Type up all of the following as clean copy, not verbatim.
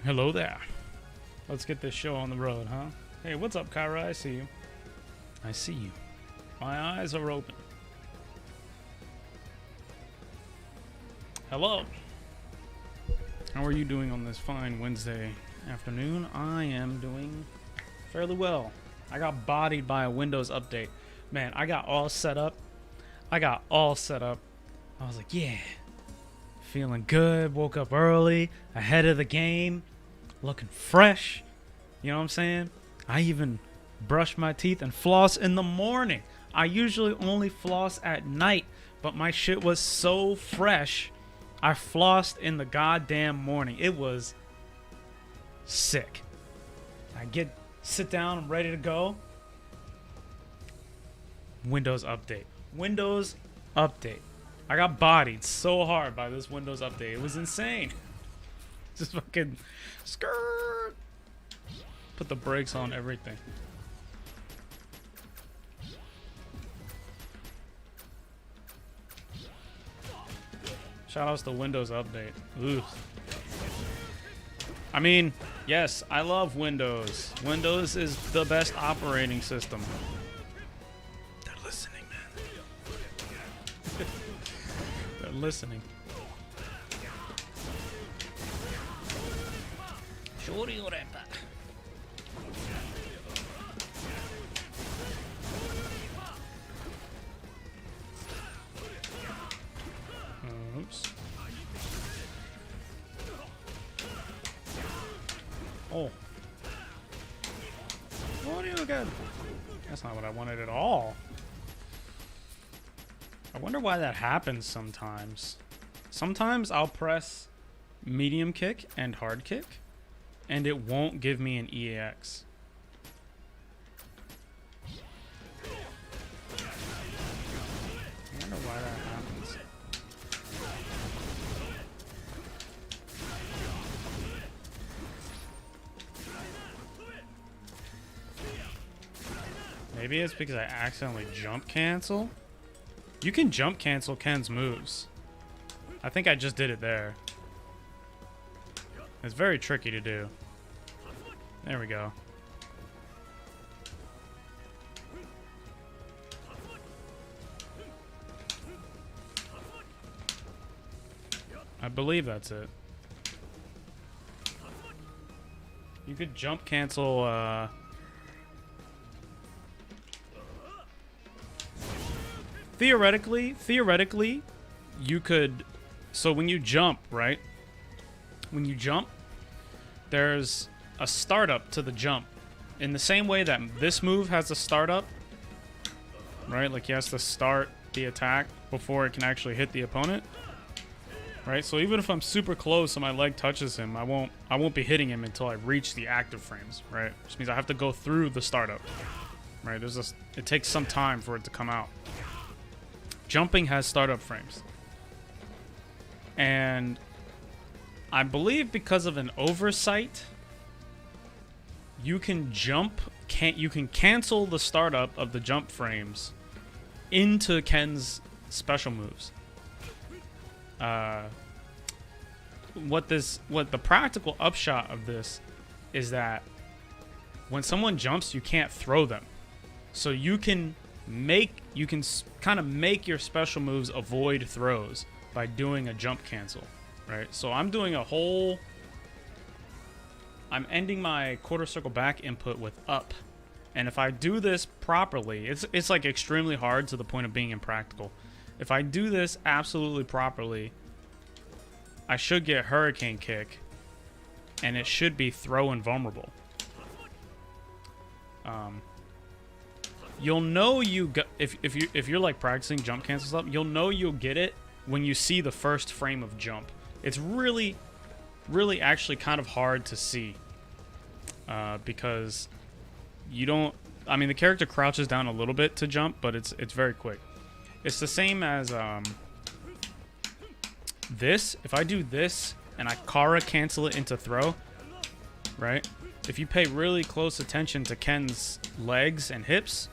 Hello there. Let's get this show on the road, huh? Hey, what's up, Kyra? I see you. I see you. My eyes are open. Hello. How are you doing on this fine Wednesday afternoon? I am doing fairly well. I got bodied by a Windows update. Man, I got all set up. I was like, yeah. Feeling good. Woke up early, ahead of the game, looking fresh. You know what I'm saying? I even brush my teeth and floss in the morning. I usually only floss at night, but my shit was so fresh, I flossed in the goddamn morning. It was sick. Sit down, I'm ready to go. Windows update. I got bodied so hard by this Windows update. It was insane. Just fucking skirt. Put the brakes on everything. Shoutouts to Windows Update. Ooh. I mean, yes, I love Windows. Windows is the best operating system. They're listening, man. They're listening. Oops. Oh. What do you get? That's not what I wanted at all. I wonder why that happens sometimes. Sometimes I'll press medium kick and hard kick, and it won't give me an EAX. I wonder why that happens. Maybe it's because I accidentally jump cancel. You can jump cancel Ken's moves. I think I just did it there. It's very tricky to do. There we go. I believe that's it. You could jump cancel, Theoretically, you could... So when you jump, right? When you jump, there's a startup to the jump. In the same way that this move has a startup, right? Like he has to start the attack before it can actually hit the opponent. Right? So even if I'm super close and my leg touches him, I won't be hitting him until I reach the active frames, right? Which means I have to go through the startup. Right? It takes some time for it to come out. Jumping has startup frames. And I believe because of an oversight, you can cancel the startup of the jump frames into Ken's special moves. What the practical upshot of this is that when someone jumps, you can't throw them. So you can kind of make your special moves avoid throws by doing a jump cancel, right? So I'm ending my quarter circle back input with up. And if I do this properly, it's like extremely hard to the point of being impractical. If I do this absolutely properly, I should get hurricane kick and it should be throw invulnerable. You'll know if you're like practicing jump cancel stuff, you'll know you'll get it when you see the first frame of jump. It's really actually kind of hard to see because you don't. I mean, the character crouches down a little bit to jump, but it's very quick. It's the same as this. If I do this and I Kara cancel it into throw, right? If you pay really close attention to Ken's legs and hips,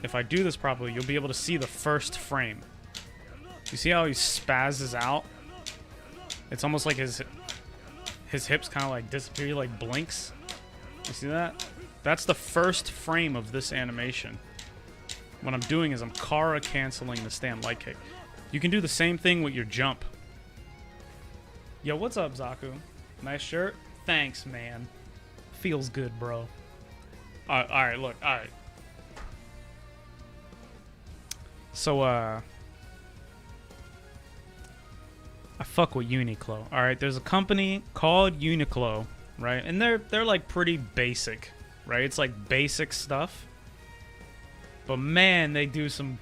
if I do this properly, you'll be able to see the first frame. You see how he spazzes out? It's almost like his hips kind of like disappear, he like blinks. You see that? That's the first frame of this animation. What I'm doing is I'm Kara canceling the stand light kick. You can do the same thing with your jump. Yo, what's up, Zaku? Nice shirt. Thanks, man. Feels good, bro. Alright, look. Alright. So, I fuck with Uniqlo. Alright, there's a company called Uniqlo, right? And they're like pretty basic, right? It's like basic stuff. But man, they do some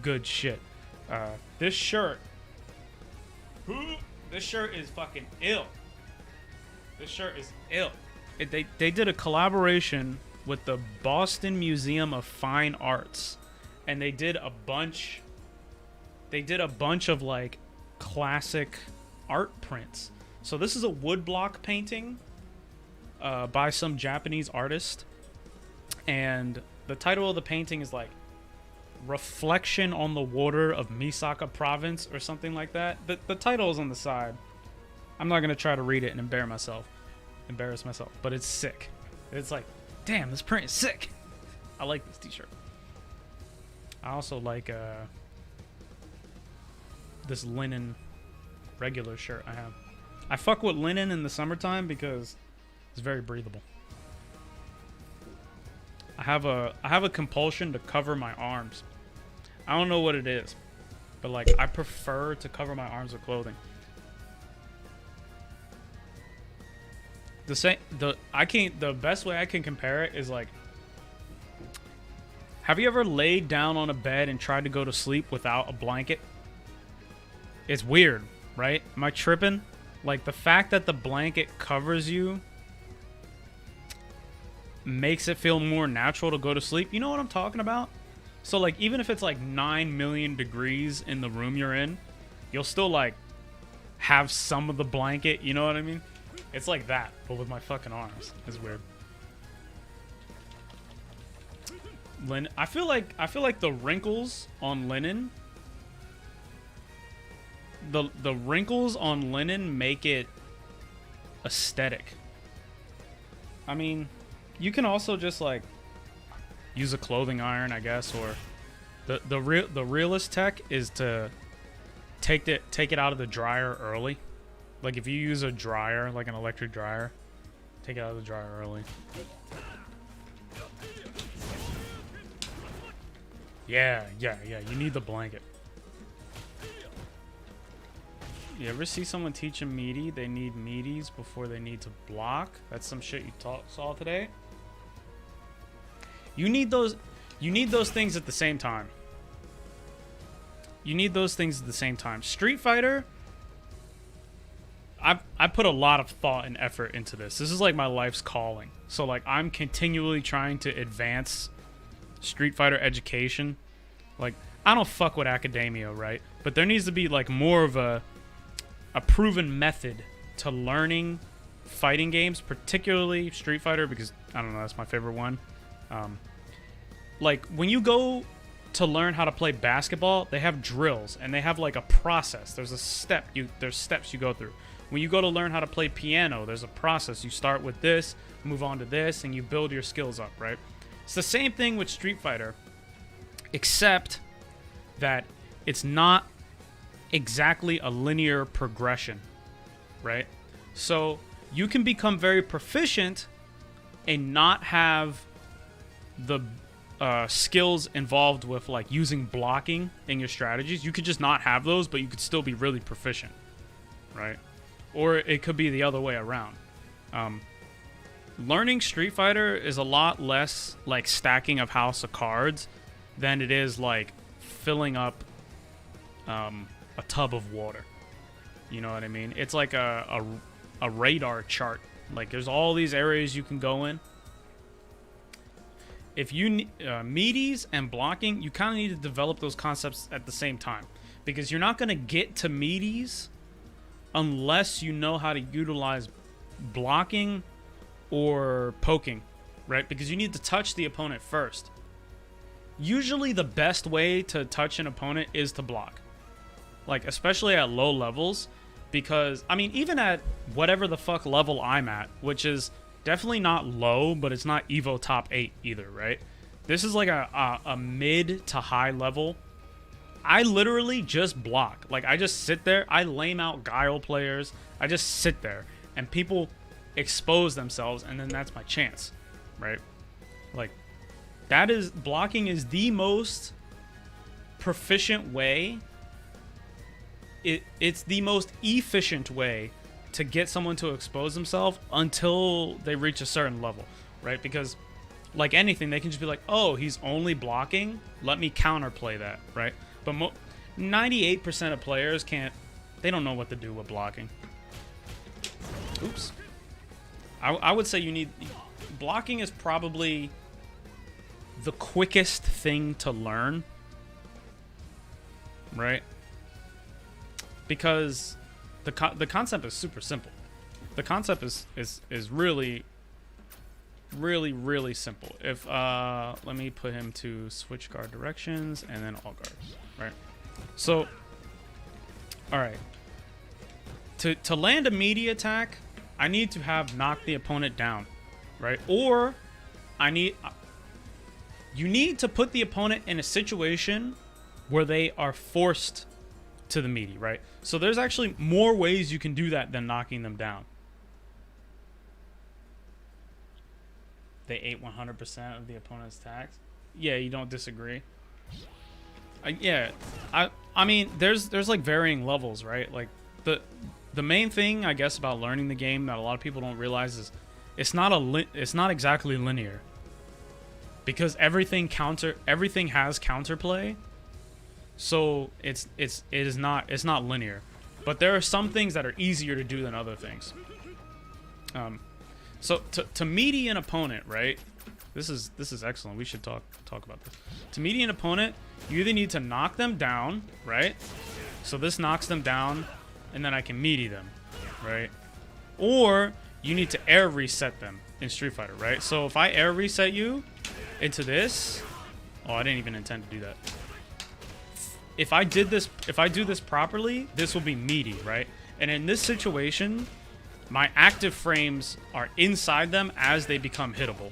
good shit. This shirt is fucking ill. This shirt is ill. They did a collaboration with the Boston Museum of Fine Arts, and they did a bunch of like classic art prints. So this is a woodblock painting by some Japanese artist, and the title of the painting is like Reflection on the Water of Misaka Province or something like that. The title is on the side. I'm not gonna try to read it and embarrass myself, but it's sick. It's like, damn, this print is sick. I like this t-shirt. I also like this linen regular shirt I have. I fuck with linen in the summertime because it's very breathable. I have a compulsion to cover my arms. I don't know what it is, but like I prefer to cover my arms with clothing. The best way I can compare it is like, have you ever laid down on a bed and tried to go to sleep without a blanket? It's weird, right? Am I tripping? Like, the fact that the blanket covers you makes it feel more natural to go to sleep. You know what I'm talking about? So like, even if it's like 9 million degrees in the room you're in, you'll still like have some of the blanket, you know what I mean? It's like that, but with my fucking arms. It's weird. I feel like the wrinkles on linen, the wrinkles on linen make it aesthetic. I mean, you can also just like use a clothing iron, I guess, or the realest tech is to take it out of the dryer early. Like if you use a dryer, like an electric dryer, take it out of the dryer early. Yeah, you need the blanket. You ever see someone teach a meaty? They need meaties before they need to block. That's some shit you saw today. You need those things at the same time. You need those things at the same time. Street Fighter, I put a lot of thought and effort into this. This is like my life's calling. So like I'm continually trying to advance Street Fighter education. Like I don't fuck with academia, right? But there needs to be like more of a proven method to learning fighting games, particularly Street Fighter, because I don't know, that's my favorite one. Like when you go to learn how to play basketball, they have drills and they have like a process. There's steps you go through. When you go to learn how to play piano, there's a process. You start with this, move on to this, and you build your skills up, right? It's the same thing with Street Fighter, except that it's not exactly a linear progression, right? So you can become very proficient and not have the skills involved with like using blocking in your strategies. You could just not have those, but you could still be really proficient, right? Or it could be the other way around. Learning Street Fighter is a lot less like stacking of house of cards than it is like filling up a tub of water. You know what I mean? It's like a radar chart. Like there's all these areas you can go in. If you meaties and blocking, you kind of need to develop those concepts at the same time, because you're not going to get to meaties unless you know how to utilize blocking or poking, right? Because you need to touch the opponent first. Usually the best way to touch an opponent is to block, like especially at low levels, Because, I mean, even at whatever the fuck level I'm at, which is definitely not low, but it's not Evo top 8 either, right? This is like a mid to high level. I literally just block. Like, I just sit there. I lame out Guile players. I just sit there. And people expose themselves, and then that's my chance, right? Like, that is... Blocking is the most proficient way. It's the most efficient way to get someone to expose themselves until they reach a certain level, right? Because, like anything, they can just be like, oh, he's only blocking. Let me counterplay that, right? But 98% of players can't... They don't know what to do with blocking. Oops. I would say you need... Blocking is probably the quickest thing to learn, right? Because the concept is super simple. The concept is really, really, really simple. If let me put him to switch guard directions and then all guards, right? So, all right. To land a meaty attack, I need to have knocked the opponent down, right? Or you need to put the opponent in a situation where they are forced to the meaty, right? So there's actually more ways you can do that than knocking them down. They ate 100% of the opponent's attacks. Yeah, you don't disagree. Yeah, I mean, there's like varying levels, right? Like the main thing I guess about learning the game that a lot of people don't realize is it's not exactly linear. Because everything has counterplay. So it's not linear, but there are some things that are easier to do than other things. So to meaty an opponent, right? This is excellent. We should talk about this. To meaty an opponent, you either need to knock them down, right? So this knocks them down, and then I can meaty them, right? Or you need to air reset them in Street Fighter, right? So if I air reset you into this, oh, I didn't even intend to do that. If I do this properly, this will be meaty, right? And in this situation, my active frames are inside them as they become hittable,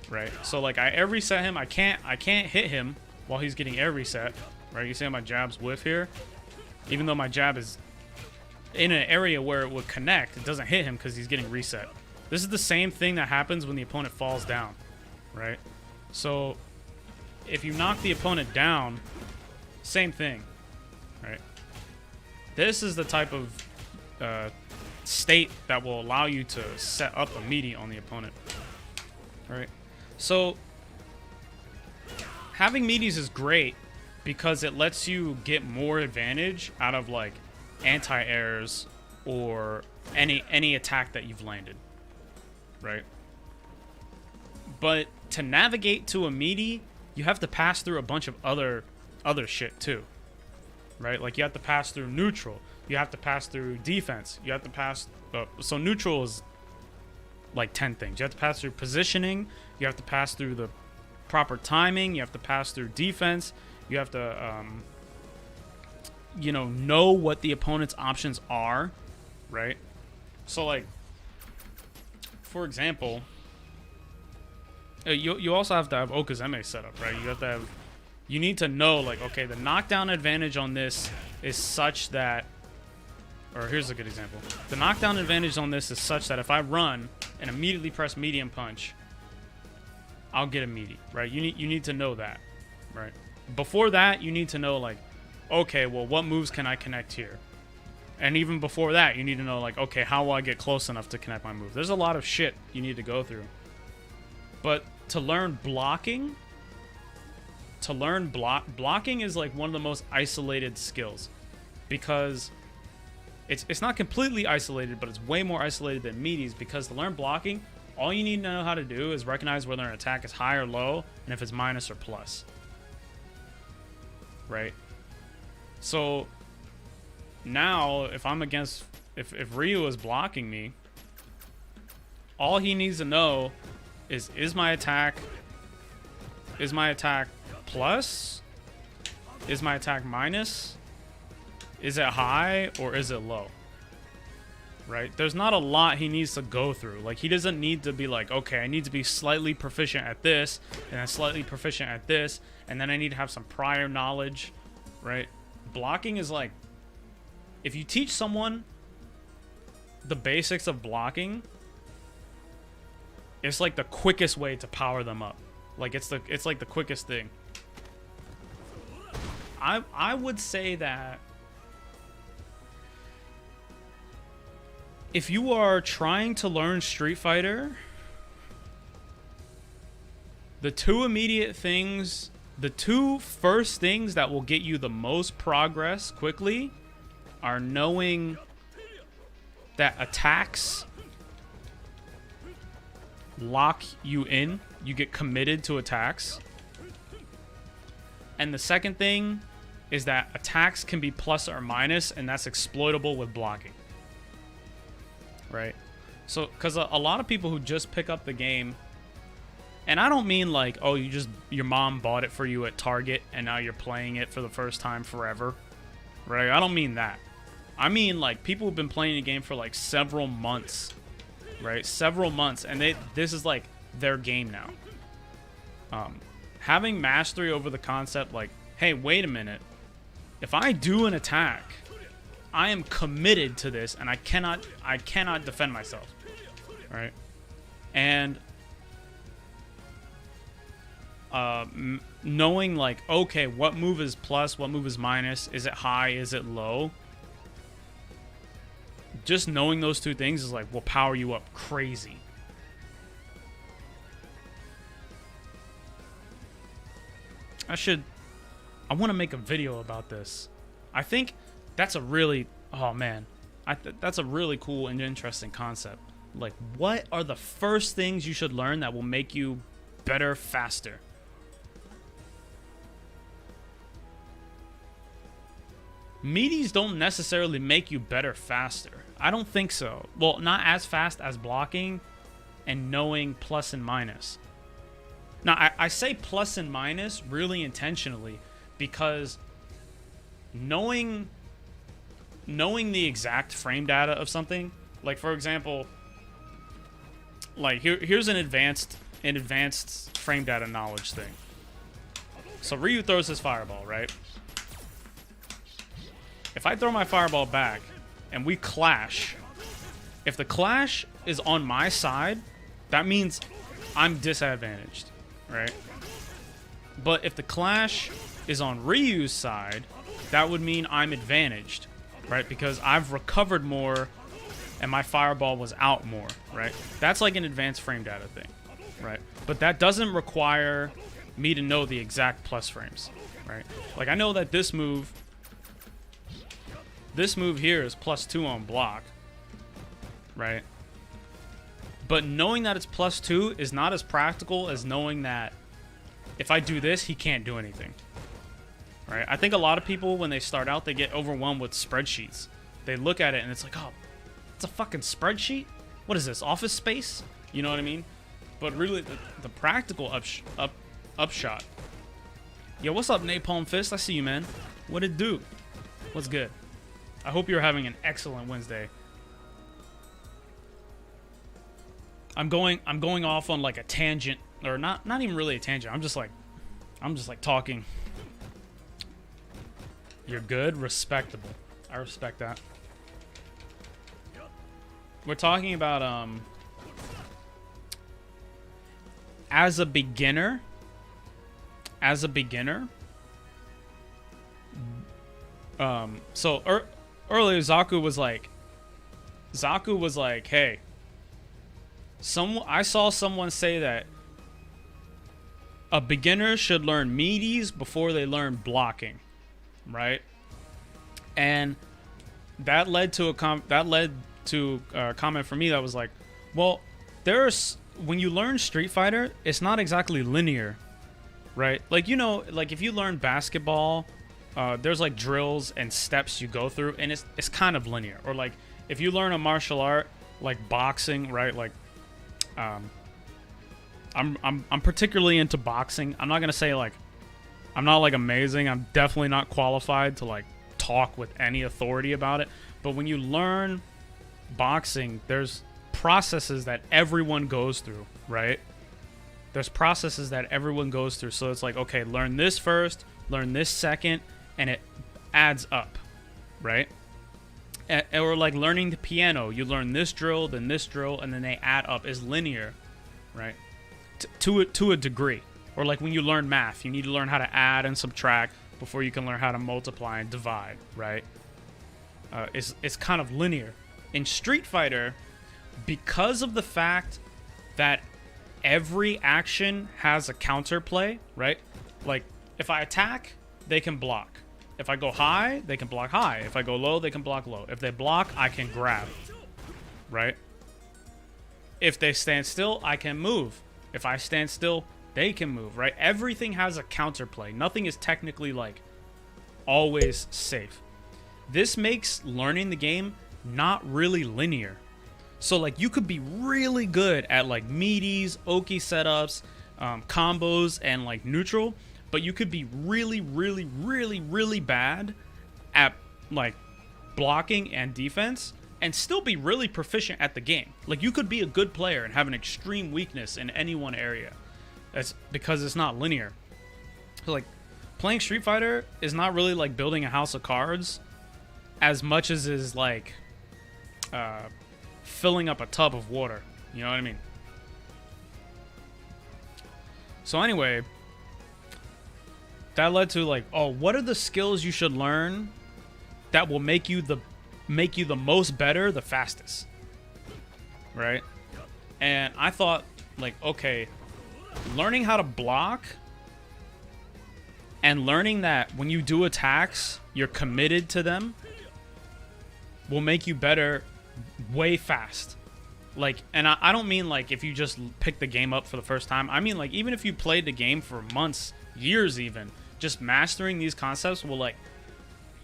right? So like I air reset him, I can't hit him while he's getting air reset, right? You see how my jab's whiff here? Even though my jab is in an area where it would connect, it doesn't hit him because he's getting reset. This is the same thing that happens when the opponent falls down, right? So if you knock the opponent down, same thing, right? This is the type of state that will allow you to set up a meaty on the opponent, right? So having meaties is great because it lets you get more advantage out of like anti-airs or any attack that you've landed, right? But to navigate to a meaty, you have to pass through a bunch of other shit too, right? Like you have to pass through neutral, you have to pass through defense, you have to pass so neutral is like 10 things. You have to pass through positioning, you have to pass through the proper timing, you have to pass through defense, you have to know what the opponent's options are, right? So like for example, you also have to have Okazeme set up, right? You need to know, like, okay, the knockdown advantage on this is such that... Or here's a good example. The knockdown advantage on this is such that if I run and immediately press medium punch, I'll get a meaty, right? You need to know that, right? Before that, you need to know, like, okay, well, what moves can I connect here? And even before that, you need to know, like, okay, how will I get close enough to connect my move? There's a lot of shit you need to go through. But to learn blocking... blocking is like one of the most isolated skills because it's not completely isolated, but it's way more isolated than meaties because to learn blocking, all you need to know how to do is recognize whether an attack is high or low and if it's minus or plus, right? So now if I'm against if Ryu is blocking me, all he needs to know is my attack plus? Is my attack minus? Is it high or is it low? Right? There's not a lot he needs to go through. Like, he doesn't need to be like, okay, I need to be slightly proficient at this, and then slightly proficient at this, and then I need to have some prior knowledge, right? Blocking is like, if you teach someone the basics of blocking, it's like the quickest way to power them up. Like, it's like the quickest thing. I would say that if you are trying to learn Street Fighter, the two first things that will get you the most progress quickly are knowing that attacks lock you in. You get committed to attacks. And the second thing is that attacks can be plus or minus, and that's exploitable with blocking. Right? So, because a lot of people who just pick up the game, and I don't mean like, oh, your mom bought it for you at Target and now you're playing it for the first time forever. Right? I don't mean that. I mean like people who've been playing the game for like several months. Right? Several months, and this is like their game now. Having mastery over the concept like, hey, wait a minute. If I do an attack, I am committed to this, and I cannot defend myself, right? And knowing like, okay, what move is plus, what move is minus, is it high, is it low? Just knowing those two things is like will power you up crazy. I want to make a video about this. I think that's a really, oh man, that's a really cool and interesting concept. Like, what are the first things you should learn that will make you better faster? Meaties don't necessarily make you better faster. I don't think so. Well, not as fast as blocking and knowing plus and minus. Now, I say plus and minus really intentionally because knowing the exact frame data of something, like for example, like here's an advanced frame data knowledge thing. So Ryu throws his fireball, right? If I throw my fireball back and we clash, if the clash is on my side, that means I'm disadvantaged, right? But if the clash is on Ryu's side, that would mean I'm advantaged, right? Because I've recovered more and my fireball was out more, right? That's like an advanced frame data thing, right? But that doesn't require me to know the exact plus frames, right? Like I know that this move here is +2 on block, right? But knowing that it's +2 is not as practical as knowing that if I do this, he can't do anything, right? I think a lot of people, when they start out, they get overwhelmed with spreadsheets. They look at it and it's like, oh, it's a fucking spreadsheet? What is this, Office Space? You know what I mean? But really, the practical upshot. Yo, what's up, Napalm Fist? I see you, man. What it do? What's good? I hope you're having an excellent Wednesday. I'm going off on like a tangent, or not even really a tangent. I'm just like talking. You're good, respectable. I respect that. We're talking about as a beginner. So earlier Zaku was like, hey, I saw someone say that a beginner should learn meaties before they learn blocking, right? And that led to a comment from me that was like, well, when you learn Street Fighter, it's not exactly linear, right? Like, you know, like if you learn basketball, there's like drills and steps you go through, and it's kind of linear. Or like if you learn a martial art like boxing, right? Like I'm particularly into boxing. I'm not gonna say like I'm not like amazing. I'm definitely not qualified to like talk with any authority about it, but when you learn boxing, there's processes that everyone goes through, right? There's processes that everyone goes through. So it's like, okay, learn this first, learn this second, and it adds up, right? Or like learning the piano, you learn this drill, then this drill, and then they add up. Is linear, right? To a degree. Or like when you learn math, you need to learn how to add and subtract before you can learn how to multiply and divide, right? It's kind of linear. In Street Fighter, because of the fact that every action has a counterplay, right? Like, if I attack, they can block. If I go high, they can block high. If I go low, they can block low. If they block, I can grab, right? If they stand still, I can move. If I stand still, they can move, right? Everything has a counterplay. Nothing is technically, like, always safe. This makes learning the game not really linear. So, like, you could be really good at, like, meaties, Oki setups, combos, and, like, neutral, but you could be really, really, really, really bad at, like, blocking and defense and still be really proficient at the game. Like, you could be a good player and have an extreme weakness in any one area. That's because it's not linear. So, like, playing Street Fighter is not really like building a house of cards as much as is, like, filling up a tub of water. You know what I mean? So anyway, that led to, like, oh, what are the skills you should learn that will make you the most better the fastest, right? And I thought, like, okay, learning how to block and learning that when you do attacks you're committed to them will make you better way fast. Like, and I don't mean like if you just pick the game up for the first time. I mean, like, even if you played the game for months, years even, just mastering these concepts will, like,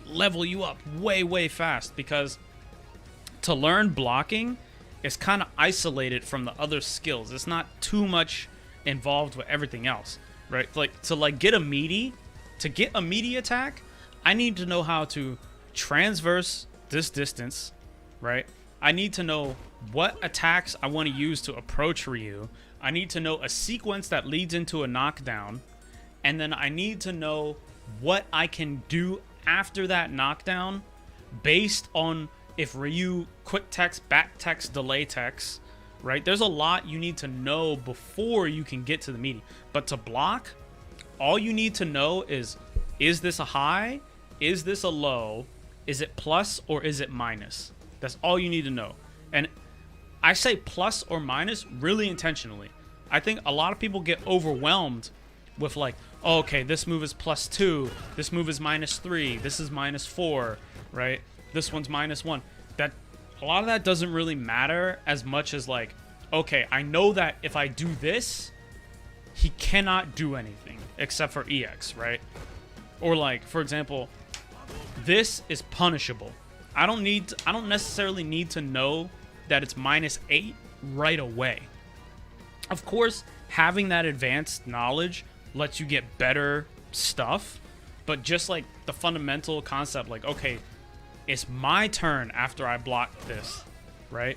level you up way fast, because to learn blocking is kind of isolated from the other skills. It's not too much involved with everything else, right? Like, to, like, get a meaty attack, I need to know how to transverse this distance, right? I need to know what attacks I want to use to approach Ryu. I need to know a sequence that leads into a knockdown, and then I need to know what I can do after that knockdown based on if Ryu quick text, back text, delay text, right? There's a lot you need to know before you can get to the meaty. But to block, all you need to know is this a high? Is this a low? Is it plus or is it minus? That's all you need to know. And I say plus or minus really intentionally. I think a lot of people get overwhelmed with, like, oh, okay, this move is +2, this move is -3, this is -4, right? This one's -1. That, a lot of that doesn't really matter as much as, like, okay, I know that if I do this, he cannot do anything except for EX, right? Or, like, for example, this is punishable. I don't necessarily need to know that it's -8 right away. Of course, having that advanced knowledge lets you get better stuff, but just, like, the fundamental concept, like, okay, it's my turn after I block this, right?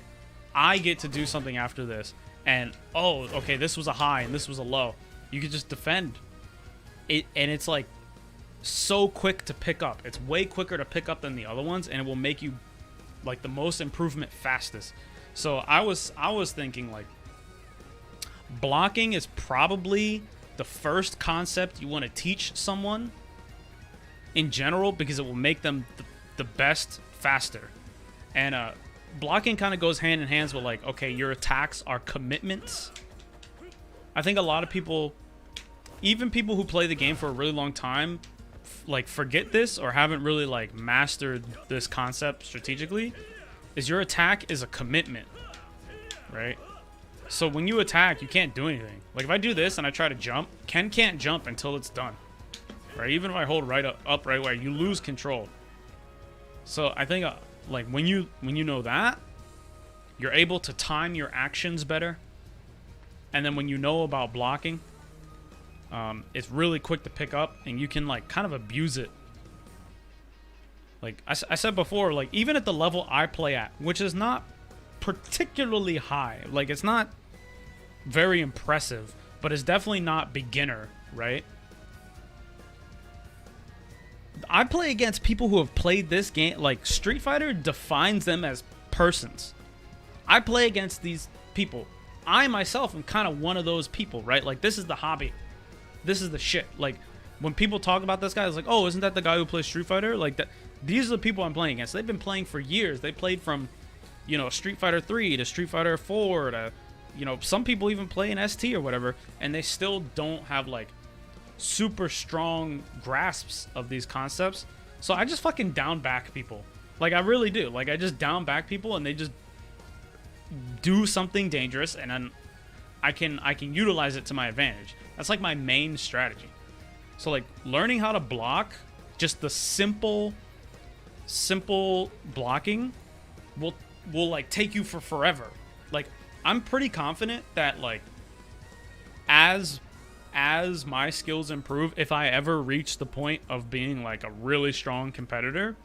I get to do something after this, and, oh, okay, this was a high and this was a low. You could just defend it, and it's, like, so quick to pick up. It's way quicker to pick up than the other ones, and it will make you, like, the most improvement fastest. So I was thinking, like, blocking is probably the first concept you want to teach someone in general, because it will make them the best faster. And blocking kind of goes hand in hand with, like, okay, your attacks are commitments. I think a lot of people, even people who play the game for a really long time, like, forget this or haven't really, like, mastered this concept strategically, is your attack is a commitment, right? So when you attack, you can't do anything. Like, if I do this and I try to jump, Ken can't jump until it's done, right? Even if I hold right up right away, you lose control. So I think, like, when you know that, you're able to time your actions better. And then when you know about blocking, it's really quick to pick up, and you can, like, kind of abuse it. Like I said before, like even at the level I play at, which is not particularly high, like it's not very impressive, but it's definitely not beginner, right? I play against people who have played this game. Like Street Fighter defines them as persons. I play against these people. I myself am kind of one of those people, right? Like this is the hobby. This is the shit. Like when people talk about this guy, it's like, oh, isn't that the guy who plays Street Fighter? Like that. These are the people I'm playing against. They've been playing for years. They played from, you know, Street Fighter 3 to Street Fighter 4 to, you know, some people even play in ST or whatever, and they still don't have like super strong grasps of these concepts. So I just fucking down back people. Like I really do. Like I just down back people and they just do something dangerous, and then I can utilize it to my advantage. That's like my main strategy. So like learning how to block, just the simple blocking will like take you for forever. Like I'm pretty confident that like as my skills improve, if I ever reach the point of being like a really strong competitor,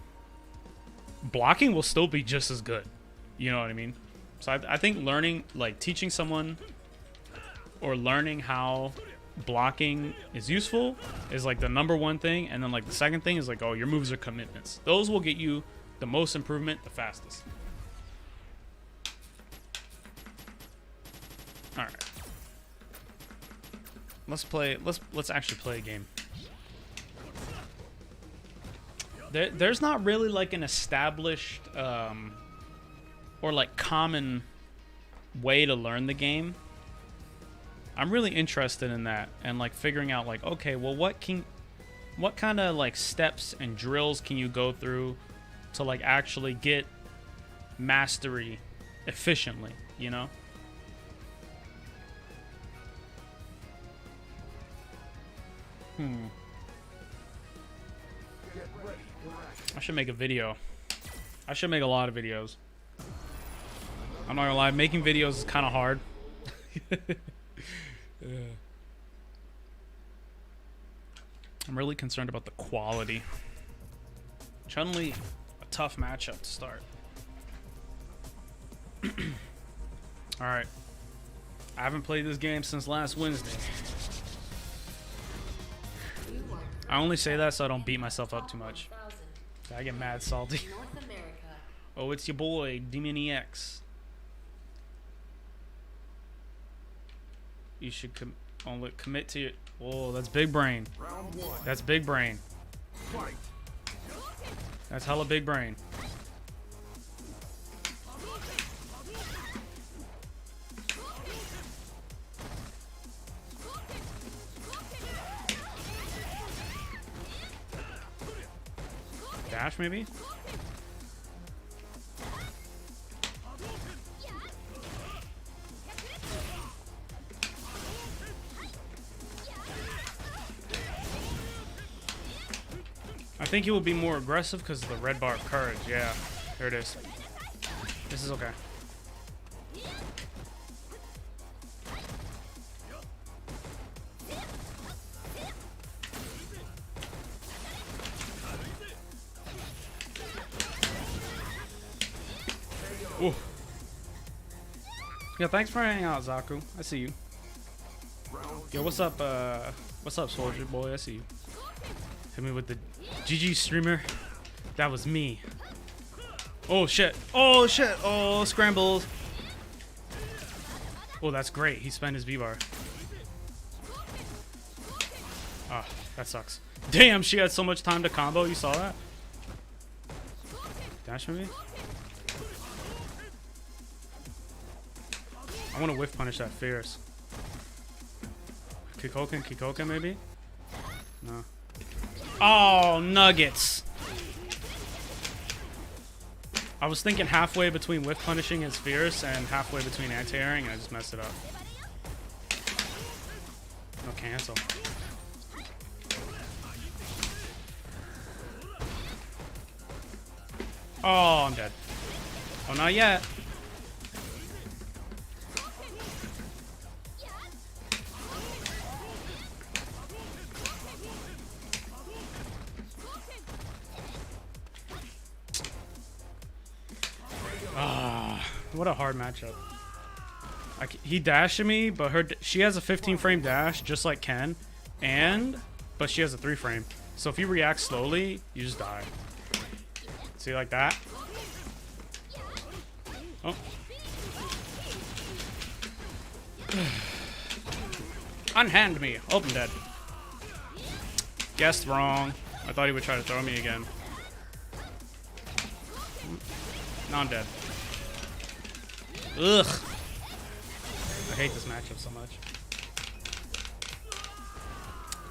blocking will still be just as good. You know what I mean? So I think learning, like teaching someone or learning how blocking is useful is like the number one thing. And then like the second thing is like, oh, your moves are commitments. Those will get you the most improvement the fastest. All right. Let's actually play a game. There's not really like an established or like common way to learn the game. I'm really interested in that and like figuring out like, okay, well what kind of like steps and drills can you go through to like actually get mastery efficiently, you know? I should make a video. I should make a lot of videos. I'm not gonna lie, making videos is kind of hard. I'm really concerned about the quality. Chun-Li, a tough matchup to start. Alright. I haven't played this game since last Wednesday. I only say that so I don't beat myself up too much. I get mad salty. Oh, it's your boy, Demon EX. You should only commit to your... Whoa, that's big brain. That's big brain. That's hella big brain. Dash, maybe? I think he will be more aggressive because of the red bar of courage. Yeah, there it is. This is okay. Ooh. Yeah, thanks for hanging out, Zaku. I see you. Yo, what's up, Soldier Boy? I see you. Hit me with the GG streamer. That was me. Oh shit. Oh shit. Oh, scrambles. Oh, that's great. He spent his V-bar. Ah, that sucks. Damn, she had so much time to combo. You saw that? Dash maybe? I want to whiff punish that fierce. Kikoken maybe? No. Oh, nuggets. I was thinking halfway between whiff punishing his fierce and halfway between anti-airing, and I just messed it up. No cancel. Oh, I'm dead. Oh, not yet. Ah, what a hard matchup. He dashed at me, but she has a 15 frame dash just like Ken, but she has a 3 frame. So if you react slowly, you just die. See, like that? Oh. Unhand me. Open dead. Guessed wrong. I thought he would try to throw me again. Now I'm dead. Ugh. I hate this matchup so much.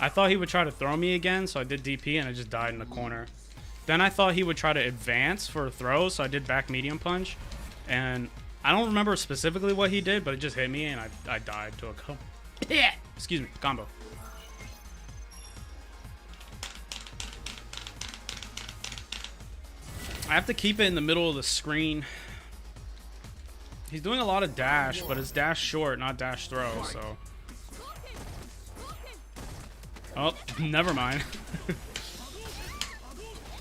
I thought he would try to throw me again, so I did DP and I just died in the corner. Then I thought he would try to advance for a throw, so I did back medium punch. And I don't remember specifically what he did, but it just hit me and I died to a excuse me, combo. I have to keep it in the middle of the screen. He's doing a lot of dash, but it's dash short, not dash throw, so. Oh, never mind.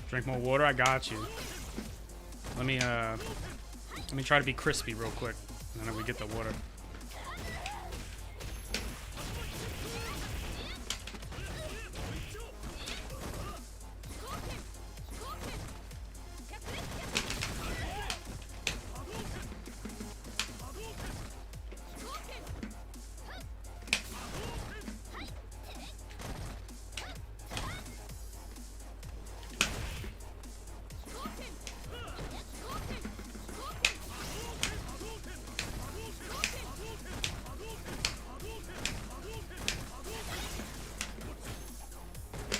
Drink more water, I got you. Let me try to be crispy real quick, and then we get the water.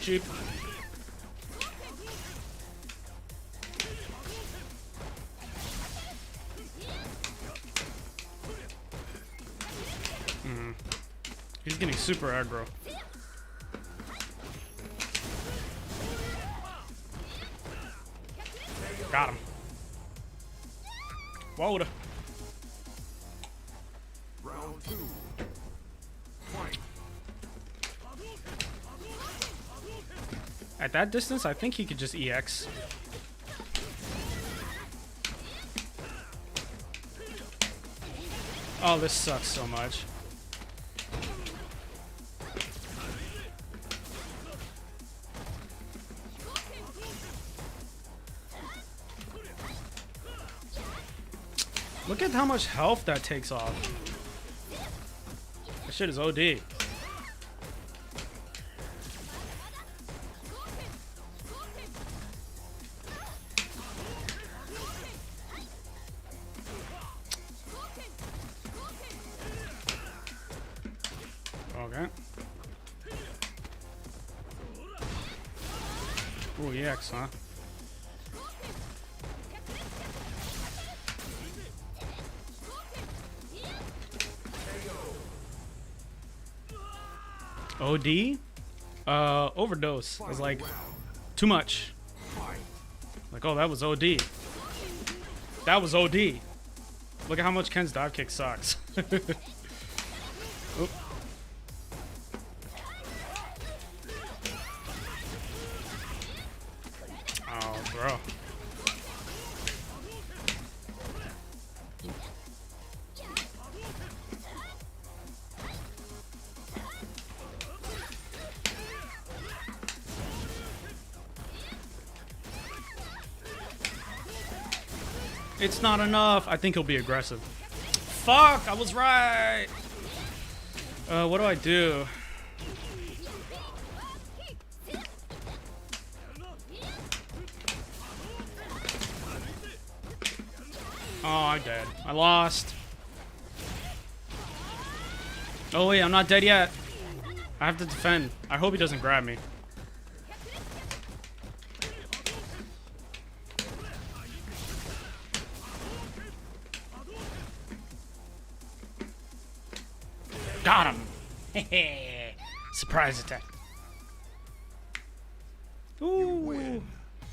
Cheap. He's getting super aggro. Got him. Whoa. Round 2. Fight. At that distance, I think he could just EX. Oh, this sucks so much. Look at how much health that takes off. That shit is OD. Okay. Ooh, EX, huh? OD? Overdose. It was like too much. Like, oh, that was OD. That was OD. Look at how much Ken's dive kick sucks. Oop. Oh, bro. It's not enough. I think he'll be aggressive. Fuck, I was right. What do I do? Oh, I'm dead. I lost. Oh wait, I'm not dead yet. I have to defend. I hope he doesn't grab me. Got him! Surprise attack. Ooh.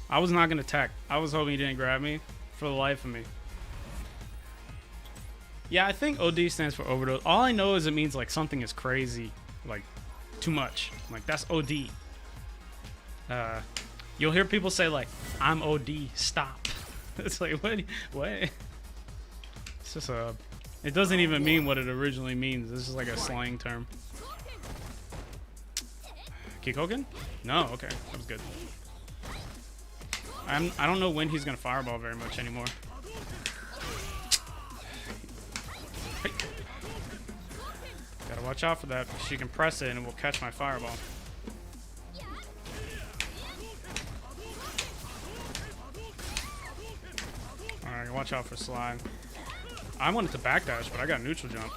I was not gonna attack. I was hoping he didn't grab me for the life of me. Yeah, I think OD stands for overdose. All I know is it means like something is crazy, like too much. Like that's OD. You'll hear people say like, "I'm OD, stop." It's like what? It's just a... It doesn't even mean what it originally means. This is like a slang term. Kikoken? No, okay. That was good. I don't know when he's gonna fireball very much anymore. Hey. Gotta watch out for that. She can press it and it will catch my fireball. Alright, watch out for slide. I wanted to backdash, but I got neutral jump.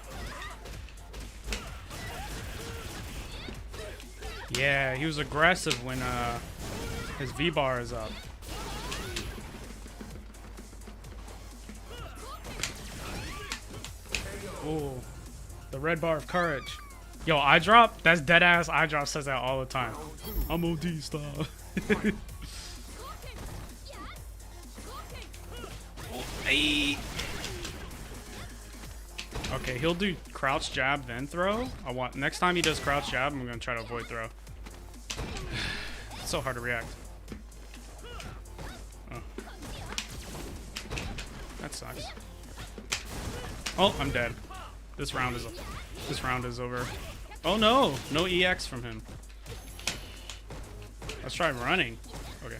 Yeah, he was aggressive when his V-bar is up. Ooh, the red bar of courage. Yo, eye drop? That's dead ass. Eye drop says that all the time. I'm OD style. Hey. Okay, he'll do crouch jab then throw. Next time he does crouch jab, I'm gonna try to avoid throw. It's so hard to react. Oh. That sucks. Oh, I'm dead. This round is over. Oh no, no EX from him. Let's try running. Okay.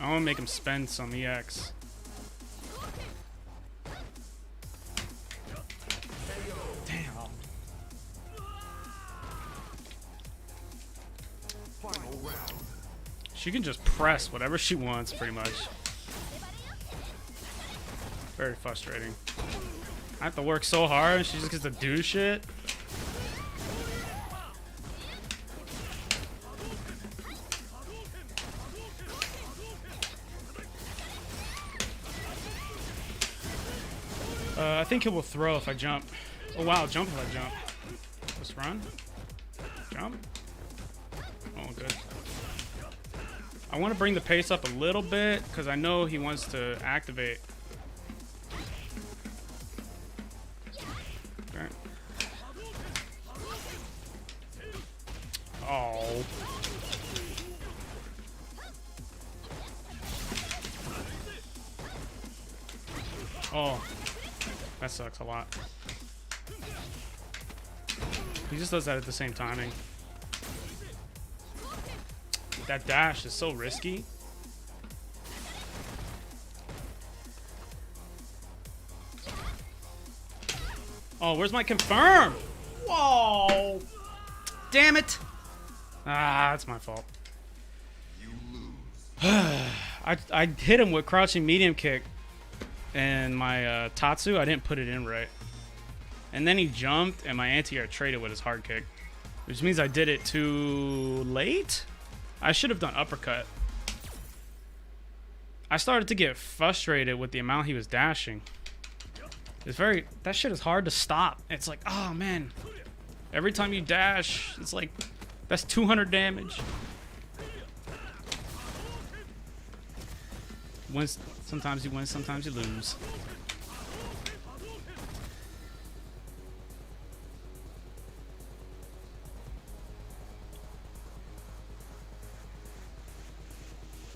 I want to make him spend some EX. Damn. Final round. She can just press whatever she wants, pretty much. Very frustrating. I have to work so hard and she just gets to do shit. I think he will throw if I jump. Oh wow, jump if I jump. Just run. Jump. Oh, good. I want to bring the pace up a little bit because I know he wants to activate. Okay. Oh. Oh. That sucks a lot. He just does that at the same timing. That dash is so risky. Oh, where's my confirm? Whoa! Damn it! Ah, that's my fault. You lose. I hit him with crouching medium kick. And my Tatsu, I didn't put it in right. And then he jumped, and my anti-air traded with his hard kick. Which means I did it too late? I should have done uppercut. I started to get frustrated with the amount he was dashing. It's very... That shit is hard to stop. It's like, oh, man. Every time you dash, it's like... That's 200 damage. Sometimes you win, sometimes you lose.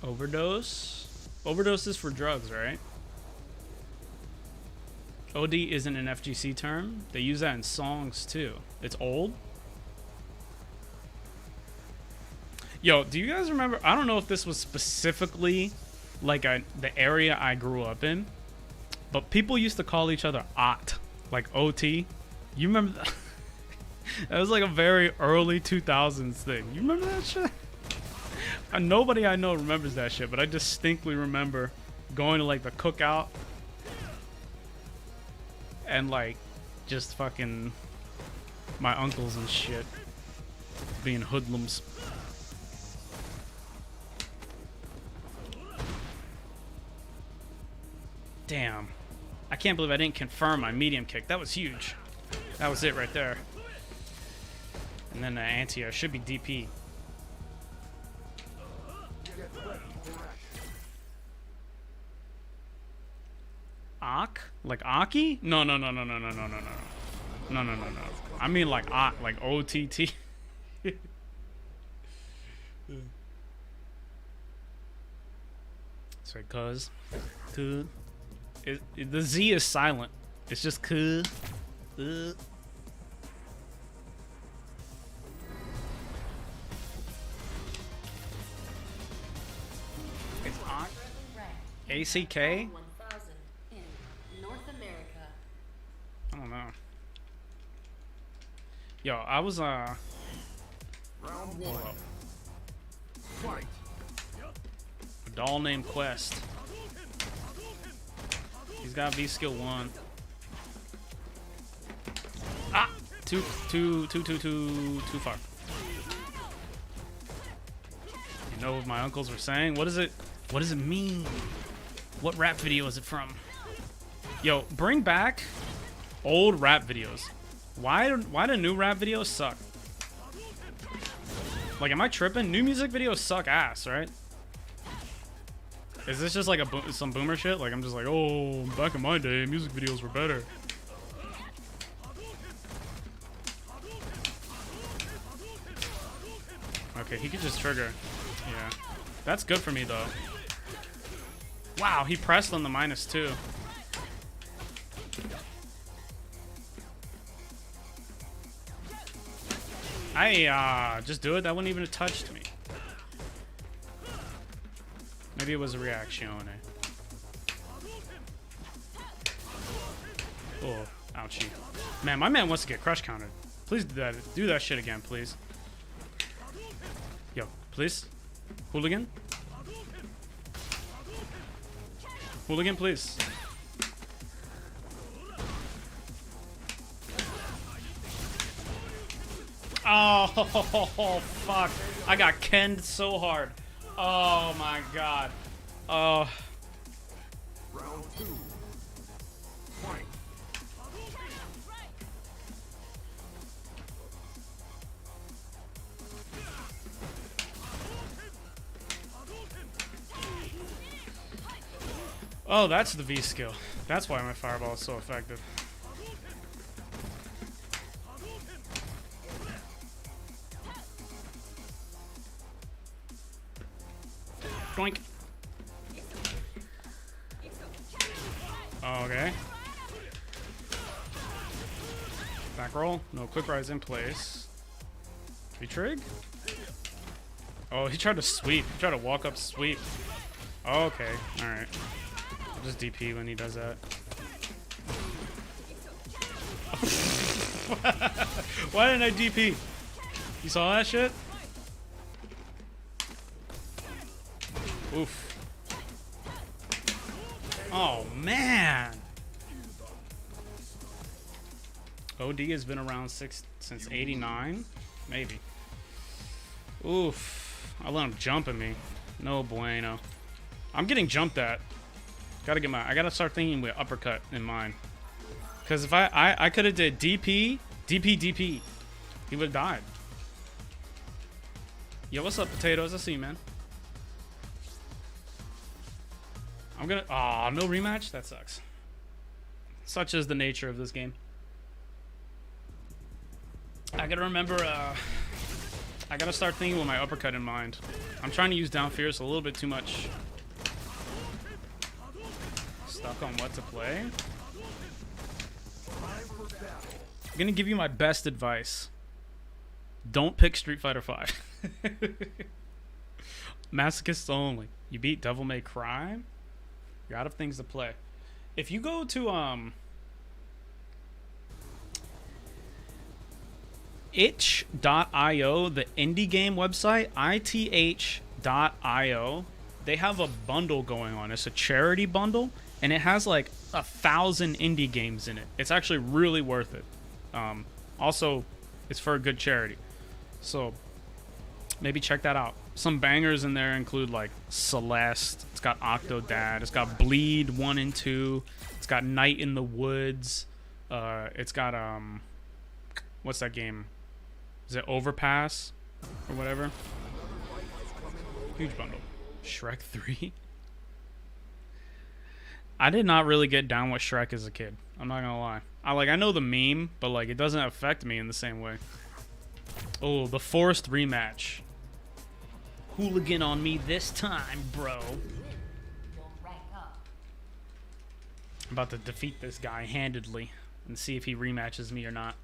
Overdose? Overdose is for drugs, right? OD isn't an FGC term. They use that in songs too. It's old. Yo, do you guys remember? I don't know if this was specifically like the area I grew up in, but people used to call each other OT, like OT. You remember that? That was like a very early 2000s thing. You remember that shit? Nobody I know remembers that shit, but I distinctly remember going to like the cookout and like just fucking my uncles and shit being hoodlums. Damn. I can't believe I didn't confirm my medium kick. That was huge. That was it right there. And then the anti-air should be DP. Ak? Like Aki? No. No. I mean like Ak, like OTT. Say cuz. Cuz. The Z is silent. It's just cuz. It's on. ACK? 1000 in North America. I don't know. Yo, I was Round hold one. up. Fight. A doll named Quest. He's got V skill 1. Ah! Too far. You know what my uncles were saying? What does it mean? What rap video is it from? Yo, bring back old rap videos. Why do new rap videos suck? Like, am I tripping? New music videos suck ass, right? Is this just like some boomer shit? Like, I'm just like, oh, back in my day, music videos were better. Okay, he could just trigger. Yeah. That's good for me, though. Wow, he pressed on the -2. Just do it. That wouldn't even have touched me. Maybe it was a reaction. Oh, ouchie. Man, my man wants to get crush counted. Please do that. Do that shit again, please. Yo, please. Hooligan. Hooligan, please. Oh, fuck. I got kenned so hard. Oh, my God. Oh. Round two. Fight. Oh, that's the V skill. That's why my fireball is so effective. Doink. Okay. Back roll. No quick rise in place. He trig? Oh, he tried to sweep. He tried to walk up sweep. Okay. Alright. I'll just DP when he does that. Why didn't I DP? You saw that shit? Oof. Oh, man. OD has been around since 89? Maybe. Oof. I let him jump at me. No bueno. I'm getting jumped at. I gotta start thinking with uppercut in mind. Because if I could have did DP, DP, he would have died. Yo, what's up, potatoes? I see you, man. I'm gonna. Aw, no rematch? That sucks. Such is the nature of this game. I gotta remember, I gotta start thinking with my uppercut in mind. I'm trying to use down fierce a little bit too much. Stuck on what to play. I'm gonna give you my best advice. Don't pick Street Fighter V. Masochists only. You beat Devil May Cry, you're out of things to play. If you go to itch.io, the indie game website, ith.io, they have a bundle going on. It's a charity bundle, and it has like 1,000 indie games in it. It's actually really worth it. Also, it's for a good charity, so maybe check that out. Some bangers in there include like Celeste, it's got Octodad, it's got Bleed 1 and 2, it's got Night in the Woods, it's got what's that game? Is it Overpass or whatever? Huge bundle. Shrek 3. I did not really get down with Shrek as a kid. I'm not gonna lie. I know the meme, but like it doesn't affect me in the same way. Oh, the forced rematch. Hooligan on me this time, bro. I'm about to defeat this guy handedly and see if he rematches me or not.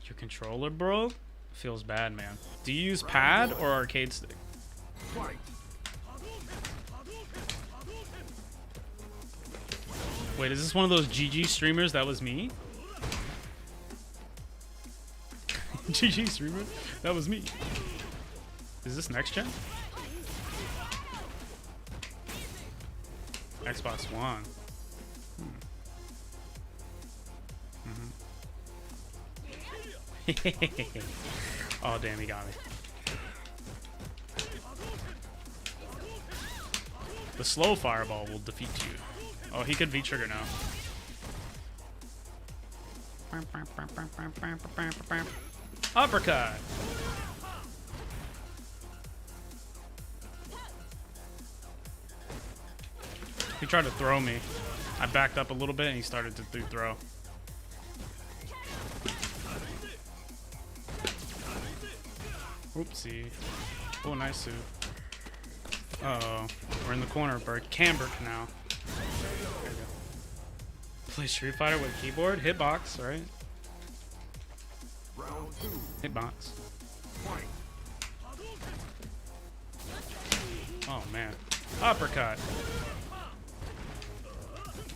Your controller broke? Feels bad, man. Do you use pad or arcade stick? Fight. Wait, is this one of those GG streamers that was me? GG streamer? That was me. Is this next gen? Xbox One. Oh, damn, he got me. The slow fireball will defeat you. Oh, he could V-trigger now. Uppercut! He tried to throw me. I backed up a little bit and he started to throw. Oopsie. Oh, nice suit. Uh-oh. We're in the corner, Bert. Camber now. There we go. Play Street Fighter with keyboard? Hitbox, right? Round 2. Hitbox. Fight. Oh, man. Uppercut.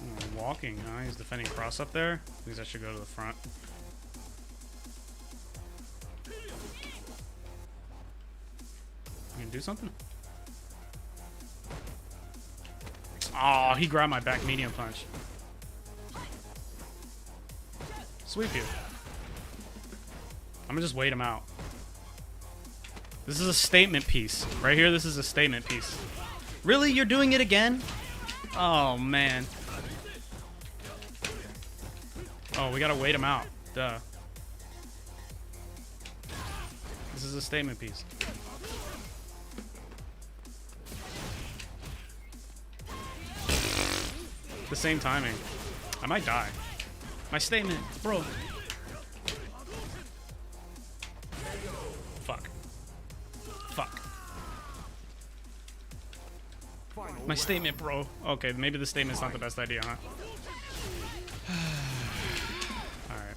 Oh, walking, huh? He's defending cross up there. At least I should go to the front. You gonna do something? Oh, he grabbed my back medium punch. Sweep you. I'm gonna just wait him out. This is a statement piece. Right here, this is a statement piece. Really? You're doing it again? Oh, man. Oh, we gotta wait him out. Duh. This is a statement piece. The same timing. I might die. My statement, bro. Fuck. Fuck. My statement, bro. Okay, maybe the statement's not the best idea, huh? Alright.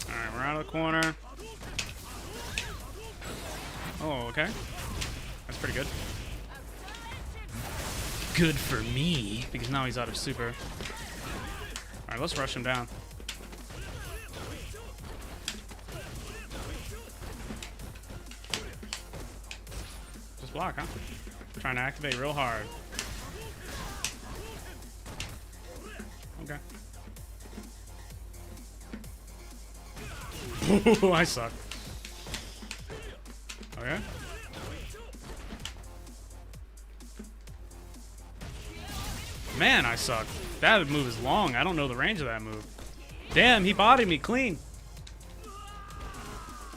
Alright, we're out of the corner. Oh, okay. That's pretty good. Good for me, because now he's out of super. Alright, let's rush him down. Just block, huh? Trying to activate real hard. Okay. Ooh, I suck. Okay. Man, I suck. That move is long. I don't know the range of that move. Damn, he bodied me clean.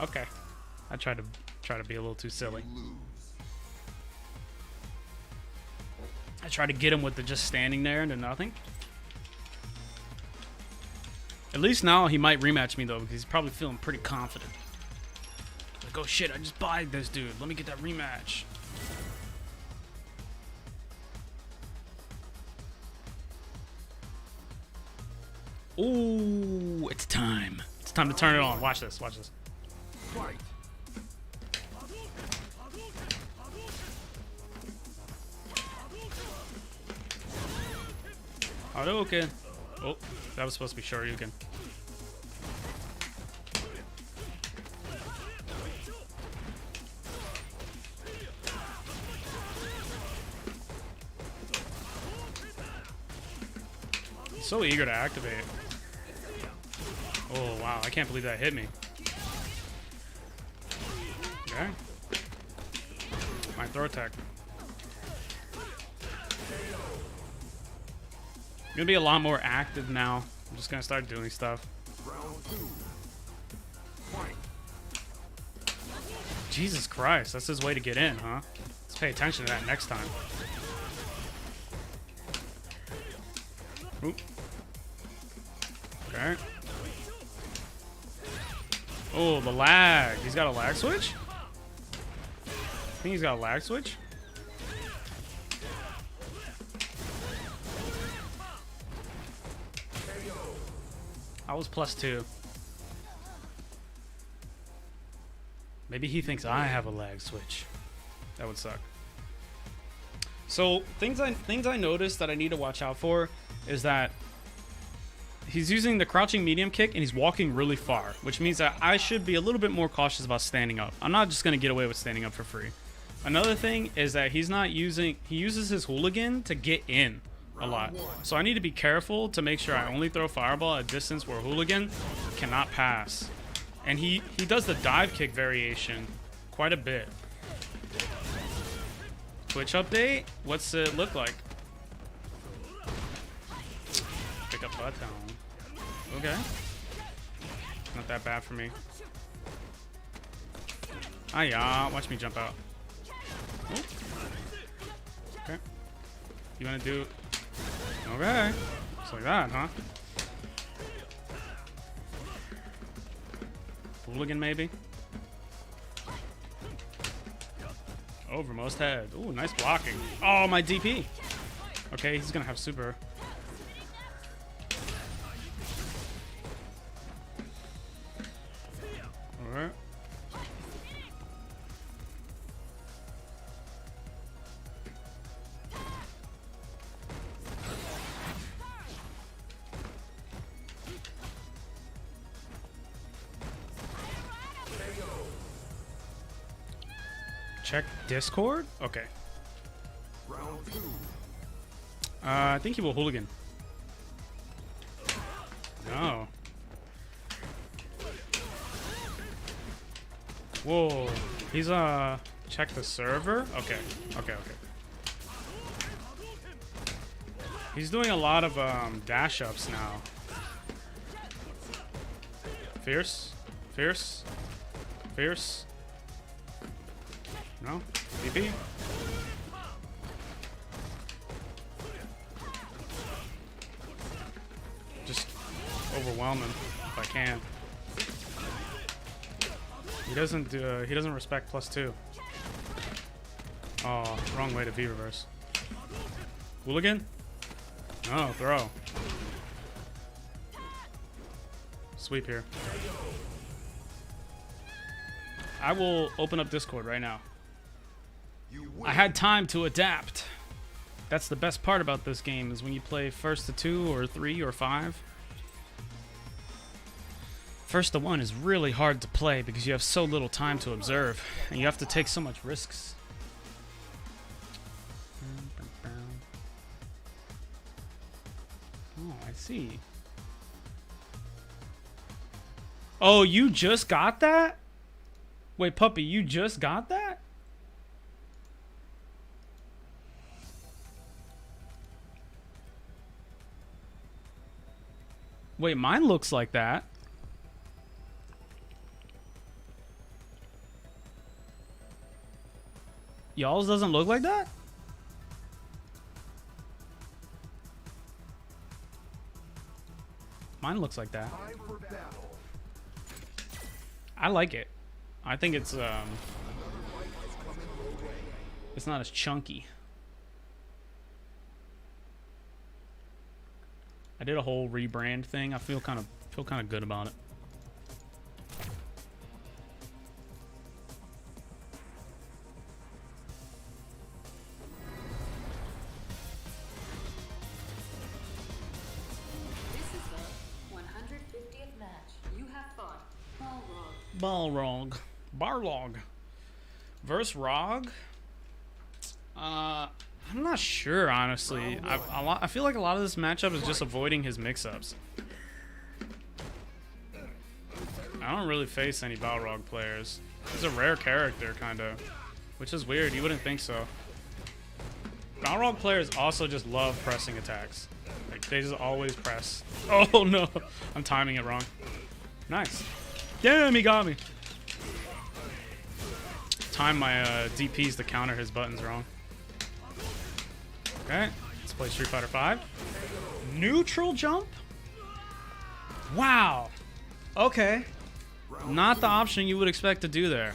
Okay. I tried to be a little too silly. I tried to get him with the just standing there into nothing. At least now he might rematch me though, because he's probably feeling pretty confident. Like, oh shit, I just bodied this dude. Let me get that rematch. Ooh, it's time. It's time to turn it on. Watch this. Watch this. Fight. Hadouken. Oh, that was supposed to be Shoryuken. So eager to activate. Oh, wow. I can't believe that hit me. Okay. My throw tech. I'm gonna be a lot more active now. I'm just gonna start doing stuff. Round 2. Fight. Jesus Christ, that's his way to get in, huh? Let's pay attention to that next time. Oop. Okay. Oh, the lag. He's got a lag switch? think he's got a lag switch. I was +2. Maybe he thinks I have a lag switch. That would suck. So things I noticed that I need to watch out for is that he's using the crouching medium kick and he's walking really far, which means that I should be a little bit more cautious about standing up. I'm not just gonna get away with standing up for free. Another thing is that he uses his hooligan to get in a lot. So I need to be careful to make sure I only throw fireball at a distance where hooligan cannot pass. And he does the dive kick variation quite a bit. Twitch update? What's it look like? Pick up button. Okay. Not that bad for me. Ah yeah, watch me jump out. Ooh. Okay. You wanna do... Okay. Just like that, huh? Hooligan maybe? Overmost head. Ooh, nice blocking. Oh, my DP. Okay, he's gonna have super. Alright. Check Discord? Okay. Round 2. I think he will hooligan. No. Whoa. He's check the server? Okay. Okay. He's doing a lot of dash ups now. Fierce. No? DP? Just overwhelm him if I can. He doesn't respect +2. Oh, wrong way to V reverse. Hooligan? No, throw. Sweep here. I will open up Discord right now. I had time to adapt. That's the best part about this game, is when you play first to 2 or 3 or 5. First to 1 is really hard to play because you have so little time to observe and you have to take so much risks. Oh, I see. Oh, you just got that? Wait, puppy, you just got that? Wait, mine looks like that. Y'all's doesn't look like that? Mine looks like that. Time for battle. I like it. I think it's not as chunky. I did a whole rebrand thing. I feel kind of good about it. This is the 150th match. You have fun. Balrog. Barlog. Versus Rog? I'm not sure, honestly. I feel like a lot of this matchup is just avoiding his mix-ups. I don't really face any Balrog players. He's a rare character, kind of. Which is weird. You wouldn't think so. Balrog players also just love pressing attacks. Like, they just always press. Oh, no. I'm timing it wrong. Nice. Damn, he got me. Time my DPs to counter his buttons wrong. Okay, let's play Street Fighter V. Neutral jump? Wow. Okay. Not the option you would expect to do there.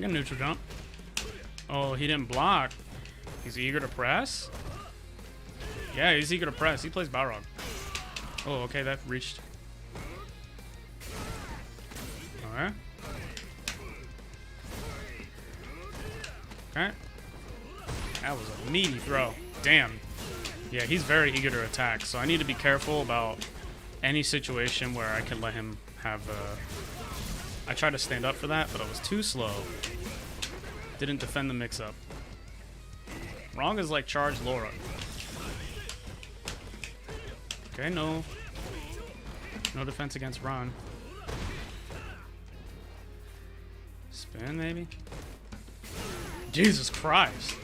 got a neutral jump. Oh, he didn't block. He's eager to press? Yeah, he's eager to press. He plays Balrog. Oh, okay, that reached. Alright. Okay. That was a meaty throw. Damn. Yeah, he's very eager to attack, so I need to be careful about any situation where I can let him have I tried to stand up for that, but I was too slow. Didn't defend the mix-up. Wrong is like charge Laura. Okay, no defense against Ron. Spin, maybe? Jesus Christ.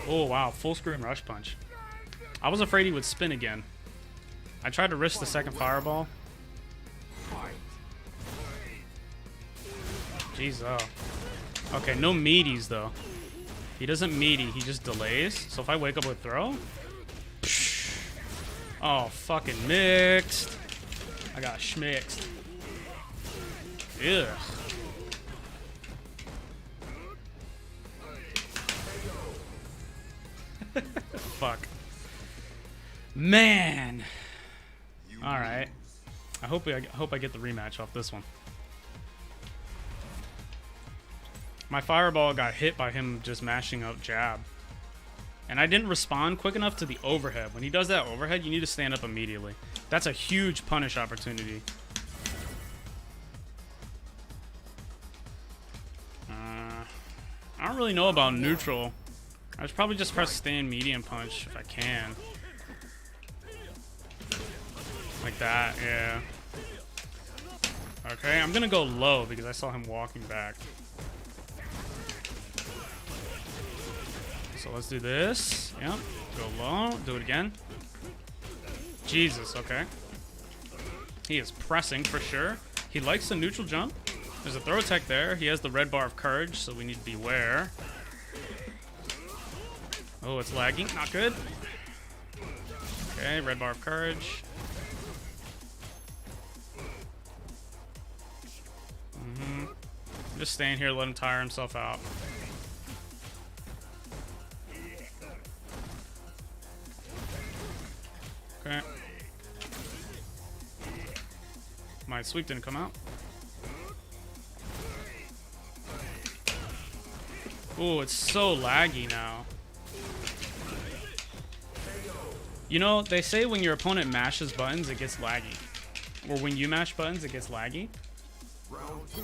Oh, wow. Full screen rush punch. I was afraid he would spin again. I tried to risk the second fireball. Jeez, oh. Okay, no meaties, though. He doesn't meaty, he just delays. So if I wake up with throw... Oh, fucking mixed. I got schmixed. Ugh. Fuck. Man. All right. I hope I get the rematch off this one. My fireball got hit by him just mashing up jab. And I didn't respond quick enough to the overhead. When he does that overhead, you need to stand up immediately. That's a huge punish opportunity. I don't really know about neutral. I should probably just press stand medium punch if I can. Like that, yeah. Okay, I'm gonna go low because I saw him walking back. So let's do this. Yep. Go low. Do it again. Jesus, okay. He is pressing for sure. He likes the neutral jump. There's a throw attack there. He has the red bar of courage, so we need to beware. Oh, it's lagging. Not good. Okay, red bar of courage. Just staying here, let him tire himself out. Okay. My sweep didn't come out. Oh, it's so laggy now. You know, they say when your opponent mashes buttons, it gets laggy. Or when you mash buttons, it gets laggy. Round 2.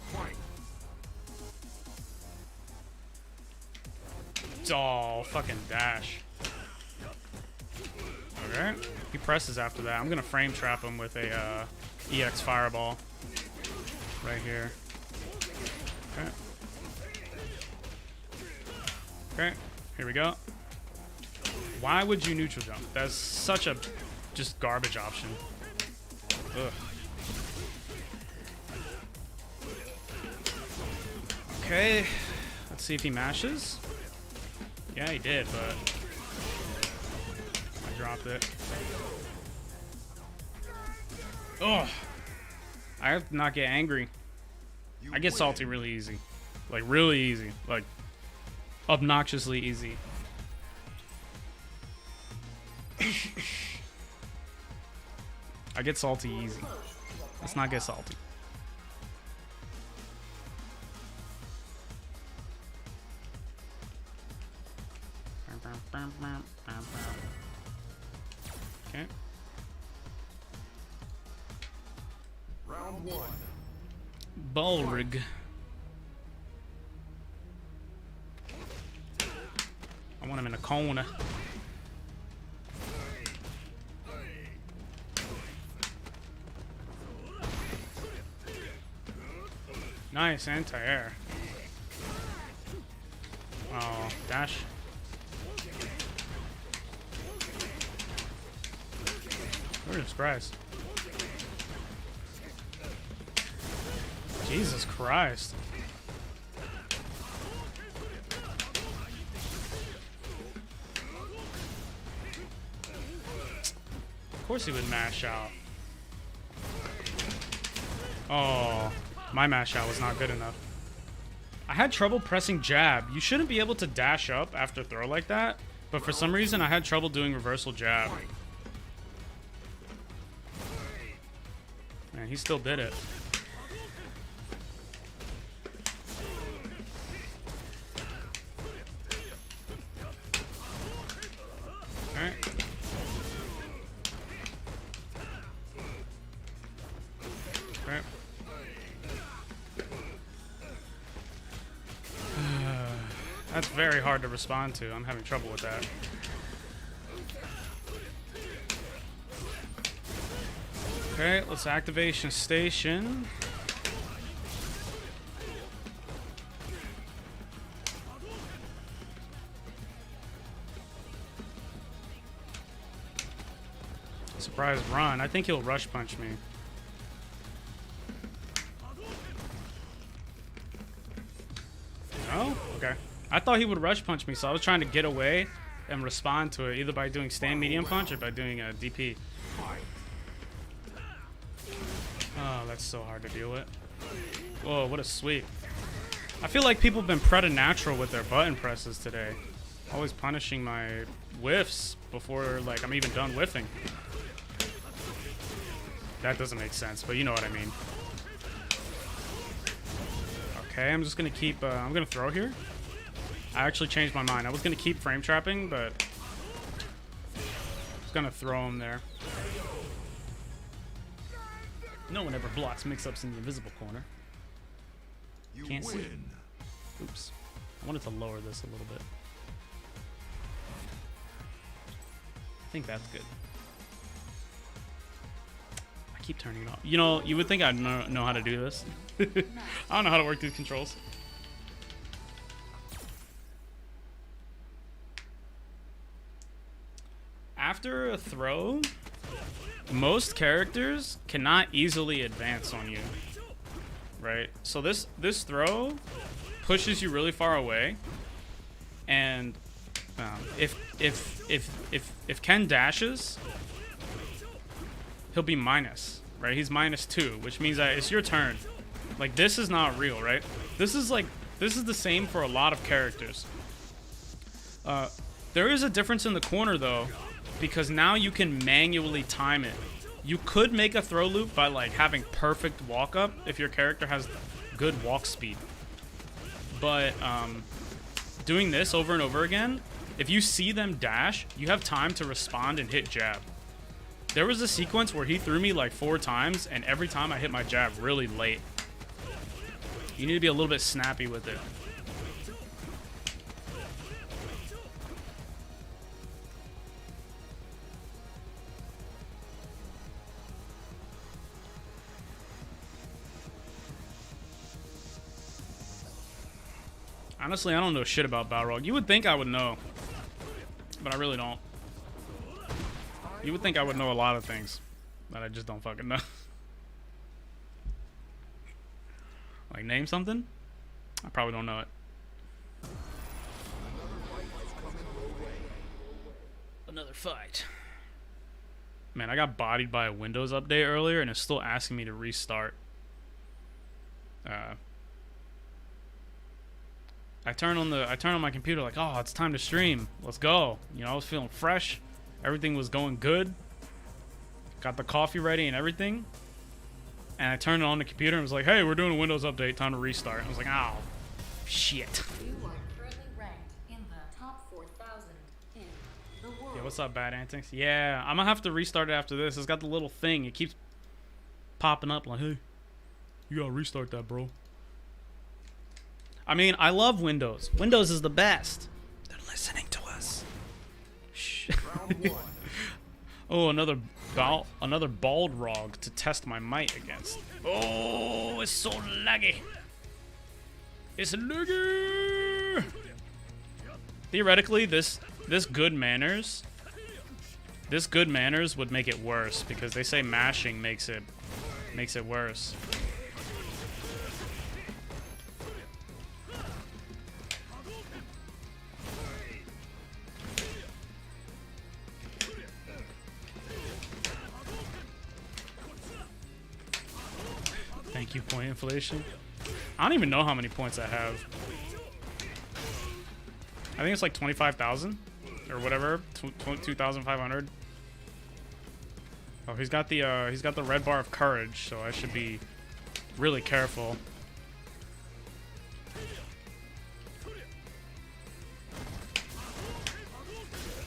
Fight. Oh, fucking dash. Okay. He presses after that. I'm gonna frame trap him with a EX fireball. Right here. Okay. Okay. Here we go. Why would you neutral jump? That's such a just garbage option. Ugh. Okay. Let's see if he mashes. Yeah, he did, but I dropped it. Ugh. I have to not get angry. I get salty really easy. Like, really easy. Like, obnoxiously easy. I get salty easy. Let's not get salty. Okay. Round 1. Balrog. I want him in a corner. Nice anti-air. Oh, dash. Jesus Christ. Jesus Christ. Of course he would mash out. Oh, my mash out was not good enough. I had trouble pressing jab. You shouldn't be able to dash up after throw like that, but for some reason I had trouble doing reversal jab. Man, he still did it. Alright. Alright. That's very hard to respond to. I'm having trouble with that. Okay, let's activation station. Surprise run. I think he'll rush punch me. No? Okay. I thought he would rush punch me, so I was trying to get away and respond to it, either by doing stand medium punch or by doing a DP. Oh, that's so hard to deal with. Whoa, what a sweep. I feel like people have been preternatural with their button presses today. Always punishing my whiffs before, like, I'm even done whiffing. That doesn't make sense, but you know what I mean. Okay, I'm just gonna keep, I'm gonna throw here. I actually changed my mind. I was gonna keep frame trapping, but just gonna throw him there. No one ever blocks mix-ups in the invisible corner. Can't see. Oops. I wanted to lower this a little bit. I think that's good. I keep turning it off. You know, you would think I'd know how to do this. I don't know how to work these controls. After a throw, most characters cannot easily advance on you, right? So this throw pushes you really far away, and if Ken dashes, he'll be minus, right? He's -2, which means that it's your turn. Like, this is not real, right? This is the same for a lot of characters. There is a difference in the corner though, because now you can manually time it. You could make a throw loop by like having perfect walk up if your character has good walk speed. But doing this over and over again, if you see them dash, you have time to respond and hit jab. There was a sequence where he threw me like 4 times, and every time I hit my jab really late. You need to be a little bit snappy with it. Honestly, I don't know shit about Balrog. You would think I would know, but I really don't. You would think I would know a lot of things, but I just don't fucking know. Like, name something? I probably don't know it. Another fight. Man, I got bodied by a Windows update earlier, and it's still asking me to restart. I turn on my computer like, oh, it's time to stream. Let's go. You know, I was feeling fresh. Everything was going good. Got the coffee ready and everything. And I turned it on the computer and was like, hey, we're doing a Windows update. Time to restart. I was like, oh, shit. You are currently ranked in the top 4,000 in the world. Yeah, what's up, Bad Antics? Yeah, I'm gonna have to restart it after this. It's got the little thing. It keeps popping up like, hey, you gotta restart that, bro. I mean, I love Windows. Windows is the best. They're listening to us. Shh. Round 1. Oh, another Balrog to test my might against. Oh, it's so laggy. It's laggy. Theoretically, this good manners would make it worse because they say mashing makes it worse. IQ point inflation. I don't even know how many points I have. I think it's like 25,000 or whatever, 2,500. Oh, he's got the red bar of courage, so I should be really careful.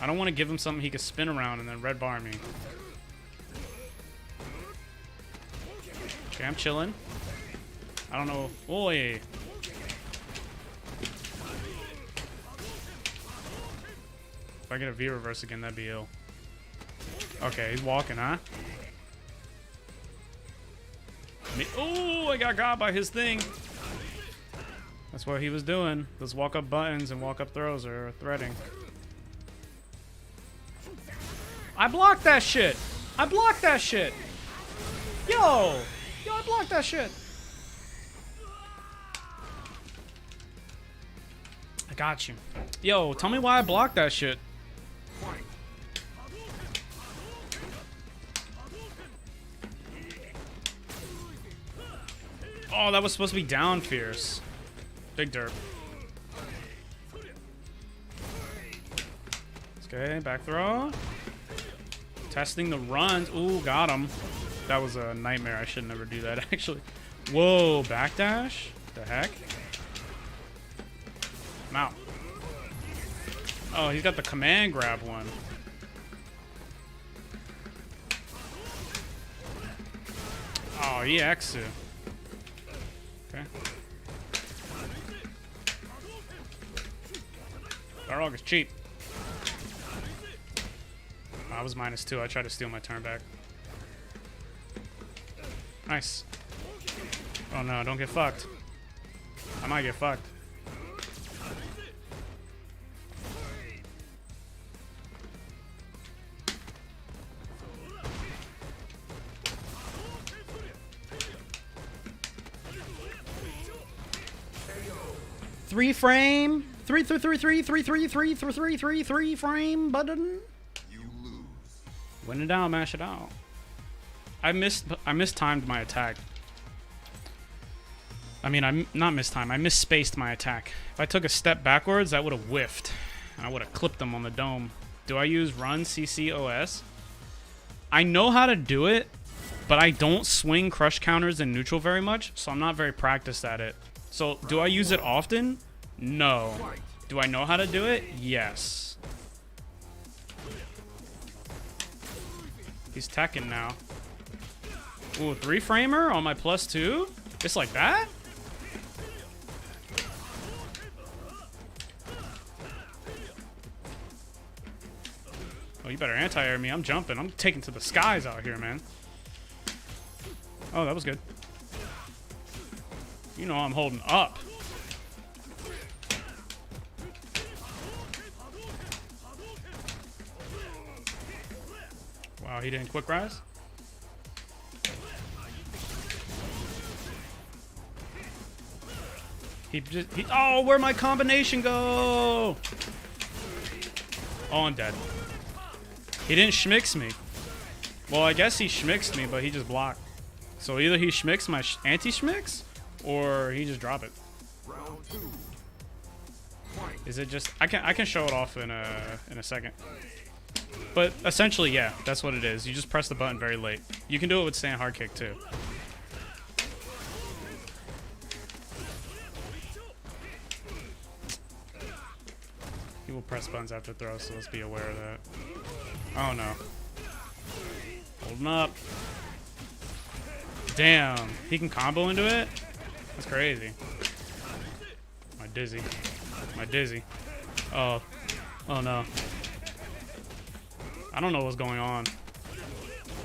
I don't want to give him something he can spin around and then red bar me. Okay, I'm chilling. I don't know. Oh, yeah. If I get a V reverse again, that'd be ill. Okay, he's walking, huh? Oh, I got by his thing. That's what he was doing. Those walk up buttons and walk up throws are threading. I blocked that shit. I blocked that shit. Yo, I blocked that shit. I got you. Yo, tell me why I blocked that shit. Oh, that was supposed to be down fierce. Big derp. Okay, back throw. Testing the runs. Ooh, got him. That was a nightmare. I should never do that, actually. Whoa, backdash? The heck? I'm out. Oh, he's got the command grab one. Oh, EXu. Okay. Darog is cheap. I was -2. I tried to steal my turn back. Nice. Oh no, don't get fucked. I might get fucked. Three frame, three frame button. You lose. Win it down, mash it out. I mistimed my attack. I mean, I'm not mistimed. I misspaced my attack. If I took a step backwards, that would have whiffed, and I would have clipped them on the dome. Do I use run CCOS? I know how to do it, but I don't swing crush counters in neutral very much, so I'm not very practiced at it. So, do I use it often? No. Do I know how to do it? Yes. He's teching now. Ooh, 3-framer on my +2? Just like that? Oh, you better anti-air me. I'm jumping. I'm taking to the skies out here, man. Oh, that was good. You know I'm holding up. Wow, he didn't quick rise? Oh, where'd my combination go? Oh, I'm dead. He didn't schmix me. Well, I guess he schmixed me, but he just blocked. So either he schmixed my anti-schmix, or he just dropped it. Round 2. Is it just... I can show it off in a second. But essentially, yeah, that's what it is. You just press the button very late. You can do it with stand hard kick, too. He will press buttons after throw, so let's be aware of that. Oh, no. Holding up. Damn. He can combo into it? That's crazy. My dizzy. My dizzy. Oh. Oh, no. I don't know what's going on.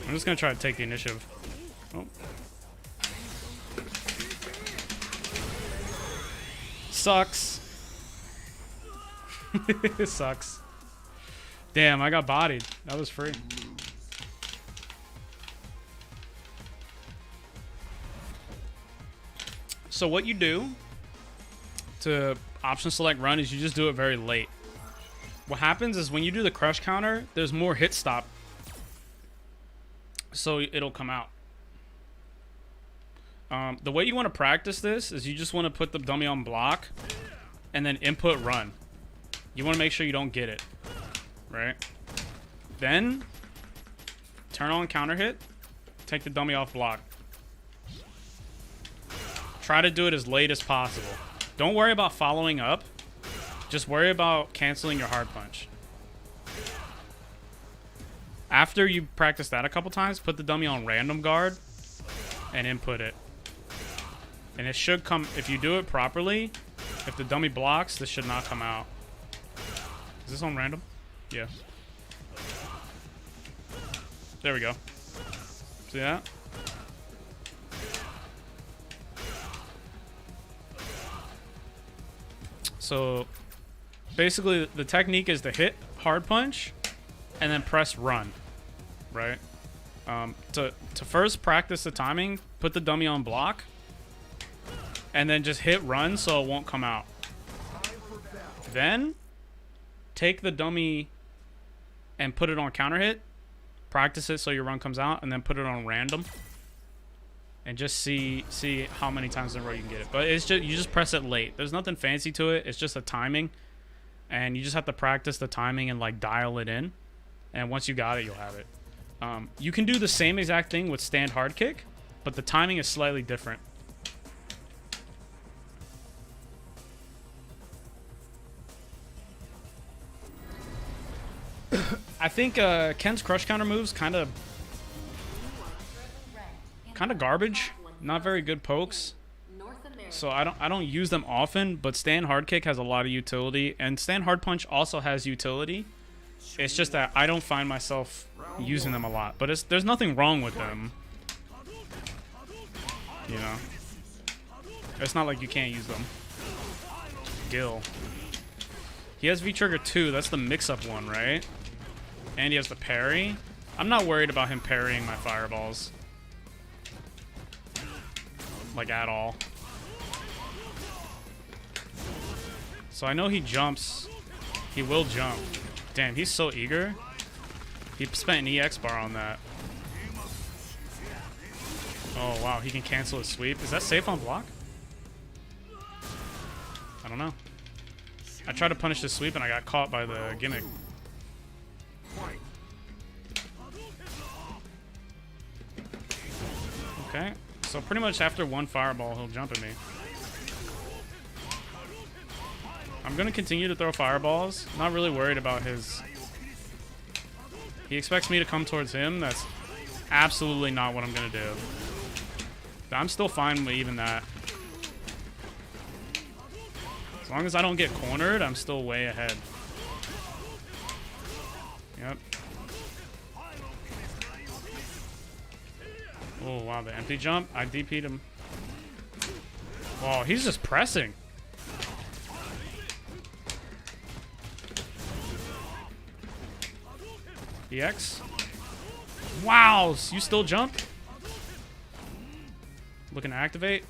I'm just going to try to take the initiative. Oh. Sucks. It sucks. Damn, I got bodied. That was free. So what you do to option select run is you just do it very late. What happens is when you do the crush counter, there's more hit stop. So it'll come out. The way you want to practice this is you just want to put the dummy on block and then input run. You want to make sure you don't get it, right? Then turn on counter hit, take the dummy off block. Try to do it as late as possible. Don't worry about following up. Just worry about canceling your hard punch. After you practice that a couple times, put the dummy on random guard and input it. And it should come, if you do it properly, if the dummy blocks, this should not come out. Is this on random? Yeah. There we go. See that? So basically the technique is to hit hard punch and then press run, right? To first practice the timing, put the dummy on block and then just hit run so it won't come out. Then take the dummy and put it on counter hit, practice it so your run comes out, and then put it on random and just see how many times in a row you can get it. But it's just, you just press it late. There's nothing fancy to it. It's just a timing, and you just have to practice the timing and like dial it in, and once you got it, you'll have it. You can do the same exact thing with stand hard kick, but the timing is slightly different. I think Ken's crush counter moves kind of garbage. Not very good pokes. So I don't use them often, but stand hard kick has a lot of utility, and stand hard punch also has utility. It's just that I don't find myself using them a lot, but there's nothing wrong with them. You know, it's not like you can't use them. Gil. He has V-Trigger 2. That's the mix-up one, right? And he has the parry. I'm not worried about him parrying my fireballs. Like, at all. So I know he jumps. He will jump. Damn, he's so eager. He spent an EX bar on that. Oh, wow. He can cancel his sweep. Is that safe on block? I don't know. I tried to punish the sweep and I got caught by the gimmick. Okay. So pretty much after one fireball, he'll jump at me. I'm going to continue to throw fireballs. Not really worried about his... He expects me to come towards him. That's absolutely not what I'm going to do. I'm still fine with even that. As long as I don't get cornered, I'm still way ahead. Yep. Oh, wow, the empty jump. I DP'd him. Wow, he's just pressing. EX. Wow, you still jump? Looking to activate.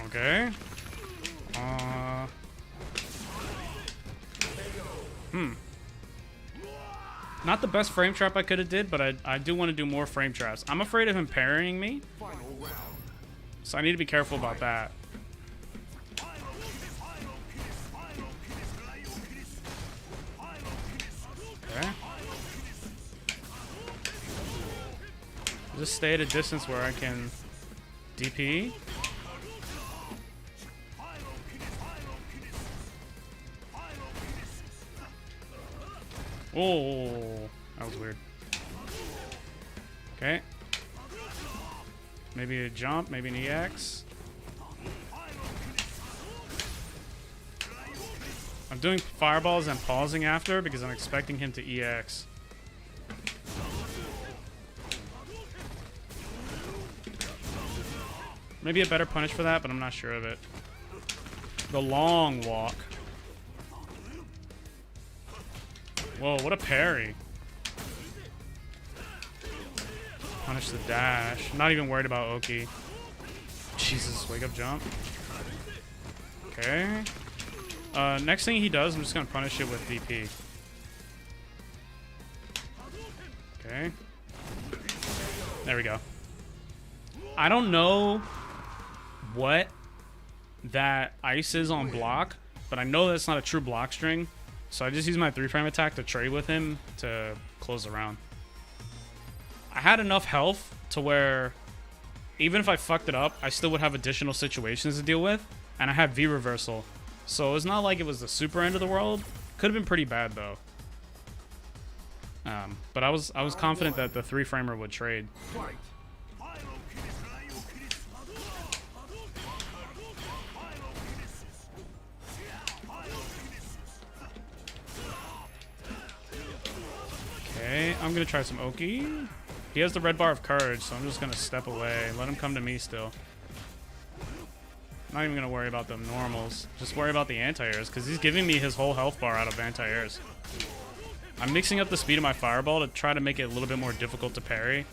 Okay. Not the best frame trap I could have did, but I do want to do more frame traps. I'm afraid of him parrying me, so I need to be careful about that. Okay. Just stay at a distance where I can DP. Oh, that was weird. Okay. Maybe a jump, maybe an EX. I'm doing fireballs and pausing after because I'm expecting him to EX. Maybe a better punish for that, but I'm not sure of it. The long walk. Whoa, what a parry. Punish the dash. I'm not even worried about Oki. Jesus, wake up jump. Okay. Next thing he does, I'm just going to punish it with DP. Okay. There we go. I don't know what that ice is on block, but I know that's not a true block string. So I just use my 3-frame attack to trade with him to close the round. I had enough health to where even if I fucked it up, I still would have additional situations to deal with. And I had V reversal. So it's not like it was the super end of the world. Could have been pretty bad though. But I was confident that the 3-framer would trade. Fight. Okay, I'm gonna try some Oki. He has the red bar of courage, so I'm just gonna step away. Let him come to me still. Not even gonna worry about the normals. Just worry about the anti-airs, because he's giving me his whole health bar out of anti-airs. I'm mixing up the speed of my fireball to try to make it a little bit more difficult to parry.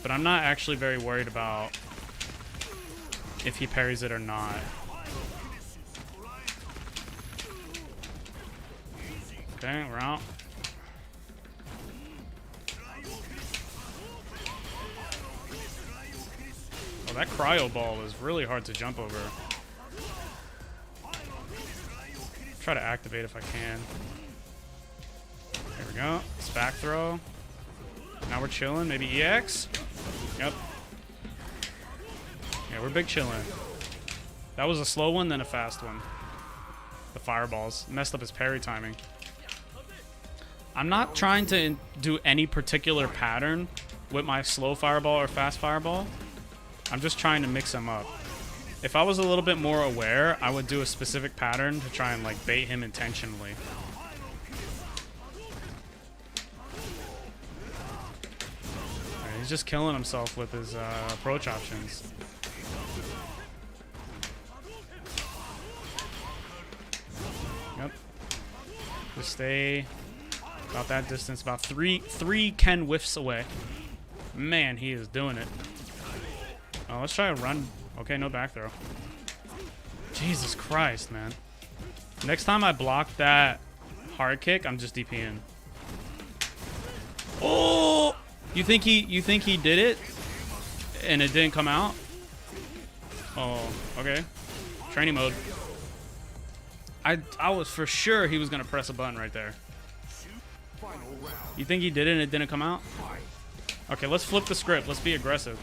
But I'm not actually very worried about if he parries it or not. Okay, we're out. Oh, that cryo ball is really hard to jump over. Try to activate if I can. There we go. It's back throw. Now we're chilling. Maybe EX? Yep. Yeah, we're big chilling. That was a slow one, then a fast one. The fireballs. Messed up his parry timing. I'm not trying to do any particular pattern with my slow fireball or fast fireball. I'm just trying to mix them up. If I was a little bit more aware, I would do a specific pattern to try and like bait him intentionally. Alright, he's just killing himself with his approach options. Yep. Just stay about that distance, about three Ken whiffs away. Man, he is doing it. Oh, let's try a run. Okay, no back throw. Jesus Christ, man. Next time I block that hard kick, I'm just DPing. Oh! You think he did it? And it didn't come out? Oh, okay. Training mode. I was for sure he was gonna press a button right there. You think he did it and it didn't come out? Okay, let's flip the script. Let's be aggressive.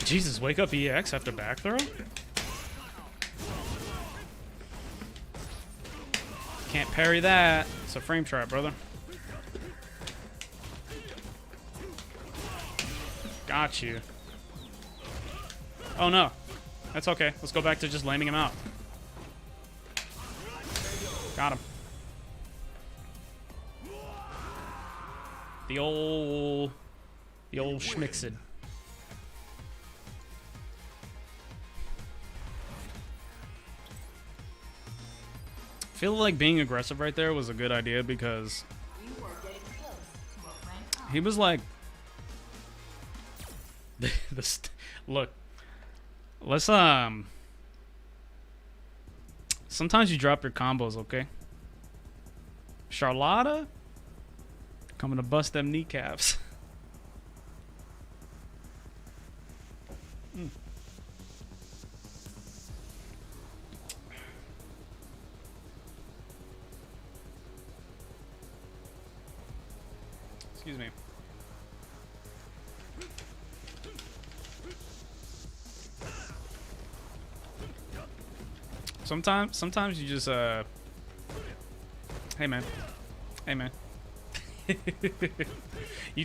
Jesus, wake up EX after back throw? Can't parry that. It's a frame trap, brother. Got you. Oh no. That's okay. Let's go back to just landing him out. Got him. The old schmixed. I feel like being aggressive right there was a good idea because he was like, look, let's sometimes you drop your combos, okay? Charlotta coming to bust them kneecaps. Excuse me. Sometimes you just hey man. Hey man. You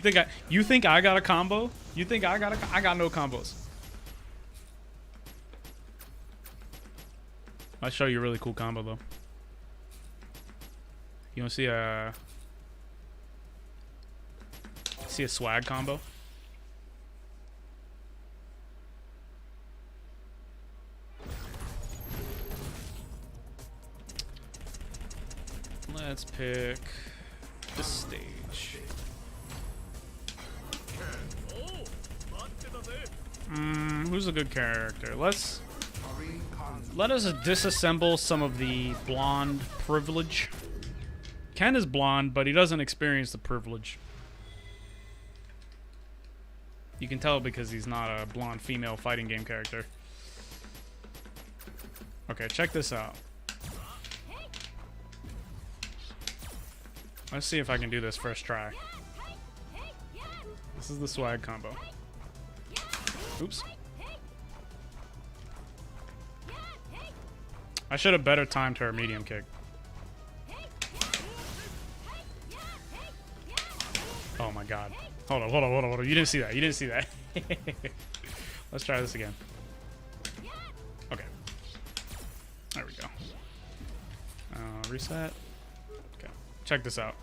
think I got a combo? You think I got no combos. I'll show you a really cool combo though. You wanna see a swag combo? Let's pick this stage. Who's a good character? Let us disassemble some of the blonde privilege. Ken is blonde, but he doesn't experience the privilege. You can tell because he's not a blonde female fighting game character. Okay, check this out. Let's see if I can do this first try. This is the swag combo. Oops. I should have better timed her medium kick. Oh my god. Hold on. You didn't see that. You didn't see that. Let's try this again. Okay. There we go. Reset. Okay. Check this out.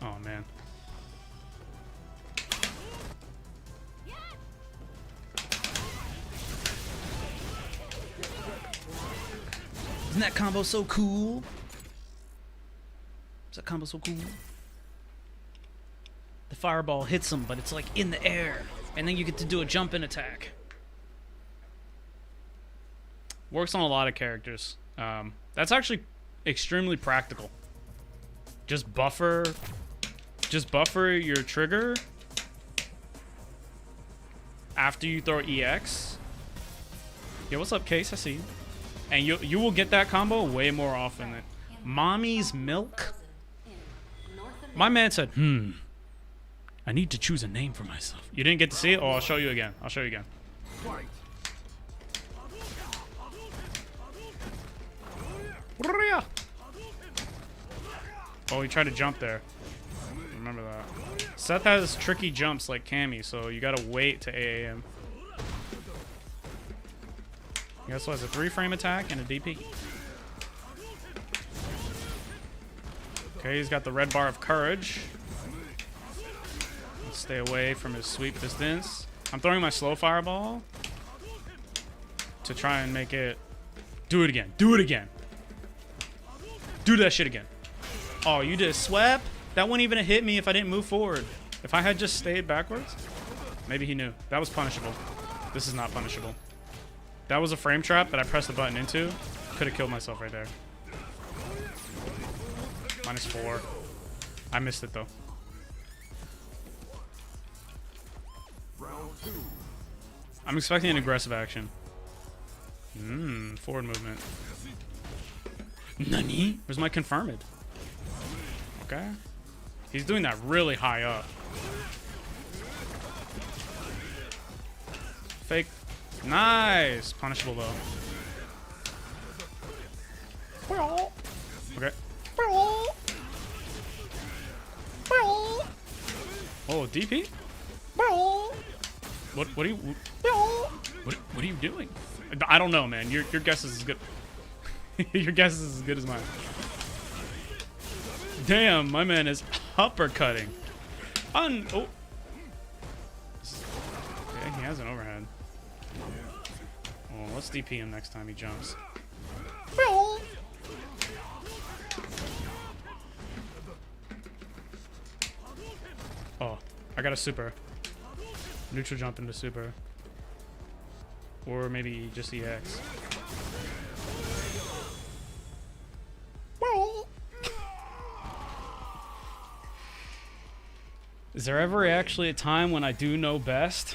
Oh man. Isn't that combo so cool? Is that combo so cool? The fireball hits him, but it's like in the air. And then you get to do a jump in attack. Works on a lot of characters. That's actually extremely practical. Just buffer your trigger after you throw EX. Yeah, what's up, Case? I see you. And you will get that combo way more often than Mommy's Milk. My man said, I need to choose a name for myself. You didn't get to see it? Oh, I'll show you again. I'll show you again. Fight. Oh, he tried to jump there. Remember that. Seth has tricky jumps like Cammy, so you gotta wait to AAM. He also has a 3-frame attack and a DP. Okay, he's got the red bar of courage. Let's stay away from his sweep distance. I'm throwing my slow fireball to try and make it... Do it again. Do it again. Do that shit again. Oh, you did a swap? That wouldn't even have hit me if I didn't move forward. If I had just stayed backwards, maybe he knew. That was punishable. This is not punishable. That was a frame trap that I pressed the button into. Could have killed myself right there. -4. I missed it though. Round 2. I'm expecting an aggressive action. Forward movement. Nani? Where's my confirmed? Okay. He's doing that really high up. Fake. Nice. Punishable though. Okay. Oh, DP? What are you what are you doing? I don't know, man. Your guess is as good. Your guess is as good as mine. Damn, my man is uppercutting. Oh. Okay, he has an overhead. Oh, let's DP him next time he jumps. Oh, I got a super. Neutral jump into super. Or maybe just EX. Is there ever actually a time when I do know best?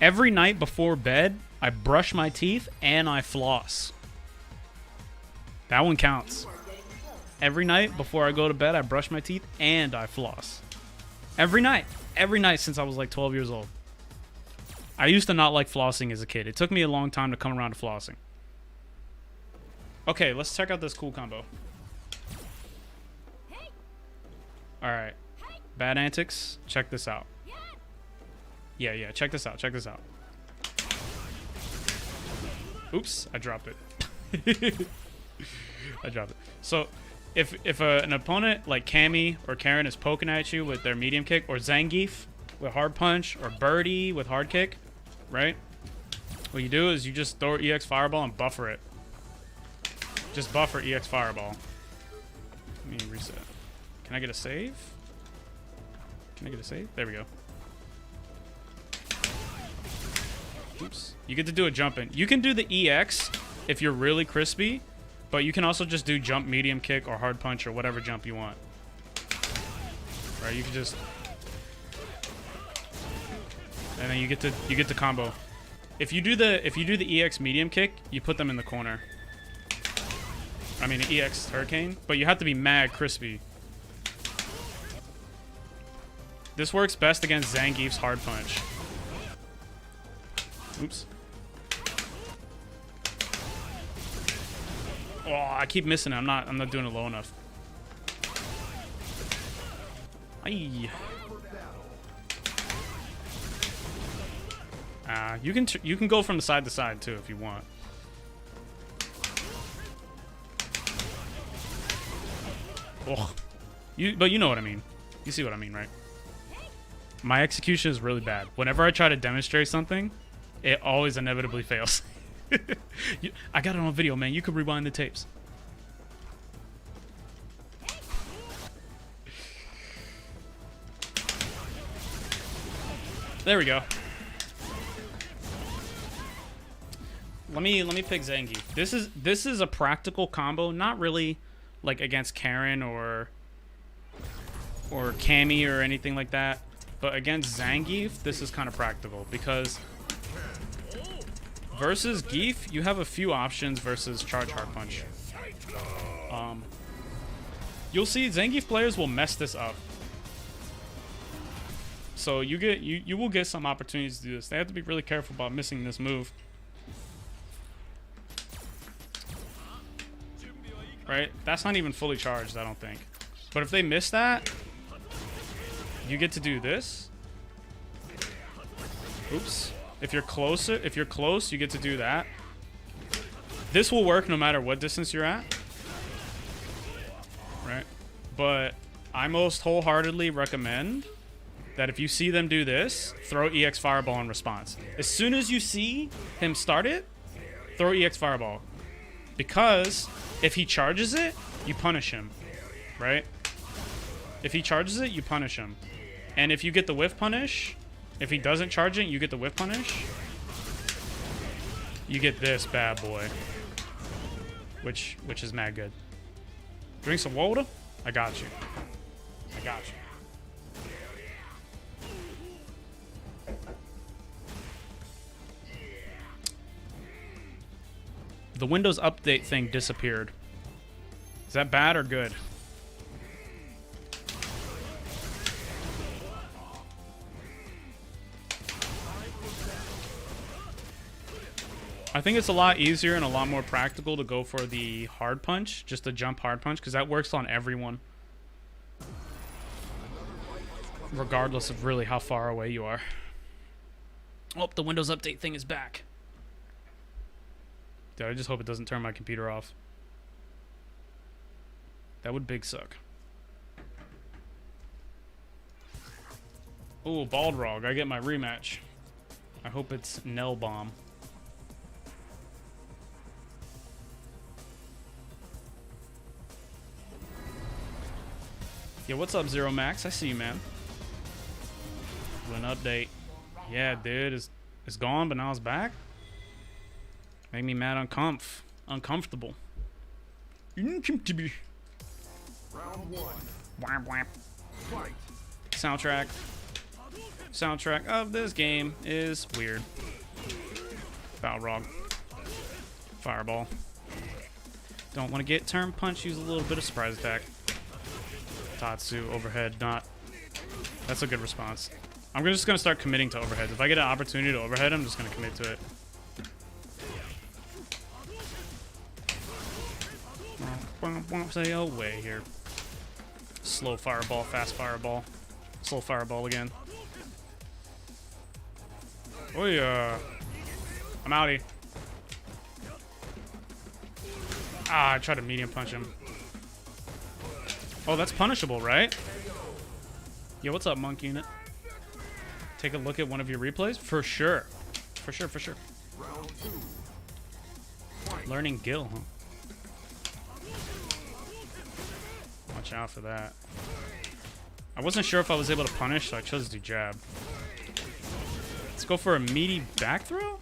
Every night before bed, I brush my teeth and I floss. That one counts. Every night before I go to bed, I brush my teeth and I floss. Every night. Every night since I was like 12 years old. I used to not like flossing as a kid. It took me a long time to come around to flossing. Okay, let's check out this cool combo. Alright. Bad antics. Check this out. Yeah, check this out. Check this out. Oops, I dropped it. I dropped it. So, if an opponent like Cammy or Karen is poking at you with their medium kick, or Zangief with hard punch, or Birdie with hard kick, right? What you do is you just throw EX Fireball and buffer it. Just buffer EX Fireball. Let me reset. Can I get a save? Can I get a save? There we go. Oops. You get to do a jump in. You can do the EX if you're really crispy, but you can also just do jump medium kick or hard punch or whatever jump you want. right? You can just, and then you get to combo. If you do the EX medium kick, you put them in the corner. I mean, the EX hurricane, but you have to be mad crispy. This works best against Zangief's hard punch. Oops. Oh, I keep missing it. I'm not doing it low enough. Aye. You can go from the side to side too if you want. Oh, but you know what I mean. You see what I mean, right? My execution is really bad. Whenever I try to demonstrate something, it always inevitably fails. I got it on video, man. You could rewind the tapes. There we go. Let me pick Zangief. This is a practical combo, not really like against Karen or Cammy or anything like that, but against Zangief, this is kind of practical because versus Gief, you have a few options versus charge hard punch. You'll see Zangief players will mess this up. So you will get some opportunities to do this. They have to be really careful about missing this move. Right? That's not even fully charged, I don't think. But if they miss that, you get to do this. Oops. If you're close, you get to do that. This will work no matter what distance you're at. Right? But I most wholeheartedly recommend that if you see them do this, throw EX Fireball in response. As soon as you see him start it, throw EX Fireball. Because if he charges it, you punish him. Right? If he charges it, you punish him. And if you get the whiff punish, if he doesn't charge it, you get the whiff punish. You get this bad boy. Which is mad good. Drink some water? I got you. I got you. The Windows Update thing disappeared. Is that bad or good? I think it's a lot easier and a lot more practical to go for the hard punch, just the jump hard punch, because that works on everyone. Regardless of really how far away you are. Oh, the Windows Update thing is back. Dude, I just hope it doesn't turn my computer off. That would big suck. Oh, Balrog. I get my rematch. I hope it's Nell Bomb. Yeah, what's up, Zero Max? I see you, man. An update. Yeah, dude, it's gone, but now it's back. Make me mad uncomfortable. Uncomfortable. Round one. Wham, wham. Fight. Soundtrack of this game is weird. Balrog. Fireball. Don't want to get turn punch, use a little bit of surprise attack. Tatsu, overhead, not. That's a good response. I'm just going to start committing to overheads. If I get an opportunity to overhead, I'm just going to commit to it. Stay away here. Slow fireball, fast fireball. Slow fireball again. Oh yeah. I'm outie. Ah, I tried to medium punch him. Oh, that's punishable, right? Yo, what's up, Monk Unit? Take a look at one of your replays? For sure. For sure, for sure. Round two. Learning Gil, huh? Watch out for that. I wasn't sure if I was able to punish, so I chose to do jab. Let's go for a meaty back throw?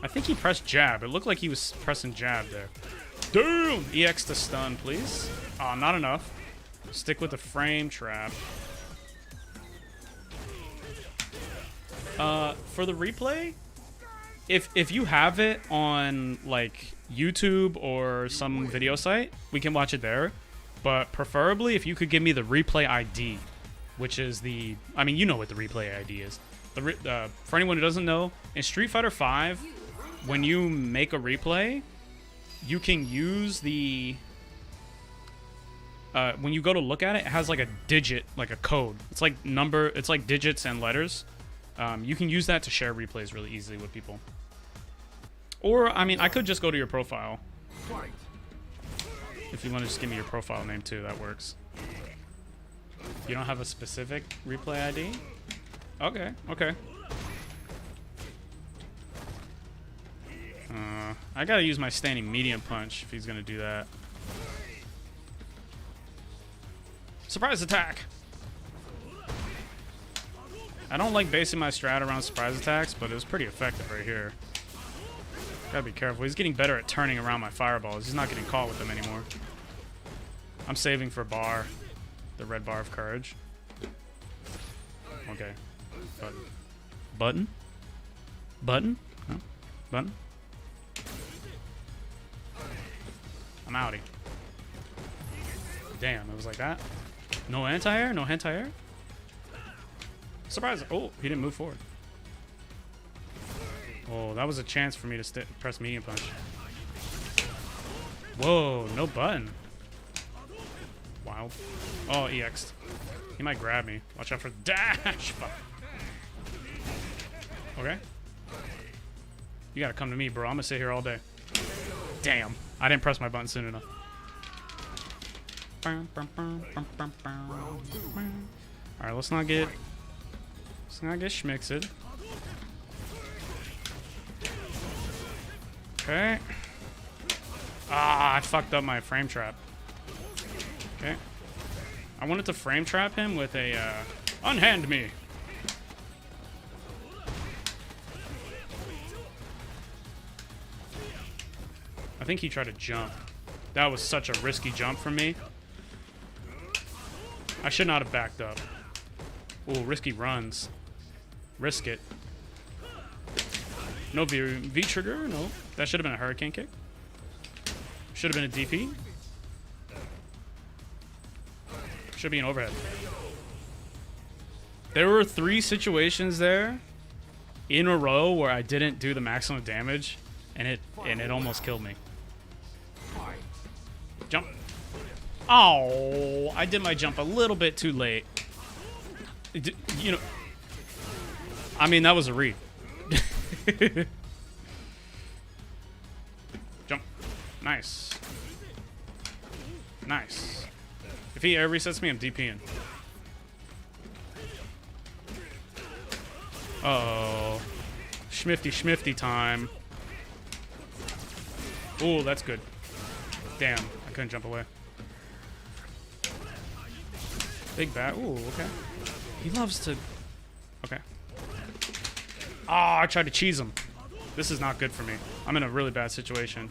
I think he pressed jab. It looked like he was pressing jab there. Damn! EX to stun, please. Oh, not enough. Stick with the frame trap. For the replay, if you have it on like YouTube or some video site, we can watch it there. But preferably, if you could give me the replay ID, which is the, I mean, you know what the replay ID is. For anyone who doesn't know, in Street Fighter V, when you make a replay, you can use the, when you go to look at it, it has like a digit, like a code. It's like it's like digits and letters. You can use that to share replays really easily with people. Or, I mean, I could just go to your profile. Fight. If you want to just give me your profile name too, that works. You don't have a specific replay ID? Okay, okay. I gotta use my standing medium punch if he's gonna do that. Surprise attack! I don't like basing my strat around surprise attacks, but it was pretty effective right here. Gotta be careful. He's getting better at turning around my fireballs. He's not getting caught with them anymore. I'm saving for bar. The red bar of courage. Okay. Button. Button? Button? No. Button? I'm outie. Damn, it was like that. No anti-air? No anti-air? Surprise! Oh, he didn't move forward. Oh, that was a chance for me to press medium punch. Whoa, no button. Wild. Oh, EX'd. He might grab me. Watch out for the dash! Fuck. Okay. You gotta come to me, bro. I'm gonna sit here all day. Damn. I didn't press my button soon enough. Alright, let's not get schmixed. Okay. Ah, I fucked up my frame trap. Okay. I wanted to frame trap him with a, unhand me. I think he tried to jump. That was such a risky jump from me. I should not have backed up. Ooh, risky runs. Risk it. No V trigger, no. That should have been a hurricane kick. Should have been a DP. Should be an overhead. There were 3 situations there in a row where I didn't do the maximum damage, and it almost killed me. Jump. Oh, I did my jump a little bit too late. You know, I mean, that was a read. Jump. Nice. Nice. If he air resets me, I'm DPing. Uh-oh. Schmifty time. Ooh, that's good. Damn, I couldn't jump away. Big bat. Ooh, okay. He loves to... Okay. Ah, I tried to cheese him. This is not good for me. I'm in a really bad situation.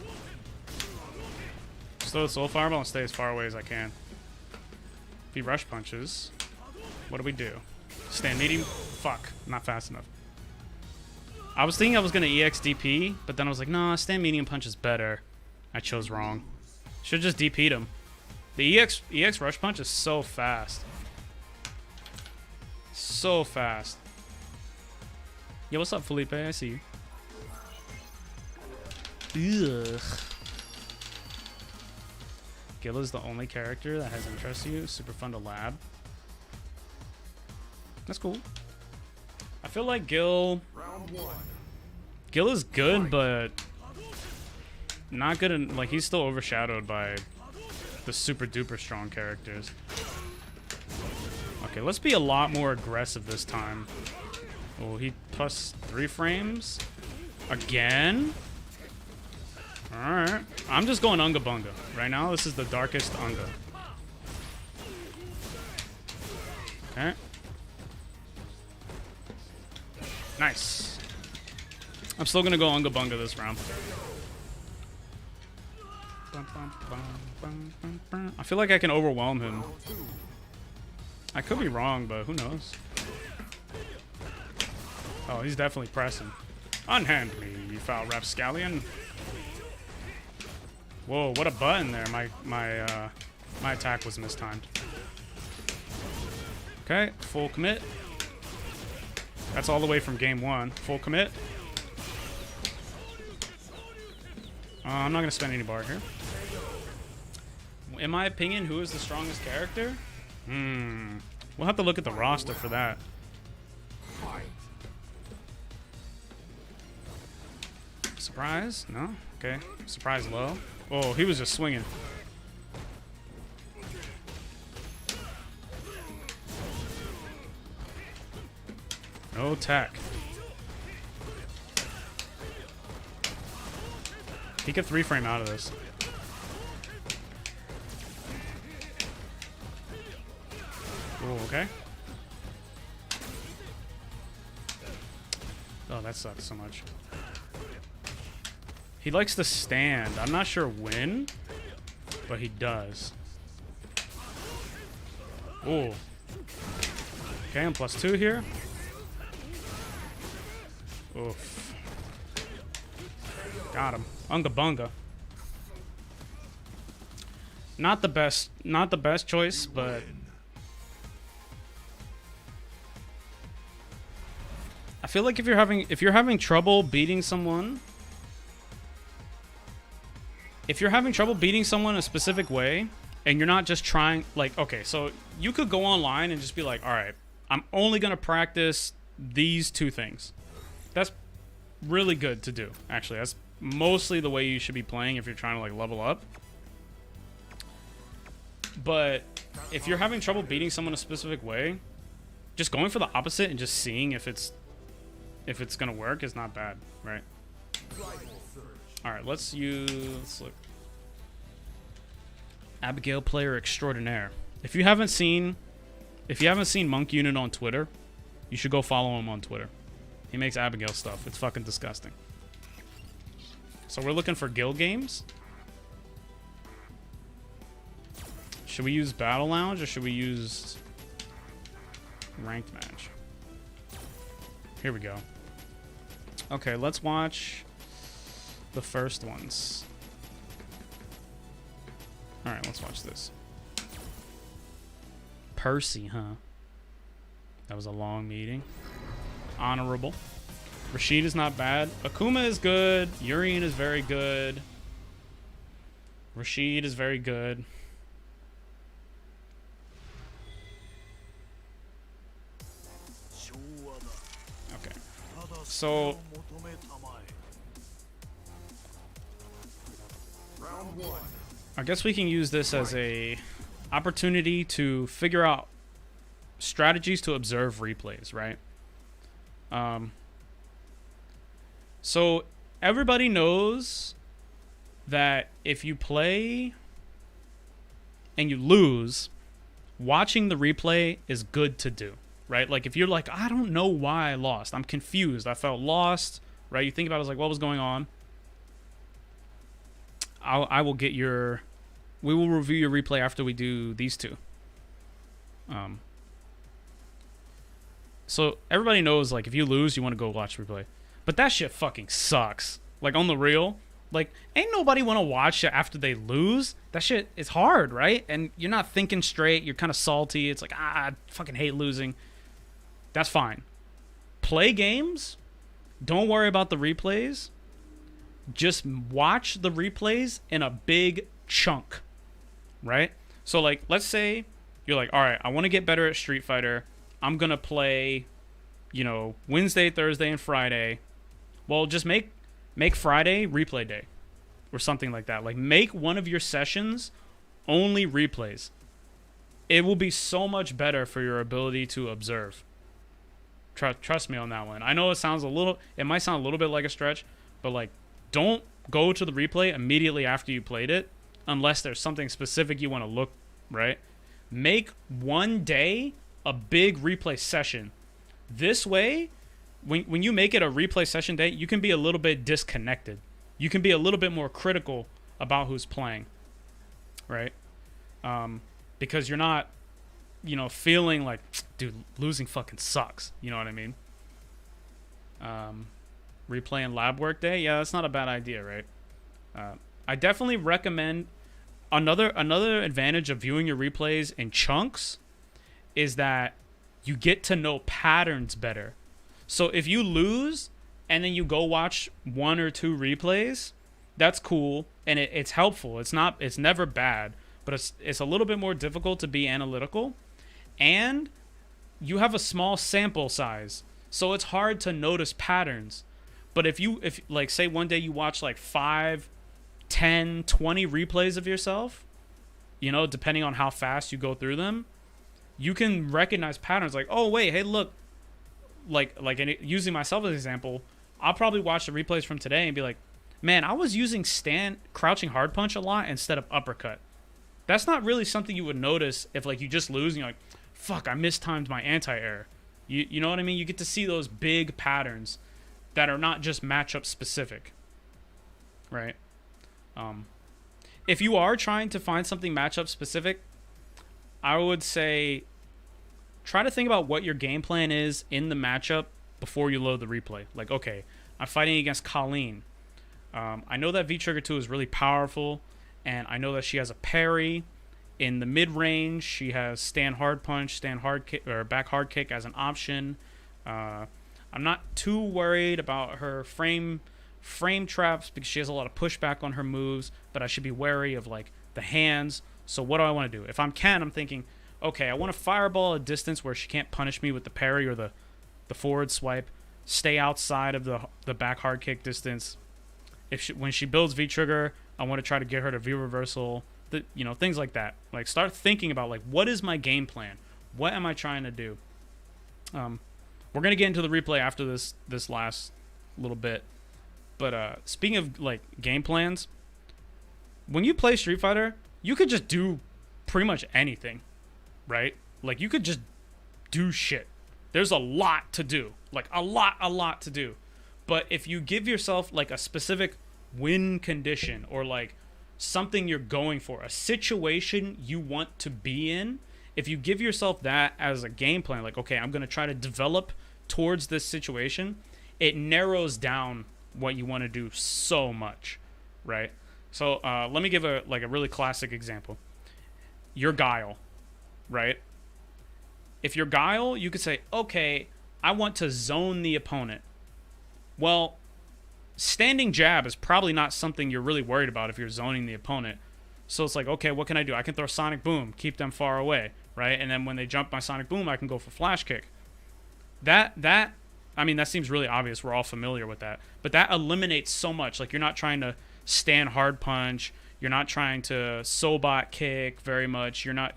Just throw the soul fireball and stay as far away as I can. If he rush punches, what do we do? Stand medium? Fuck, not fast enough. I was thinking I was gonna EX DP, but then I was like, nah, stand medium punch is better. I chose wrong. Should just DP'd him. The EX rush punch is so fast. So fast. Yo, what's up, Felipe? I see you. Ugh. Gil is the only character that has interest in you. Super fun to lab. That's cool. I feel like Gil is good, but not good in, like, he's still overshadowed by the super duper strong characters. Okay, let's be a lot more aggressive this time. Oh, he plus 3 frames again. All right, I'm just going Unga Bunga right now. This is the darkest Unga. Okay. Nice. I'm still gonna go Unga Bunga this round. I feel like I can overwhelm him. I could be wrong, but who knows? Oh, he's definitely pressing. Unhand me, you foul rapscallion. Whoa, what a button there. My attack was mistimed. Okay, full commit. That's all the way from game 1. Full commit. I'm not going to spend any bar here. In my opinion, who is the strongest character? We'll have to look at the roster for that. Fight. Surprise? No? Okay. Surprise low. Oh, he was just swinging. No tech. He could 3-frame out of this. Oh, okay. Oh, that sucks so much. He likes to stand. I'm not sure when, but he does. Oh. Okay, I'm +2 here. Oof. Got him. Unga bunga. Not the best choice, but I feel like if you're having trouble beating someone, a specific way, and you're not just trying, like, okay, so you could go online and just be like, all right, I'm only gonna practice these 2 things. That's really good to do, actually. That's mostly the way you should be playing if you're trying to, like, level up. But if you're having trouble beating someone a specific way, just going for the opposite and just seeing if it's gonna work is not bad, right? All right, let's look. Abigail Player Extraordinaire. If you haven't seen Monk Unit on Twitter, you should go follow him on Twitter. He makes Abigail stuff. It's fucking disgusting. So we're looking for guild games. Should we use Battle Lounge or should we use Ranked Match? Here we go. Okay, let's watch the first ones. Alright, let's watch this. Percy, huh? That was a long meeting. Honorable. Rashid is not bad. Akuma is good. Urien is very good. Rashid is very good. Okay. So Round 1. I guess we can use this as a opportunity to figure out strategies to observe replays, right? So everybody knows that if you play and you lose, watching the replay is good to do, right? Like if you're like, I don't know why I lost. I'm confused. I felt lost, right? You think about it as like, what was going on? We will review your replay after we do these 2. So everybody knows, like, if you lose, you want to go watch replay. But that shit fucking sucks. Like, on the real, like, ain't nobody want to watch it after they lose. That shit is hard, right? And you're not thinking straight. You're kind of salty. It's like, I fucking hate losing. That's fine. Play games. Don't worry about the replays. Just watch the replays in a big chunk, right? So, like, let's say you're like, all right, I want to get better at Street Fighter. I'm going to play, Wednesday, Thursday, and Friday. Well, just make Friday replay day or something like that. Like, make one of your sessions only replays. It will be so much better for your ability to observe. Trust me on that one. I know it might sound a little bit like a stretch, but, like, don't go to the replay immediately after you played it unless there's something specific you want to look, right? Make one day a big replay session. This way, when you make it a replay session day, you can be a little bit disconnected. You can be a little bit more critical about who's playing, right? Because you're not, feeling like, dude, losing fucking sucks. You know what I mean? replay and lab work day. Yeah, that's not a bad idea, right? I definitely recommend another advantage of viewing your replays in chunks is that you get to know patterns better. So if you lose and then you go watch 1 or 2 replays, that's cool and it's helpful. It's never bad, but it's a little bit more difficult to be analytical, and you have a small sample size, so it's hard to notice patterns. But if like say one day you watch like 5, 10, 20 replays of yourself, you know, depending on how fast you go through them, you can recognize patterns like, oh wait, hey look, like using myself as an example, I'll probably watch the replays from today and be like, man, I was using crouching hard punch a lot instead of uppercut. That's not really something you would notice if like you just lose and you're like, fuck, I mistimed my anti-air. You know what I mean? You get to see those big patterns that are not just matchup specific, right? If you are trying to find something matchup specific, I would say try to think about what your game plan is in the matchup before you load the replay. Like, okay, I'm fighting against Colleen. I know that V-Trigger 2 is really powerful, and I know that she has a parry. In the mid-range, she has stand hard punch, stand hard kick, or back hard kick as an option. I'm not too worried about her frame traps because she has a lot of pushback on her moves, but I should be wary of like the hands. So what do I want to do? If I'm Ken, I'm thinking, okay, I want to fireball a distance where she can't punish me with the parry or the forward swipe. Stay outside of the back hard kick distance. When she builds V-Trigger, I want to try to get her to V-reversal. Things like that. Like, start thinking about, like, what is my game plan? What am I trying to do? We're going to get into the replay after this last little bit. But speaking of, like, game plans, when you play Street Fighter, you could just do pretty much anything, right? Like, you could just do shit. There's a lot to do. Like, a lot to do. But if you give yourself, like, a specific win condition or, like, something you're going for, a situation you want to be in, if you give yourself that as a game plan, like, okay, I'm going to try to develop towards this situation, it narrows down what you want to do so much, right? So let me give a really classic example. Your Guile, right? If you're Guile, you could say, okay, I want to zone the opponent. Well, standing jab is probably not something you're really worried about if you're zoning the opponent. So it's like, okay, what can I do? I can throw Sonic Boom, keep them far away, right? And then when they jump my Sonic Boom, I can go for Flash Kick. That seems really obvious. We're all familiar with that. But that eliminates so much. Like, you're not trying to stand hard punch. You're not trying to Sobot kick very much. You're not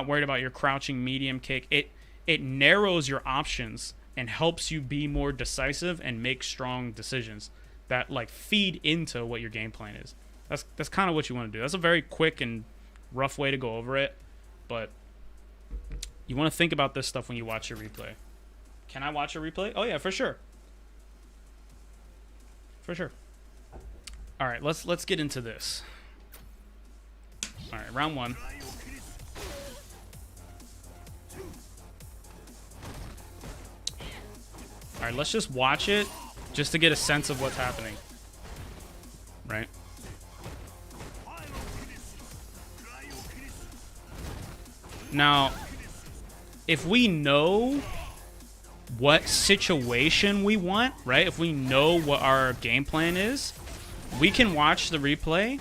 worried about your crouching medium kick. It narrows your options and helps you be more decisive and make strong decisions that like feed into what your game plan is. That's kind of what you want to do. That's a very quick and rough way to go over it, but you want to think about this stuff when you watch your replay. Can I watch a replay? Oh yeah, for sure. For sure. All right, let's get into this. All right, round 1. All right, let's just watch it just to get a sense of what's happening. Right? Now, if we know what situation we want, right? If we know what our game plan is, we can watch the replay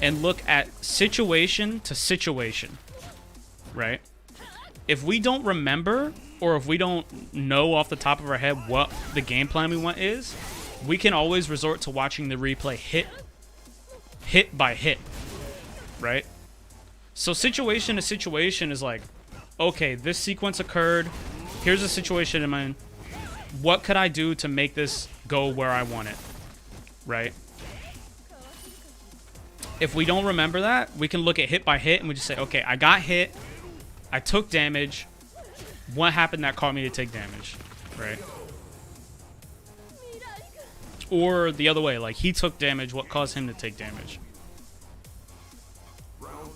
and look at situation to situation, right? If we don't remember, or if we don't know off the top of our head what the game plan we want is, we can always resort to watching the replay hit by hit, right? So situation to situation is like, okay, this sequence occurred. Here's a situation in mind. What could I do to make this go where I want it, right? If we don't remember that, we can look at hit by hit and we just say, okay, I got hit. I took damage. What happened that caused me to take damage, right? Or the other way, like he took damage, what caused him to take damage?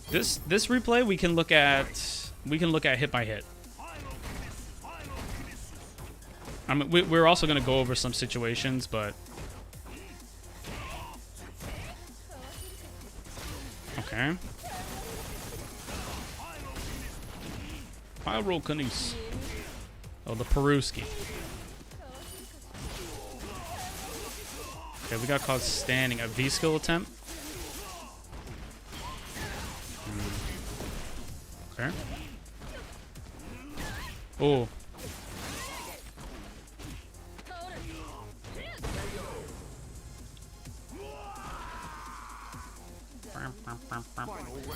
This replay we can look at hit by hit. I mean, we're also gonna go over some situations, but okay. Pyrokinesis. Oh, the Peruski. Okay, we got caught standing. A V skill attempt. Okay. Oh.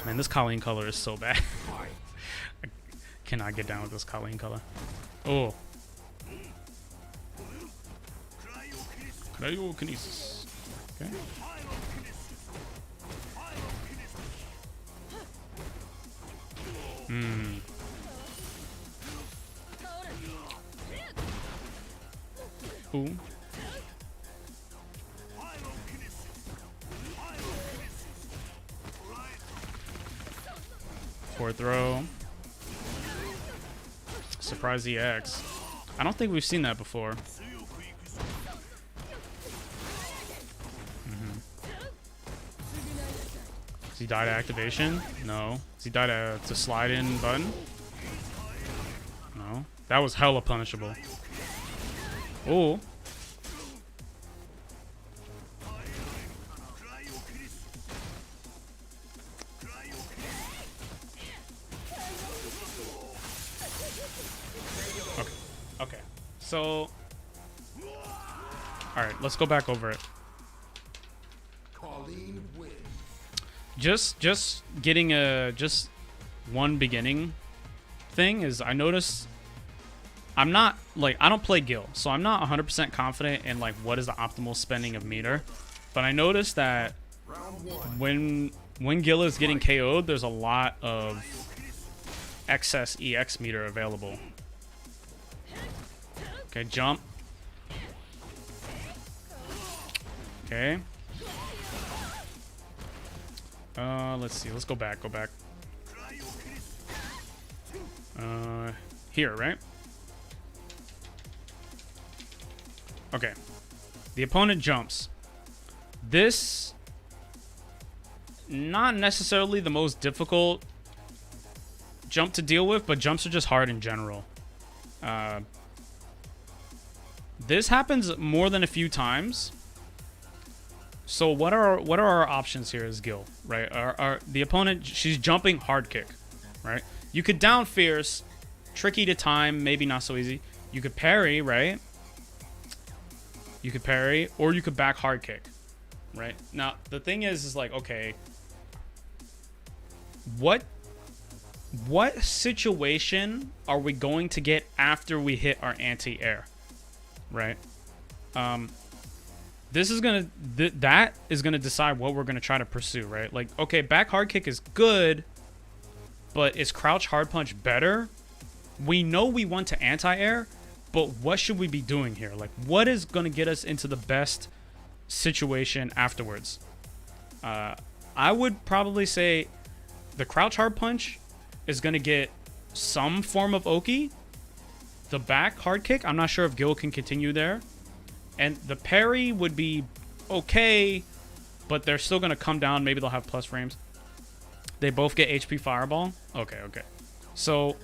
Man, this Colleen color is so bad. I cannot get down with this Colleen color. Oh. Cryokinesis. Okay. Hmm. Ooh. Fourth throw. Surprise EX. I don't think we've seen that before. Does he die to activation? No. Does he die to slide in button? No. That was hella punishable. Oh. Okay. Okay. So. Alright, let's go back over it. Colleen wins. Just getting just one beginning thing is I noticed I'm not like I don't play Gil, so I'm not 100% confident in like what is the optimal spending of meter. But I noticed that Round one. when Gil is getting KO'd, there's a lot of excess EX meter available. Okay, jump. Okay. Let's see. Let's go back. Go back. Here, right? Okay. The opponent jumps. This, not necessarily the most difficult jump to deal with, but jumps are just hard in general. This happens more than a few times. So what are our options here as Gil, right? The opponent, she's jumping hard kick, right? You could down fierce, tricky to time, maybe not so easy. You could parry, right? You could parry, or you could back hard kick, right? Now the thing is like, okay, what situation are we going to get after we hit our anti-air, right? This is gonna that is gonna decide what we're gonna try to pursue, right? Like, okay, back hard kick is good, but is crouch hard punch better? We know we want to anti-air, but what should we be doing here? Like, what is gonna get us into the best situation afterwards? I would probably say the crouch hard punch is gonna get some form of Oki. The back hard kick, I'm not sure if Gil can continue there. And the parry would be okay, but they're still going to come down. Maybe they'll have plus frames. They both get HP Fireball. Okay, okay. So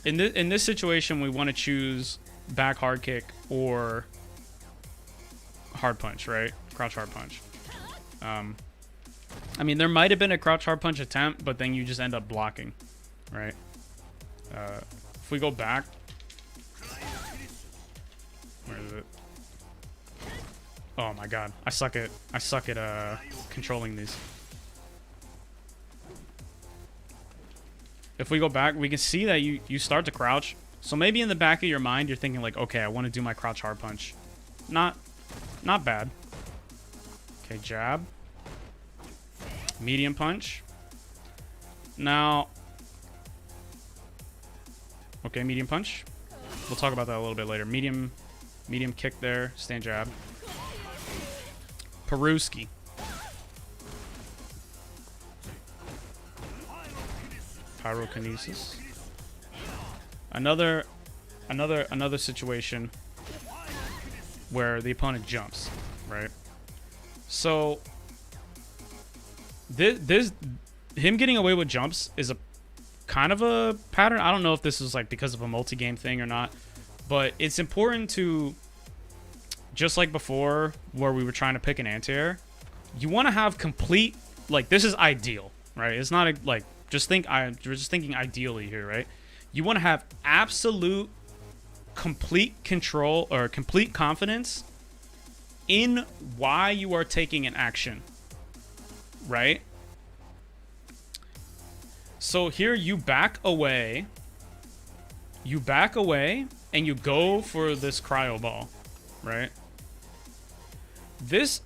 in this situation, we want to choose back hard kick or hard punch, right? Crouch hard punch. I mean, there might have been a crouch hard punch attempt, but then you just end up blocking, right? If we go back, where is it? Oh my god, I suck at controlling these. If we go back, we can see that you start to crouch. So maybe in the back of your mind, you're thinking like, okay, I want to do my crouch hard punch. Not bad. Okay, jab. Medium punch. Now, okay, medium punch. We'll talk about that a little bit later. Medium kick there, stand jab. Peruski. Pyrokinesis. Another situation where the opponent jumps, right? So this him getting away with jumps is a kind of a pattern. I don't know if this is like because of a multi-game thing or not, but it's important to, just like before where we were trying to pick an anti-air, you want to have complete, like, this is ideal, right? It's not like you're just thinking ideally here, right? You want to have absolute complete control or complete confidence in why you are taking an action, right? So here you back away, and you go for this cryo ball, right?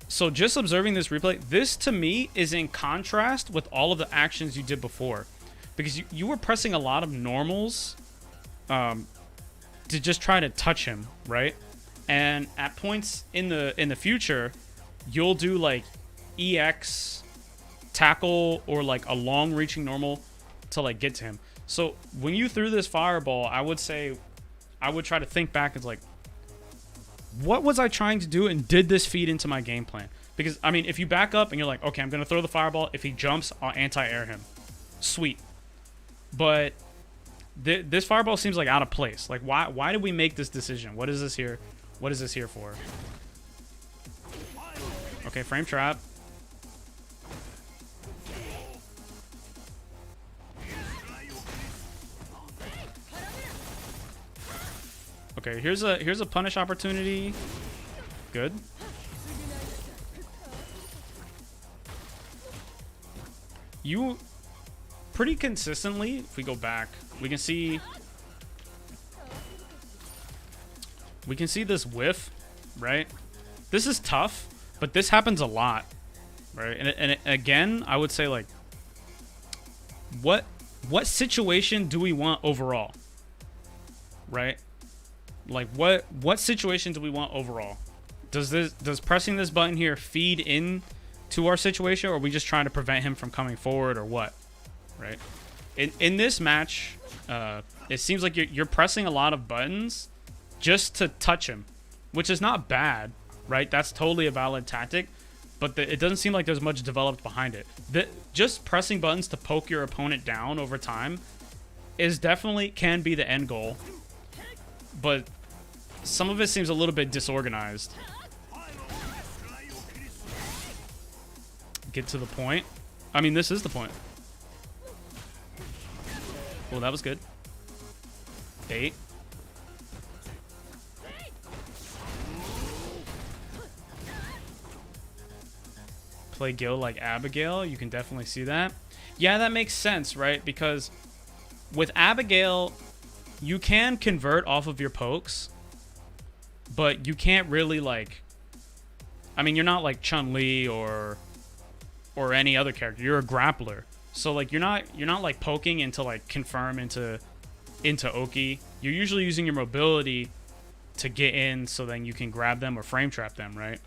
So just observing this replay, this to me is in contrast with all of the actions you did before, because you were pressing a lot of normals to just try to touch him, right? And at points in the future, you'll do like EX tackle or like a long reaching normal to like get to him. So when you threw this fireball, I would try to think back. It's like, what was I trying to do, and did this feed into my game plan? Because I mean, if you back up and you're like, okay, I'm gonna throw the fireball. If he jumps, I'll anti-air him. Sweet. But this fireball seems like out of place. Like, why did we make this decision? What is this here? What is this here for? Okay, frame trap. Okay, here's a punish opportunity. Good. You pretty consistently, if we go back, we can see this whiff, right? This is tough, but this happens a lot, right? And again, I would say, like, what situation do we want overall, right? Like, what situation do we want overall? Does pressing this button here feed in to our situation, or are we just trying to prevent him from coming forward, or what? Right? In this match, it seems like you're pressing a lot of buttons just to touch him, which is not bad, right? That's totally a valid tactic, but it doesn't seem like there's much developed behind it. Just pressing buttons to poke your opponent down over time is definitely can be the end goal, but some of it seems a little bit disorganized. Get to the point. I mean, this is the point. Well, that was good. Bait. Play Gil like Abigail. You can definitely see that. Yeah, that makes sense, right? Because with Abigail, you can convert off of your pokes, but you can't really, like, I mean, you're not like Chun-Li or any other character. You're a grappler. So like you're not like poking into like confirm into Oki. You're usually using your mobility to get in so then you can grab them or frame trap them, right?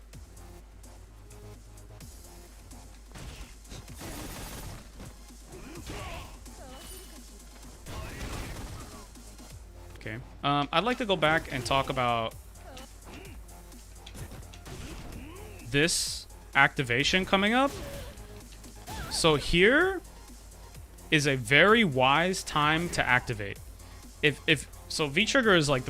Okay. I'd like to go back and talk about this activation coming up. So here is a very wise time to activate. So V-Trigger is like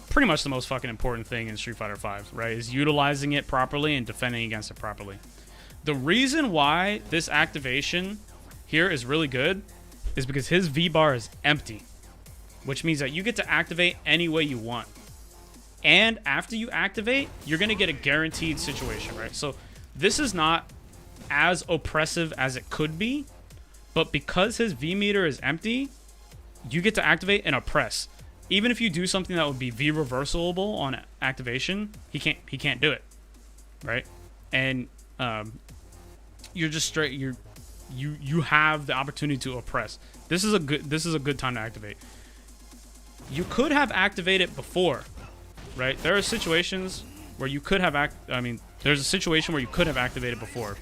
pretty much the most fucking important thing in Street Fighter V, right? Is utilizing it properly and defending against it properly. The reason why this activation here is really good is because his V-bar is empty, which means that you get to activate any way you want. And after you activate, you're going to get a guaranteed situation, right? So this is not as oppressive as it could be, but because his V meter is empty, you get to activate and oppress. Even if you do something that would be V reversible on activation, he can't do it, right? And you're just straight. You have the opportunity to oppress. This is a good time to activate. You could have activated before, right? There are situations where you could have there's a situation where you could have activated before,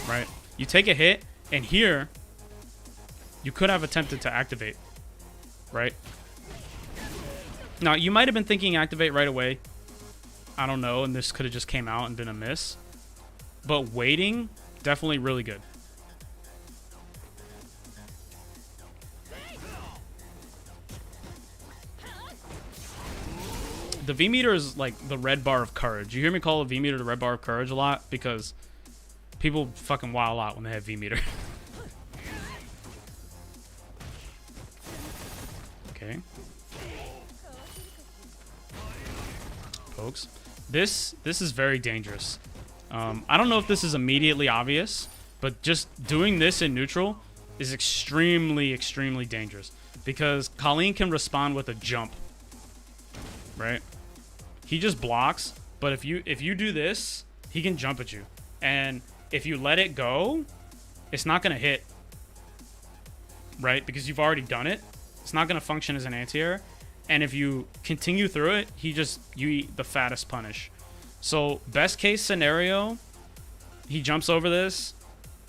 right? You take a hit, and here you could have attempted to activate, right? Now, you might have been thinking activate right away, I don't know, and this could have just came out and been a miss. But waiting, definitely really good. The V meter is like the red bar of courage. You hear me call the V meter the red bar of courage a lot because people fucking wild out when they have V meter. Okay. Pokes. This is very dangerous. I don't know if this is immediately obvious, but just doing this in neutral is extremely, extremely dangerous because Colleen can respond with a jump, right? He just blocks, but if you do this, he can jump at you, and if you let it go, it's not gonna hit, right? Because you've already done it. It's not gonna function as an anti-air, and if you continue through it, you eat the fattest punish. So best case scenario, he jumps over this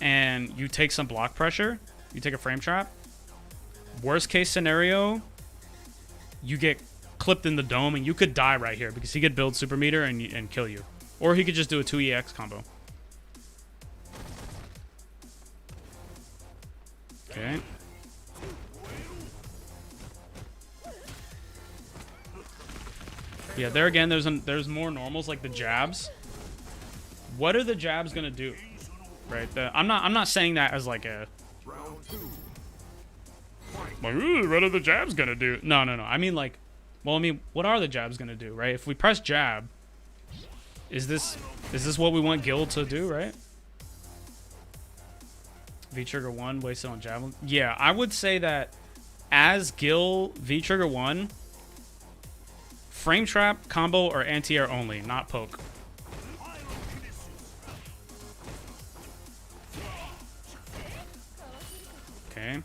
and you take some block pressure. You take a frame trap. Worst case scenario, you get clipped in the dome and you could die right here because he could build super meter and kill you. Or he could just do a 2EX combo. Okay. Yeah, there again, there's more normals like the jabs. What are the jabs gonna do? Right. I'm not saying that as like a. Like, ooh, what are the jabs gonna do? No. I mean like, well, I mean, what are the jabs gonna do? Right. If we press jab, is this what we want Gil to do? Right. V trigger 1 wasted on javelin. Yeah, I would say that as Gil V trigger 1. Frame trap, combo, or anti-air only, not poke. Okay.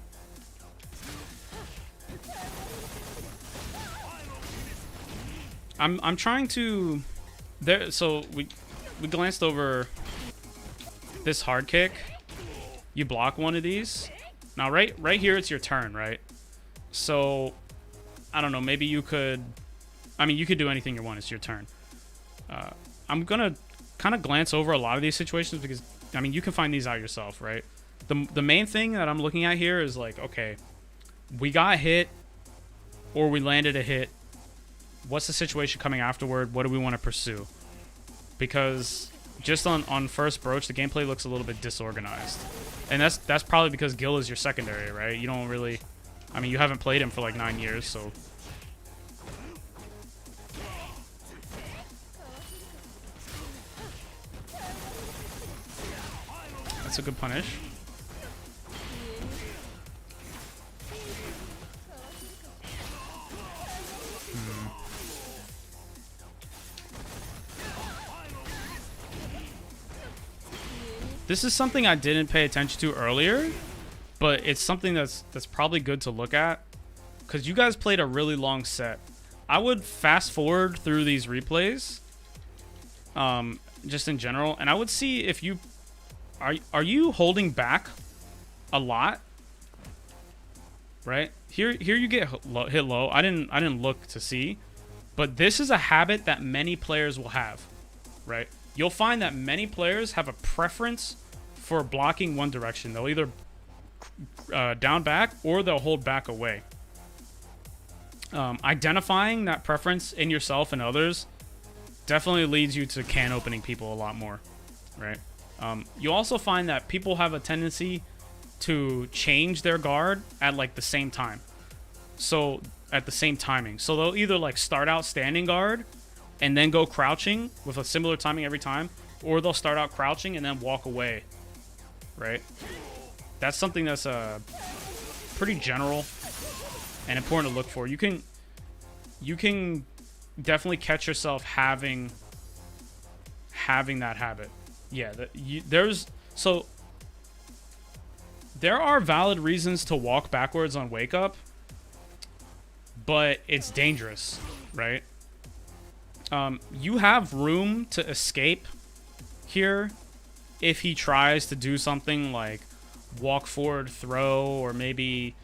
I'm trying to there. So we glanced over this hard kick. You block one of these. Now right here it's your turn, right? So I don't know. Maybe you could. I mean, you could do anything you want. It's your turn. I'm going to kind of glance over a lot of these situations because, I mean, you can find these out yourself, right? The main thing that I'm looking at here is like, okay, we got hit or we landed a hit. What's the situation coming afterward? What do we want to pursue? Because just on first broach, the gameplay looks a little bit disorganized. And that's probably because Gil is your secondary, right? You don't really... I mean, you haven't played him for like 9 years, so... That's a good punish. This is something I didn't pay attention to earlier, but it's something that's probably good to look at because you guys played a really long set. I would fast forward through these replays, just in general, and I would see if you are you holding back a lot, right? Here you get hit low. I didn't look to see, but this is a habit that many players will have, right? You'll find that many players have a preference for blocking one direction. They'll either down back or they'll hold back away. Identifying that preference in yourself and others definitely leads you to can opening people a lot more, right? You also find that people have a tendency to change their guard at like the same time. So at the same timing. So they'll either like start out standing guard and then go crouching with a similar timing every time, or they'll start out crouching and then walk away, right? That's something that's pretty general and important to look for. You can definitely catch yourself having that habit. Yeah, there are valid reasons to walk backwards on wake up, but it's dangerous, right? You have room to escape here if he tries to do something like walk forward throw, or maybe,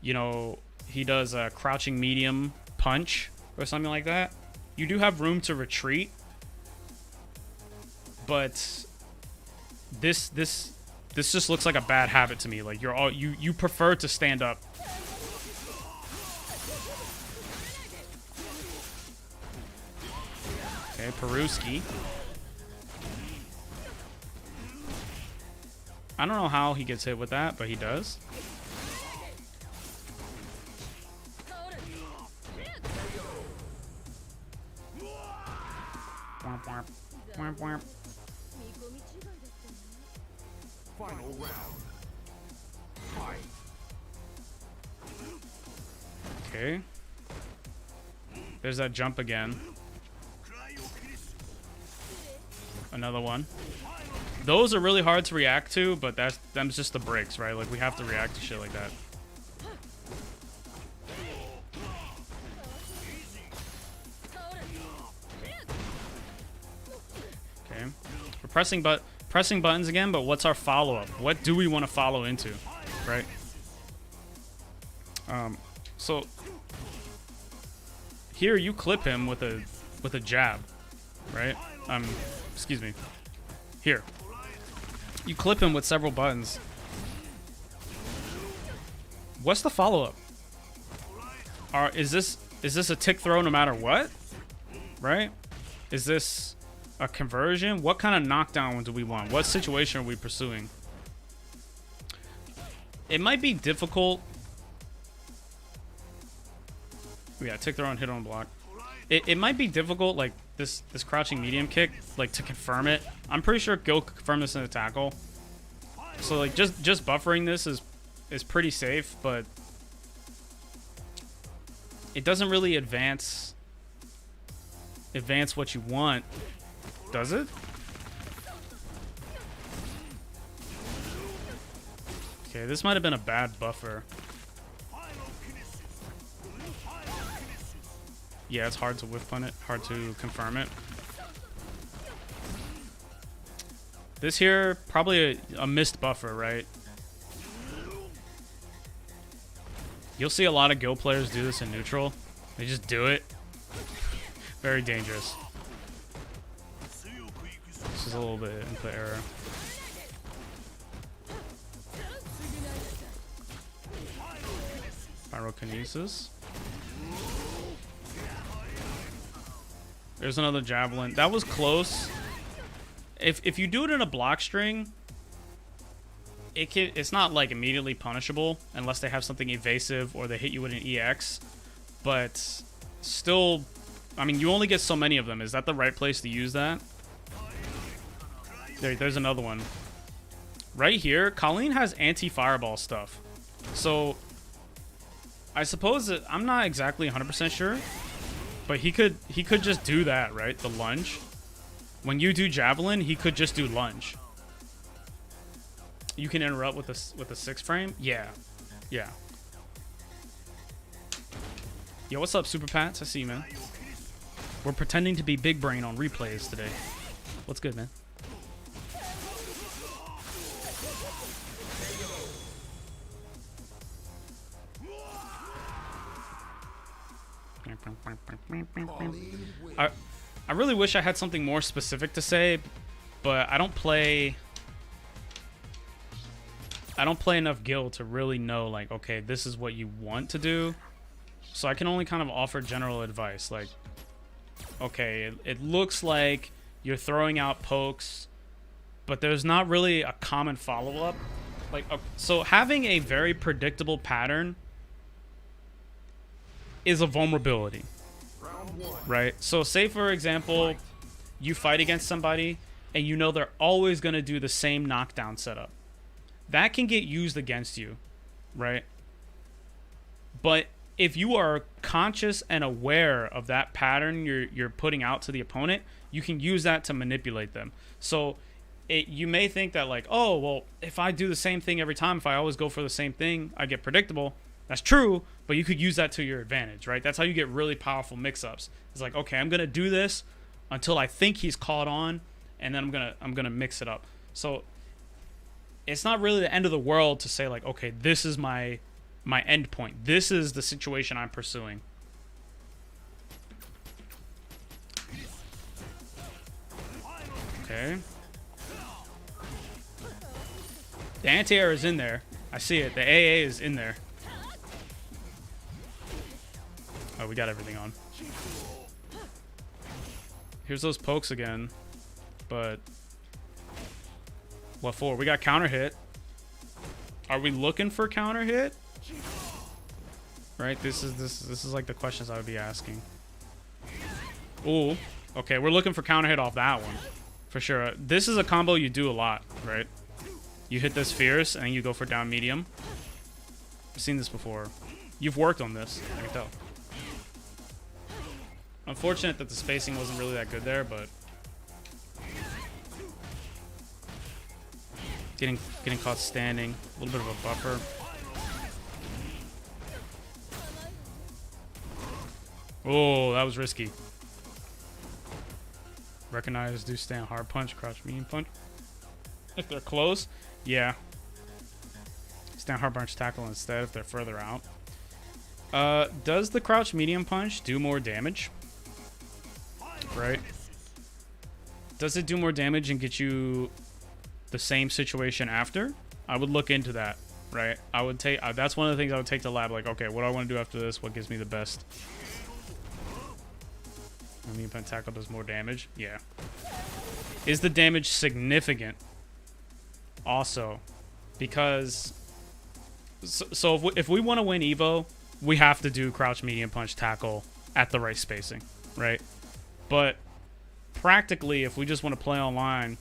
you know, he does a crouching medium punch or something like that. You do have room to retreat, but this just looks like a bad habit to me. Like you prefer to stand up. Okay, Peruski. I don't know how he gets hit with that, but he does. Womp womp. Womp womp. Final round. Fight. Okay. There's that jump again. Another one. Those are really hard to react to, but that's just the breaks, right? Like we have to react to shit like that. Okay. We're pressing buttons again, but what's our follow-up? What do we want to follow into, right? So here you clip him with a jab, right? Excuse me. Here. You clip him with several buttons. What's the follow-up? Is this a tick throw no matter what? Right? Is this a conversion? What kind of knockdown do we want? What situation are we pursuing? It might be difficult. Yeah, tick throw and hit on block. It might be difficult, like this crouching medium kick, like to confirm it. I'm pretty sure Gil could confirm this in a tackle. So like just buffering this is pretty safe, but it doesn't really advance what you want, does it? Okay, this might have been a bad buffer. Yeah, it's hard to whiff on it, hard to confirm it. This here, probably a missed buffer, right? You'll see a lot of Go players do this in neutral. They just do it. Very dangerous. This is a little bit input error. Pyrokinesis. There's another javelin. That was close. If you do it in a block string, it's not like immediately punishable unless they have something evasive or they hit you with an EX. But still, I mean, you only get so many of them. Is that the right place to use that? There's another one. Right here, Colleen has anti-fireball stuff. So I suppose that I'm not exactly 100% sure. But he could just do that, right? The lunge. When you do javelin, he could just do lunge. You can interrupt with a 6 frame. Yeah, yeah. Yo, what's up, Super Pats? I see you, man. We're pretending to be big brain on replays today. What's good, man? I really wish I had something more specific to say, but I don't play enough Gil to really know, like, okay, this is what you want to do. So I can only kind of offer general advice, like, okay, it looks like you're throwing out pokes, but there's not really a common follow-up. Like, so having a very predictable pattern is a vulnerability, right? So say, for example, you fight against somebody and you know they're always going to do the same knockdown setup. That can get used against you, right? But if you are conscious and aware of that pattern you're putting out to the opponent, you can use that to manipulate them. So you may think that, like, oh, well, if I do the same thing every time, if I always go for the same thing, I get predictable. That's true, but you could use that to your advantage, right? That's how you get really powerful mix-ups. It's like, okay, I'm gonna do this until I think he's caught on, and then I'm gonna mix it up. So it's not really the end of the world to say, like, okay, this is my end point. This is the situation I'm pursuing. Okay. The anti-air is in there. I see it. The AA is in there. Oh, we got everything on. Here's those pokes again. But what for? We got counter hit. Are we looking for counter hit? Right? This is like the questions I would be asking. Ooh. Okay, we're looking for counter hit off that one. For sure. This is a combo you do a lot, right? You hit this fierce and you go for down medium. I've seen this before. You've worked on this, I can tell. Unfortunate that the spacing wasn't really that good there, but getting caught standing, a little bit of a buffer. Oh, that was risky. Recognize, do stand hard punch, crouch medium punch. If they're close, yeah. Stand hard punch tackle instead if they're further out. Does the crouch medium punch do more damage? Right? Does it do more damage and get you the same situation after? I would look into that, right? I would take that's one of the things I would take to lab, like, okay, what do I want to do after this? What gives me the best? I mean, tackle does more damage. Yeah. Is the damage significant? Also, because so if we want to win Evo, we have to do crouch medium punch tackle at the right spacing, right? But practically, if we just want to play online,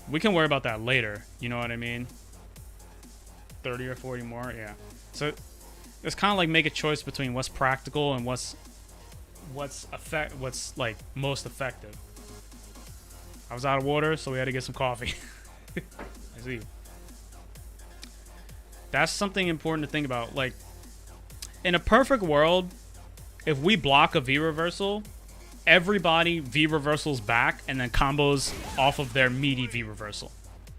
we can worry about that later. You know what I mean? 30 or 40 more, yeah. So it's kind of like make a choice between what's practical and what's like most effective. I was out of water, so we had to get some coffee. I see. That's something important to think about. Like, in a perfect world, if we block a V reversal, everybody V reversals back and then combos off of their meaty V reversal.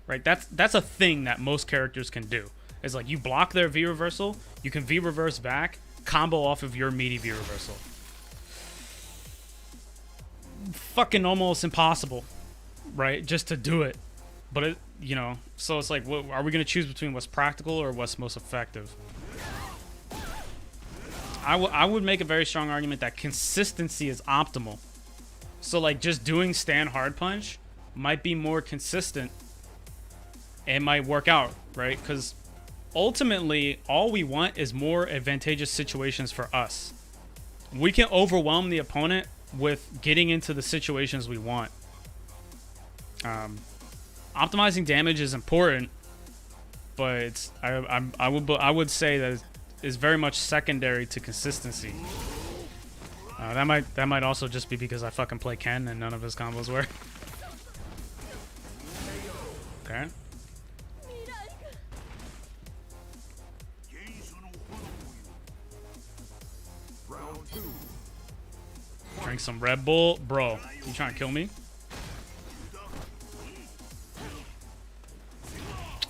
Right? That's a thing that most characters can do. It's like you block their V reversal, you can V reverse back, combo off of your meaty V reversal. Fucking almost impossible, right? Just to do it. But it, you know, so it's like, what, are we going to choose between what's practical or what's most effective? I would make a very strong argument that consistency is optimal. So like just doing stand hard punch might be more consistent and might work out, right? Because ultimately all we want is more advantageous situations for us. We can overwhelm the opponent with getting into the situations we want. Optimizing damage is important, but it's I would say that is very much secondary to consistency. That might also just be because I fucking play Ken and none of his combos work. Okay. Drink some Red Bull, bro. You trying to kill me?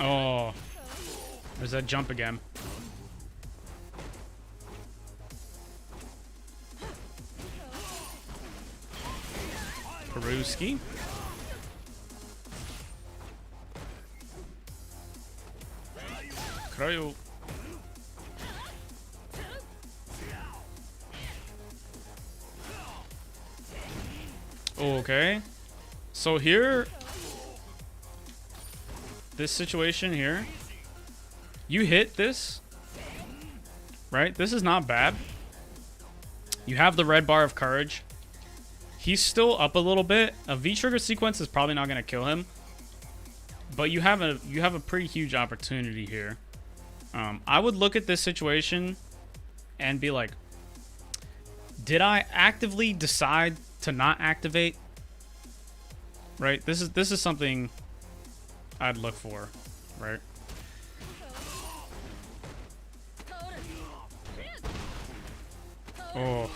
Oh, there's that jump again. Peruski. Cryo. Okay. So here, this situation here, you hit this, right? This is not bad. You have the red bar of courage. He's still up a little bit. A V-trigger sequence is probably not going to kill him, but you have a pretty huge opportunity here. I would look at this situation and be like, did I actively decide to not activate? Right? This is something I'd look for, right? Oh.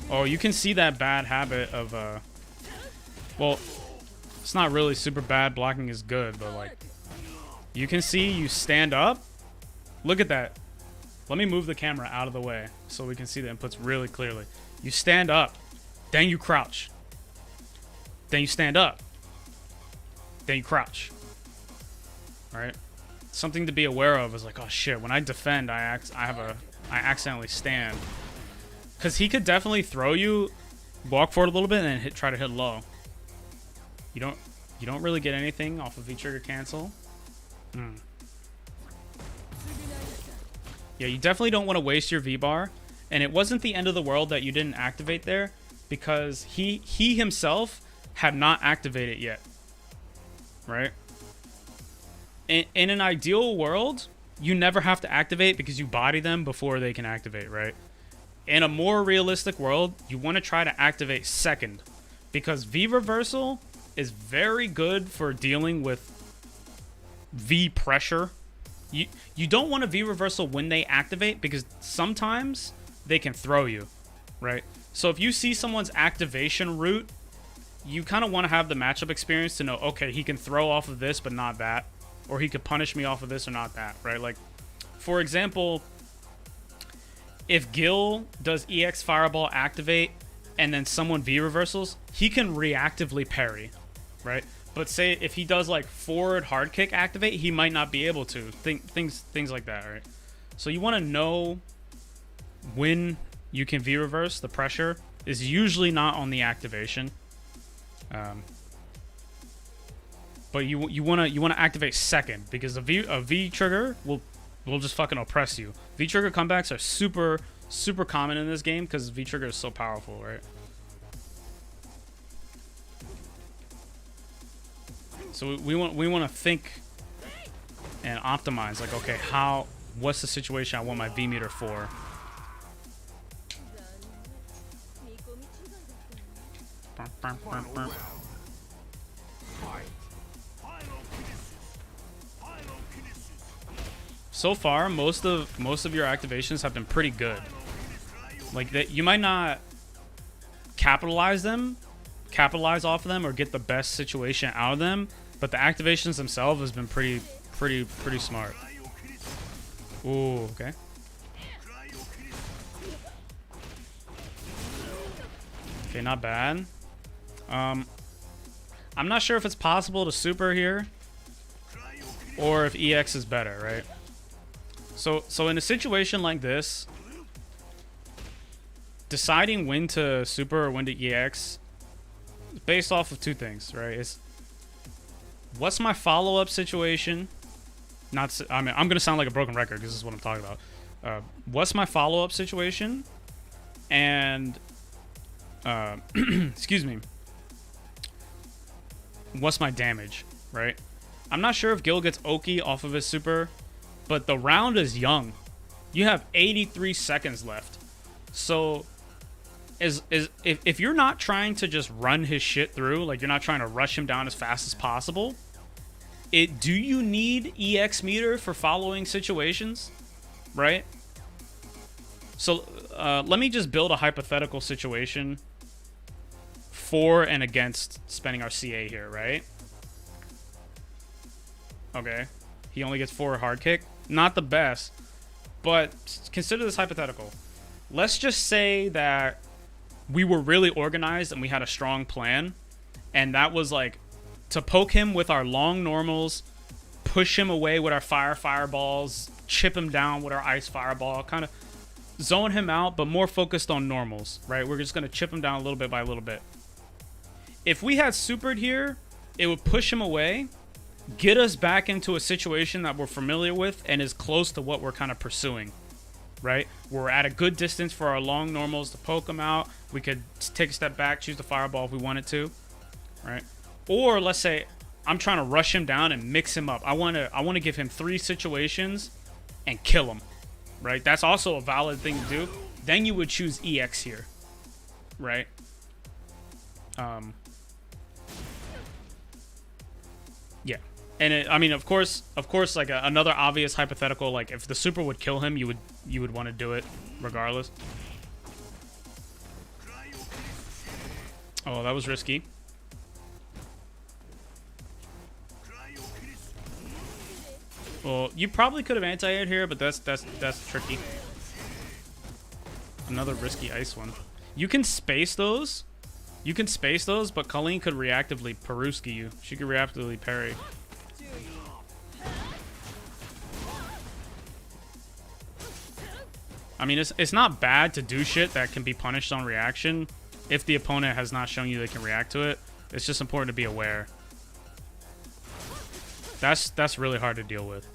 Oh, you can see that bad habit of well, it's not really super bad. Blocking is good, but like you can see you stand up. Look at that. Let me move the camera out of the way so we can see the inputs really clearly. You stand up, then you crouch. Then you stand up. then you crouch. Right? Something to be aware of is like, oh shit, when I defend, I accidentally stand. Because he could definitely throw you, walk forward a little bit, and then try to hit low. You don't really get anything off of V-trigger cancel. Yeah, you definitely don't want to waste your V-bar. And it wasn't the end of the world that you didn't activate there, because he himself had not activated yet. Right? In an ideal world, you never have to activate because you body them before they can activate, right? In a more realistic world, you want to try to activate second, because V reversal is very good for dealing with V pressure. You don't want a V reversal when they activate, because sometimes they can throw you, right? So if you see someone's activation route, you kind of want to have the matchup experience to know, okay, he can throw off of this but not that, or he could punish me off of this or not that, right? Like, for example, if Gil does EX Fireball activate and then someone V reversals, he can reactively parry, right? But say if he does like forward hard kick activate, he might not be able to. Things like that, right? So you want to know when you can V reverse. The pressure is usually not on the activation. But you wanna activate second, because a V trigger will just fucking oppress you. V trigger comebacks are super common in this game because V trigger is so powerful, right? So we want to think and optimize, like, okay, what's the situation I want my V meter for? Final round. Fight. So far, most of your activations have been pretty good. Like, that, you might not capitalize off of them, or get the best situation out of them, but the activations themselves has been pretty smart. Ooh, okay. Okay, not bad. I'm not sure if it's possible to super here, or if EX is better, right? So in a situation like this, deciding when to super or when to EX is based off of two things, right? It's what's my follow-up situation? I'm gonna sound like a broken record because this is what I'm talking about. What's my follow-up situation? And excuse me. What's my damage, right? I'm not sure if Gil gets Oki off of his super, but the round is young. You have 83 seconds left. So if you're not trying to just run his shit through, like you're not trying to rush him down as fast as possible, do you need EX meter for following situations, right? So let me just build a hypothetical situation for and against spending our CA here, right? Okay. He only gets 4 hard kick. Not the best, but consider this hypothetical. Let's just say that we were really organized and we had a strong plan, and that was like to poke him with our long normals, push him away with our fireballs, chip him down with our ice fireball, kind of zone him out, but more focused on normals, right? We're just going to chip him down a little bit by a little bit. If we had supered here, it would push him away, get us back into a situation that we're familiar with and is close to what we're kind of pursuing, right? We're at a good distance for our long normals to poke him out. We could take a step back, choose the fireball if we wanted to, right? Or let's say I'm trying to rush him down and mix him up. I want to give him 3 situations and kill him, right? That's also a valid thing to do. Then you would choose EX here, right? Yeah. And I mean, of course, like another obvious hypothetical, like if the super would kill him, you would want to do it regardless. Oh, that was risky. Well, you probably could have anti-aired here, but that's tricky. Another risky ice one. You can space those You can space those, but Colleen could reactively Peruski you. She could reactively parry. I mean, it's not bad to do shit that can be punished on reaction if the opponent has not shown you they can react to it. It's just important to be aware. That's really hard to deal with.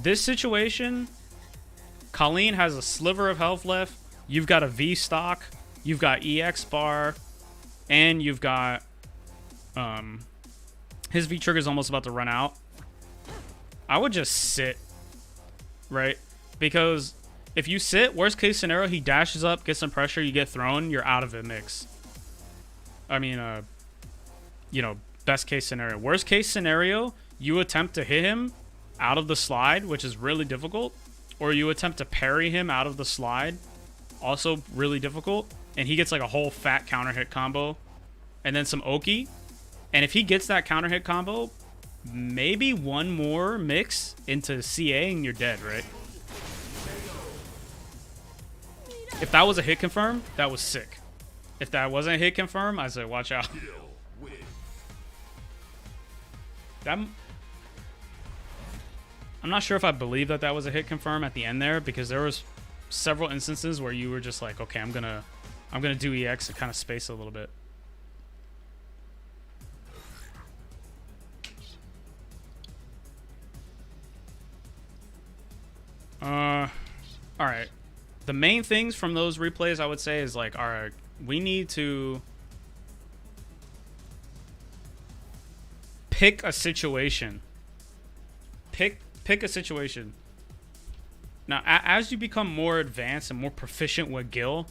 This situation, Colleen has a sliver of health left. You've got a V stock. You've got EX bar. And you've got... his V trigger is almost about to run out. I would just sit. Right? Because if you sit, worst case scenario, he dashes up, gets some pressure, you get thrown, you're out of the mix. I mean, you know, best case scenario. Worst case scenario, you attempt to hit him out of the slide, which is really difficult. Or you attempt to parry him out of the slide, also really difficult. And he gets like a whole fat counter hit combo. And then some Oki. And if he gets that counter hit combo, maybe one more mix into CA and you're dead, right? If that was a hit confirm, that was sick. If that wasn't a hit confirm, I said, watch out. I'm not sure if I believe that was a hit confirm at the end there, because there was several instances where you were just like, okay, I'm gonna do EX and kind of space a little bit. All right. The main things from those replays, I would say, is like, all right, we need to pick a situation. Pick a situation. Now, as you become more advanced and more proficient with Gil,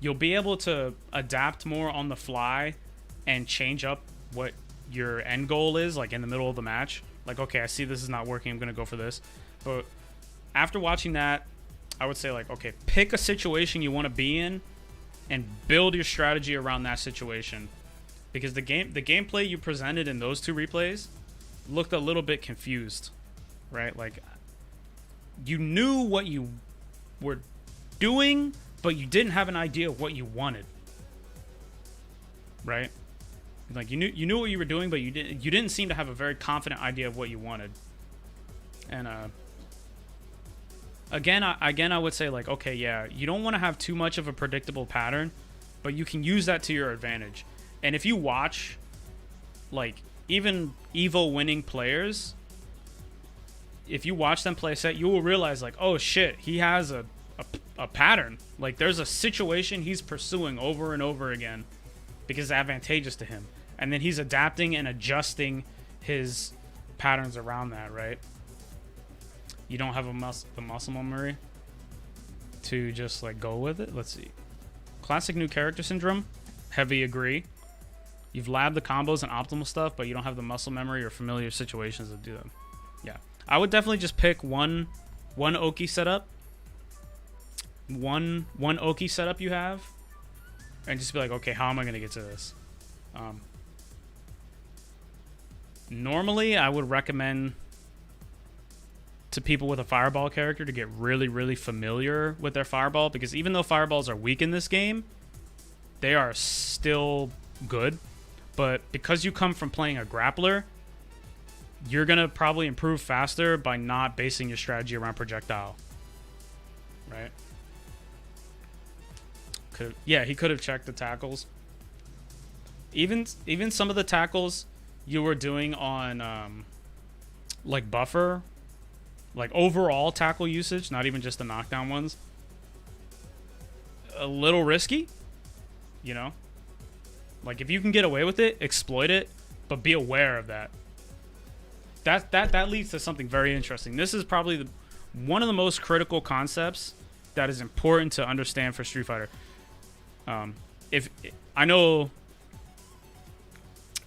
you'll be able to adapt more on the fly and change up what your end goal is, like in the middle of the match. Like, okay, I see this is not working, I'm gonna go for this. But after watching that, I would say, like, okay, pick a situation you want to be in and build your strategy around that situation. Because the gameplay you presented in those two replays looked a little bit confused, right? Like, you knew what you were doing, but you didn't have an idea of what you wanted, right? Like, you knew what you were doing, but you didn't seem to have a very confident idea of what you wanted. And Again, I would say, like, okay, yeah, you don't want to have too much of a predictable pattern, but you can use that to your advantage. And if you watch, like, even Evo winning players, if you watch them play a set, you will realize, like, oh shit, he has a pattern. Like, there's a situation he's pursuing over and over again because it's advantageous to him. And then he's adapting and adjusting his patterns around that, right? You don't have the muscle memory to just, like, go with it. Let's see. Classic new character syndrome. Heavy agree. You've labbed the combos and optimal stuff, but you don't have the muscle memory or familiar situations to do them. Yeah. I would definitely just pick one Oki setup. One Oki setup you have. And just be like, okay, how am I going to get to this? Normally, I would recommend to people with a Fireball character to get really, really familiar with their Fireball, because even though Fireballs are weak in this game, they are still good. But because you come from playing a grappler, you're going to probably improve faster by not basing your strategy around projectile. Right? Yeah, he could have checked the tackles. Even some of the tackles you were doing on like buffer, like overall tackle usage, not even just the knockdown ones, a little risky, you know? Like, if you can get away with it, exploit it, but be aware of that. That leads to something very interesting. This is probably one of the most critical concepts that is important to understand for Street Fighter. If I know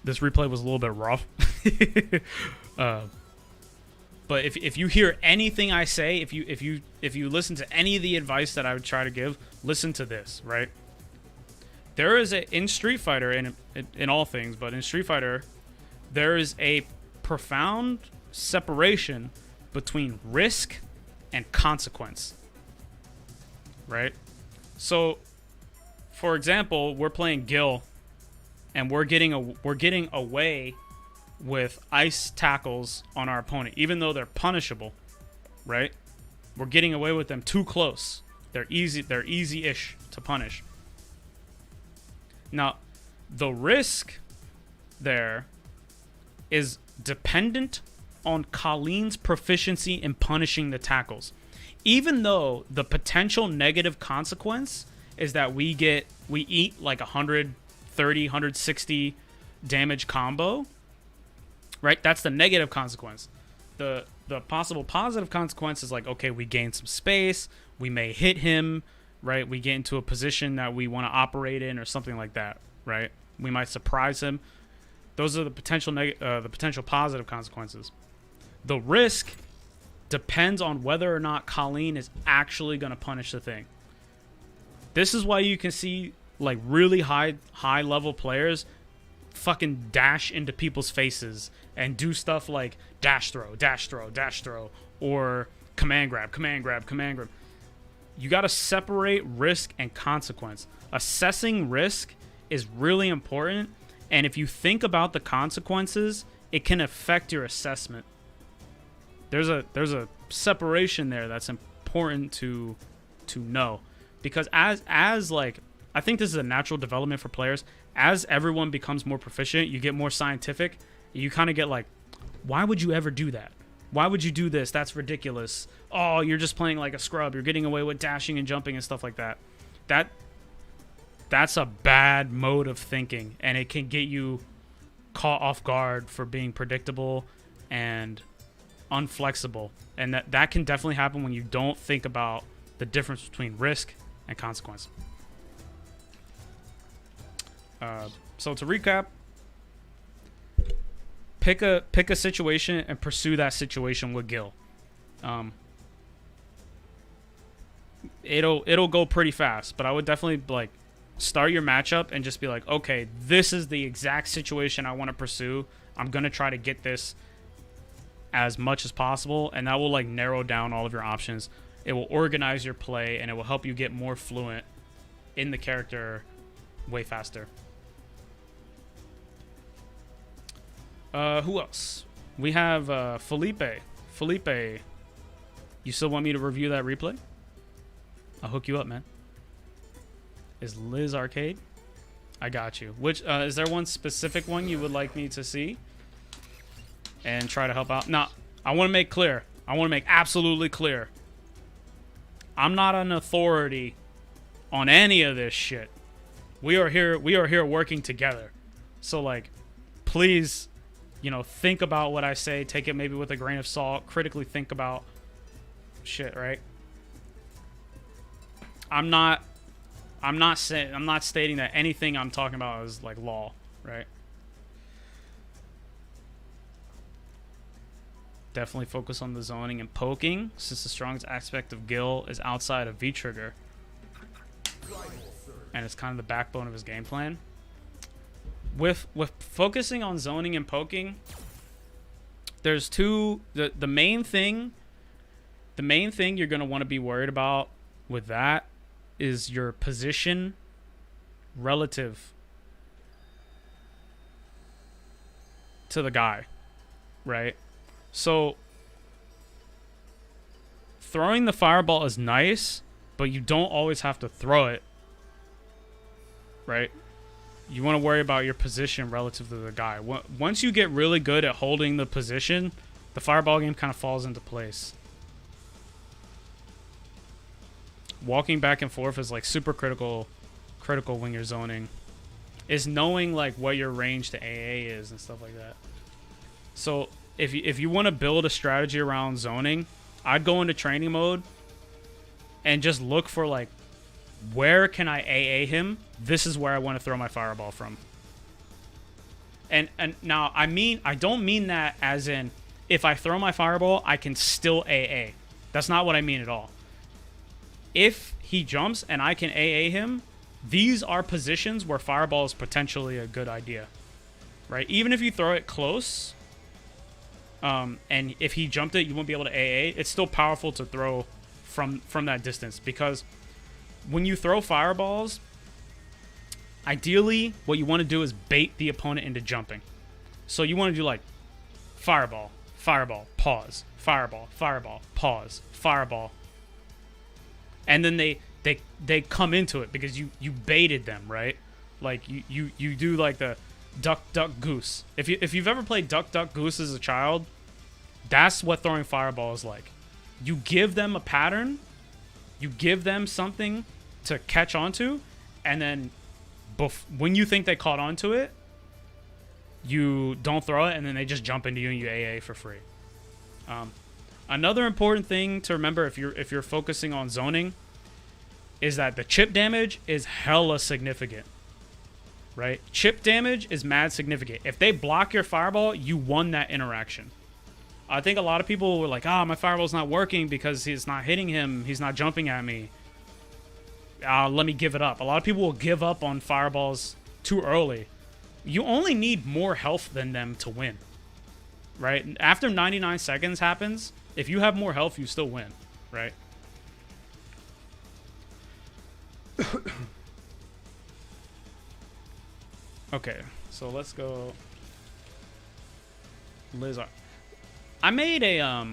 this replay was a little bit rough, but if you hear anything I say, if you listen to any of the advice that I would try to give, listen to this, right? There is in Street Fighter, in all things, but in Street Fighter, there is a profound separation between risk and consequence, right? So, for example, we're playing Gil and we're getting away with ice tackles on our opponent, even though they're punishable, right? We're getting away with them too close. They're easy-ish to punish. Now, the risk there is dependent on Colleen's proficiency in punishing the tackles. Even though the potential negative consequence is that we eat like 130, 160 damage combo, right? That's the negative consequence. The possible positive consequence is like, okay, we gain some space, we may hit him, right? We get into a position that we want to operate in or something like that, right? We might surprise him. Those are the potential positive consequences. The risk depends on whether or not Colleen is actually going to punish the thing. This is why you can see like really high level players fucking dash into people's faces and do stuff like dash throw, or command grab. You got to separate risk and consequence. Assessing risk is really important, and if you think about the consequences, it can affect your assessment. There's a separation there that's important to know, because as like, I think this is a natural development for players. As everyone becomes more proficient, you get more scientific. You kind of get like, why would you ever do that? Why would you do this? That's ridiculous. Oh, you're just playing like a scrub. You're getting away with dashing and jumping and stuff like that. That's a bad mode of thinking, and it can get you caught off guard for being predictable and unflexible. And that can definitely happen when you don't think about the difference between risk and consequence. So to recap, pick a situation and pursue that situation with Gil. It'll go pretty fast, but I would definitely like start your matchup and just be like, okay, this is the exact situation I want to pursue. I'm gonna try to get this as much as possible, and that will like narrow down all of your options. It will organize your play, and it will help you get more fluent in the character way faster. Who else? We have Felipe. Felipe, you still want me to review that replay? I'll hook you up, man. Is Liz Arcade? I got you. Which is there one specific one you would like me to see and try to help out? Now, I want to make clear. I want to make absolutely clear. I'm not an authority on any of this shit. We are here working together. So like, please, think about what I say. Take it maybe with a grain of salt. Critically think about shit, right? I'm not stating that anything I'm talking about is like law, right? Definitely focus on the zoning and poking, since the strongest aspect of Gil is outside of V-Trigger, and it's kind of the backbone of his game plan. With focusing on zoning and poking, there's two. The main thing you're gonna want to be worried about with that is your position relative to the guy, right? So throwing the fireball is nice, but you don't always have to throw it, right? You want to worry about your position relative to the guy. Once you get really good at holding the position, the fireball game kind of falls into place. Walking back and forth is like super critical when you're zoning. Is knowing like what your range to AA is and stuff like that. So if you want to build a strategy around zoning, I'd go into training mode and just look for like, where can I AA him? This is where I want to throw my fireball from. And now I don't mean that as in if I throw my fireball, I can still AA. That's not what I mean at all. If he jumps and I can AA him, these are positions where fireball is potentially a good idea, right? Even if you throw it close, and if he jumped it, you won't be able to AA. It's still powerful to throw from that distance, because when you throw fireballs, Ideally, what you want to do is bait the opponent into jumping. So you want to do like fireball, fireball, pause, fireball, fireball, pause, fireball. And then they come into it because you baited them, right? Like you do like the duck duck goose. If you've ever played duck duck goose as a child, that's what throwing fireball is like. You give them a pattern, you give them something to catch onto, and then when you think they caught onto it, you don't throw it, and then they just jump into you and you AA for free. Another important thing to remember if you're focusing on zoning is that the chip damage is hella significant, right? Chip damage is mad significant. If they block your fireball, you won that interaction. I think a lot of people were like, my fireball's not working because he's not hitting him. He's not jumping at me. Let me give it up. A lot of people will give up on fireballs too early. You only need more health than them to win, right? After 99 seconds happens, if you have more health, you still win, right? Okay, so let's go. Lizard. I made a